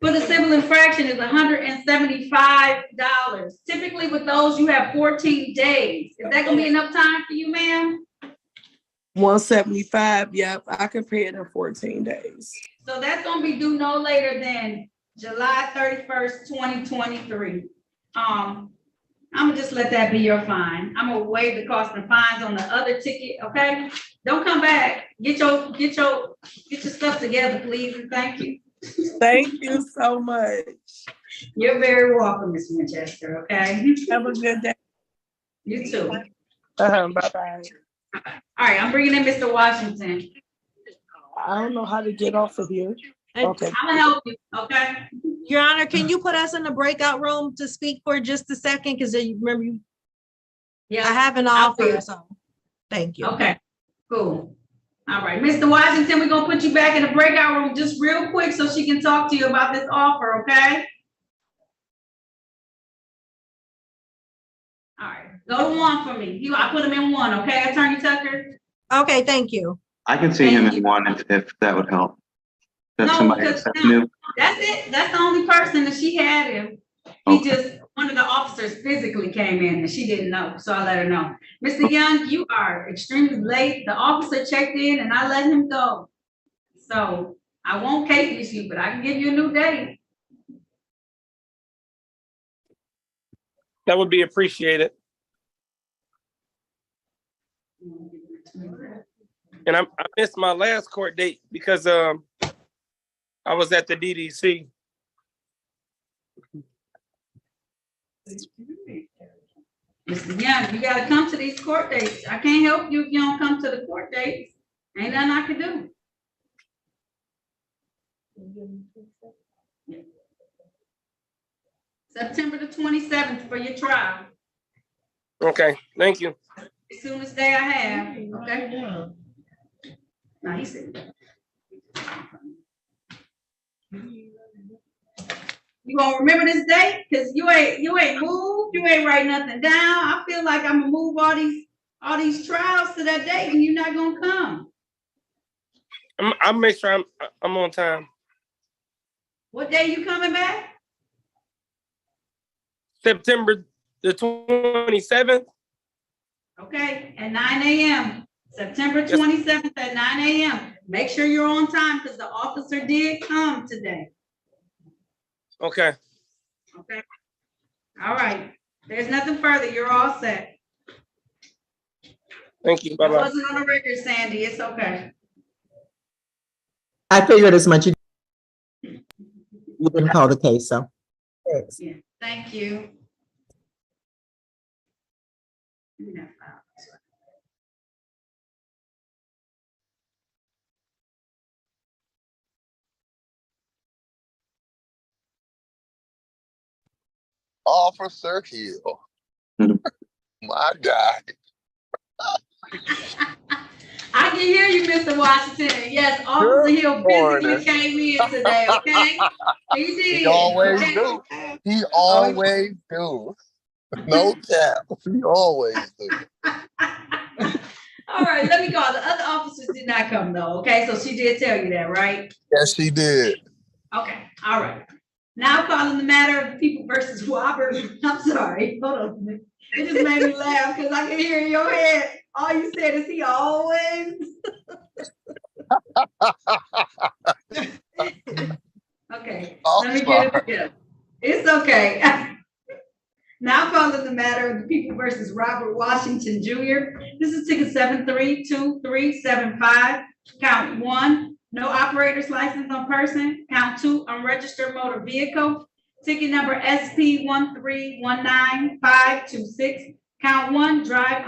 for the civil infraction is $175. Typically with those, you have 14 days. Is that gonna be enough time for you, ma'am? 175. Yep, I can pay it in 14 days. So that's gonna be due no later than July 31st, 2023. I'm gonna just let that be your fine. I'm gonna waive the cost and fines on the other ticket, okay? Don't come back. Get your stuff together, please, and thank you. Thank you so much. You're very welcome, Ms. Winchester, okay? Have a good day. You too. Bye-bye. All right, I'm bringing in Mr. Washington. I don't know how to get off of here. Okay. I'm gonna help you, okay? Your Honor, can you put us in the breakout room to speak for just a second? Because you remember you. Yeah, I have an offer, so thank you. Okay, cool. All right, Mr. Washington, we're gonna put you back in the breakout room just real quick so she can talk to you about this offer, okay? All right, go to one for me. I put him in one, okay, Attorney Tucker? Okay, thank you. I can see him in one if that would help. That's No, somebody because that's new. that's it. That's the only person that she had him. He just, one of the officers physically came in and she didn't know, so I let her know. Mr. Young, you are extremely late. The officer checked in and I let him go. So I won't case you, but I can give you a new date. That would be appreciated. And I missed my last court date because I was at the DDC. Mr. Young, you gotta come to these court dates. I can't help you if you don't come to the court dates. Ain't nothing I can do. September the 27th for your trial. Okay, thank you. The soonest day I have, okay? Now he said. You gonna remember this date? Cause you ain't moved, you ain't write nothing down. I feel like I'm gonna move all these trials to that date and you're not gonna come. I'll make sure I'm on time. What day you coming back? September the 27th. Okay, at 9 a.m. September 27th at 9 a.m. Make sure you're on time because the officer did come today. Okay. Okay. All right. There's nothing further. You're all set. Thank you. I Bye-bye. wasn't on the record, Sandy. It's okay. I figured as much. You didn't call the case, so. Thanks. Yeah. Thank you. Officer Hill. My God. I can hear you, Mr. Washington. Yes, Officer Hill physically came in today, okay? He did. He always okay? do. He always do. No cap. He always do. All right, let me go. The other officers did not come though, okay? So she did tell you that, right? Yes, she did. Okay, all right. Now calling the matter of the people versus Robert. I'm sorry, hold on. It just made me laugh because I can hear in your head. All you said is he always. Okay, let me get it together. It's okay. Now calling the matter of the people versus Robert Washington Jr. This is ticket 732375. Count 1, no operator's license on person. Count 2, unregistered motor vehicle. Ticket number SP 1319526. Count 1, drive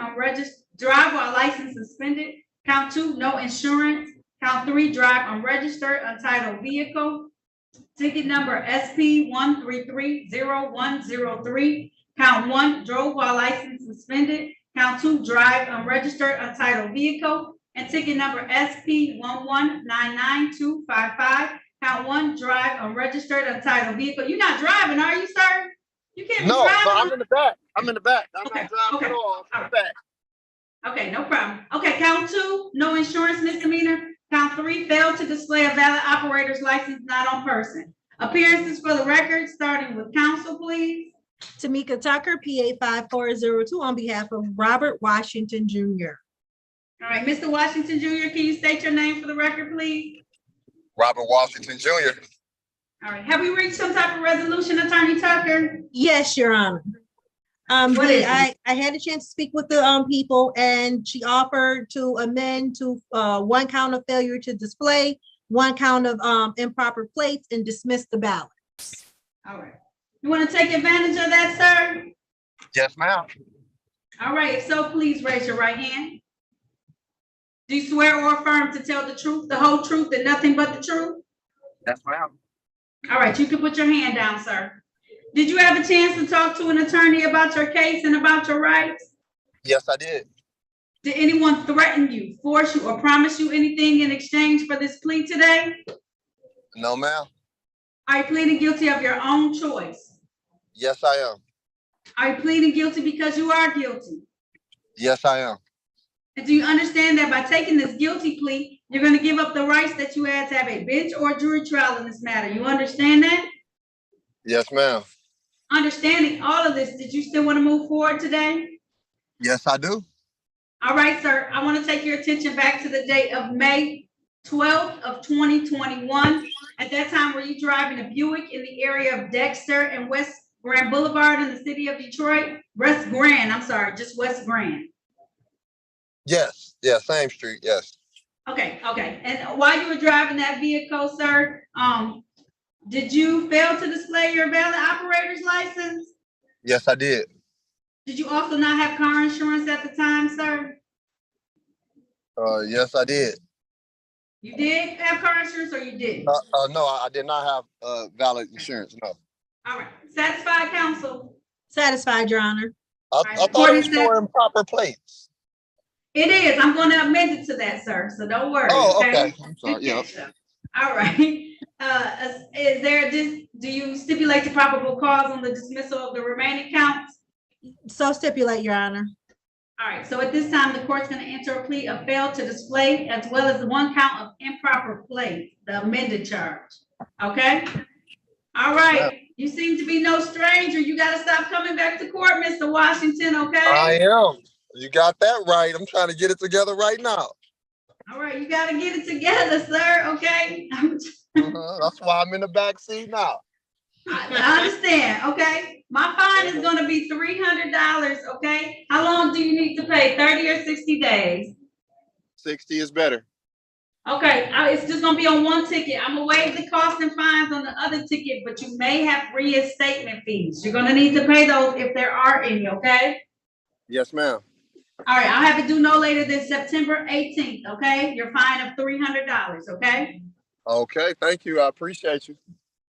while license suspended. Count 2, no insurance. Count 3, drive unregistered untitled vehicle. Ticket number SP 1330103. Count 1, drove while license suspended. Count 2, drive unregistered untitled vehicle. And ticket number SP 1199255. Count 1, drive unregistered untitled vehicle. You're not driving, are you, sir? You can't be No, driving. I'm in the back. I'm in the back. I'm not driving at all. I'm in the back. Okay, no problem. Okay, count 2, no insurance misdemeanor. Count 3, failed to display a valid operator's license not on person. Appearances for the record, starting with counsel, please. Tamika Tucker, PA 5402, on behalf of Robert Washington Jr. All right, Mr. Washington Jr., can you state your name for the record, please? Robert Washington Jr. All right, have we reached some type of resolution, Attorney Tucker? Yes, Your Honor. What is it? I had a chance to speak with the people, and she offered to amend to 1 count of failure to display, 1 count of improper plates, and dismiss the ballots. All right. You want to take advantage of that, sir? Yes, ma'am. All right, if so, please raise your right hand. Do you swear or affirm to tell the truth, the whole truth, and nothing but the truth? Yes, ma'am. All right, you can put your hand down, sir. Did you have a chance to talk to an attorney about your case and about your rights? Yes, I did. Did anyone threaten you, force you, or promise you anything in exchange for this plea today? No, ma'am. Are you pleading guilty of your own choice? Yes, I am. Are you pleading guilty because you are guilty? Yes, I am. And do you understand that by taking this guilty plea, you're going to give up the rights that you had to have a bench or jury trial in this matter? You understand that? Yes, ma'am. Understanding all of this, did you still want to move forward today? Yes, I do. All right, sir. I want to take your attention back to the date of May 12th of 2021. At that time, were you driving a Buick in the area of Dexter and West Grand Boulevard in the city of Detroit? West Grand, I'm sorry, just West Grand. Yes. Yeah, same street. Yes. Okay. And while you were driving that vehicle, sir, did you fail to display your valid operator's license? Yes, I did. Did you also not have car insurance at the time, sir? Yes, I did. You did have car insurance, or you didn't? No, I did not have valid insurance. No. All right. Satisfied, counsel? Satisfied, Your Honor. I thought it was for improper plates. It is. I'm going to amend it to that, sir. So don't worry. Oh, okay. I'm sorry. Yeah. All right. Is there do you stipulate the probable cause on the dismissal of the remaining counts? So stipulate, Your Honor. All right. So at this time, the court's going to enter a plea of fail to display, as well as the 1 count of improper plate, the amended charge. Okay. All right. You seem to be no stranger. You got to stop coming back to court, Mr. Washington. Okay. I am. You got that right. I'm trying to get it together right now. All right. You got to get it together, sir. Okay. That's why I'm in the back seat now. I understand. Okay. My fine is going to be $300. Okay. How long do you need to pay? 30 or 60 days? 60 is better. Okay. It's just going to be on 1 ticket. I'm going to waive the costs and fines on the other ticket, but you may have reinstatement fees. You're going to need to pay those if there are any. Okay. Yes, ma'am. All right. I'll have it due no later than September 18th. Okay. Your fine of $300. Okay. Okay. Thank you. I appreciate you.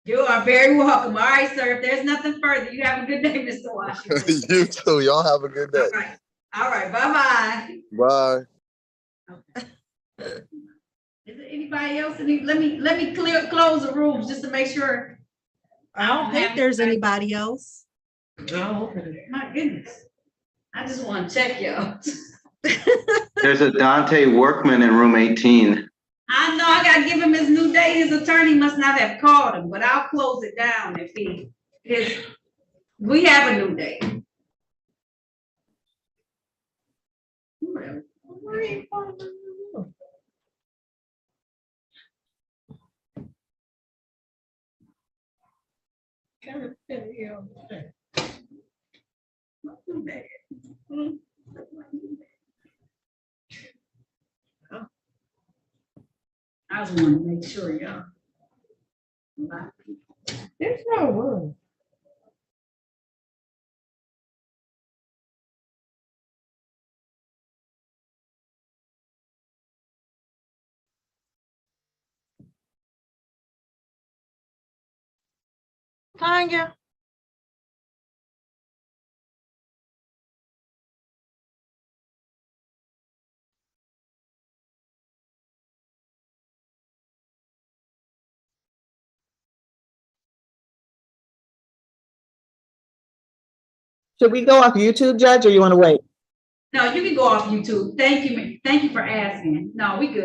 You are very welcome. All right, sir. If there's nothing further, you have a good day, Mr. Washington. You too. Y'all have a good day. All right. Bye-bye. Bye. Is there anybody else? Let me close the rooms just to make sure. I don't think there's anybody else. Oh, my goodness. I just want to check y'all. There's a Dante Workman in room 18. I know I gotta give him his new date. His attorney must not have called him, but I'll close it down if we have a new date. I just want to make sure, y'all. There's no room. Tanya. Should we go off YouTube, Judge, or you want to wait? No, you can go off YouTube. Thank you. Thank you for asking. No, we good.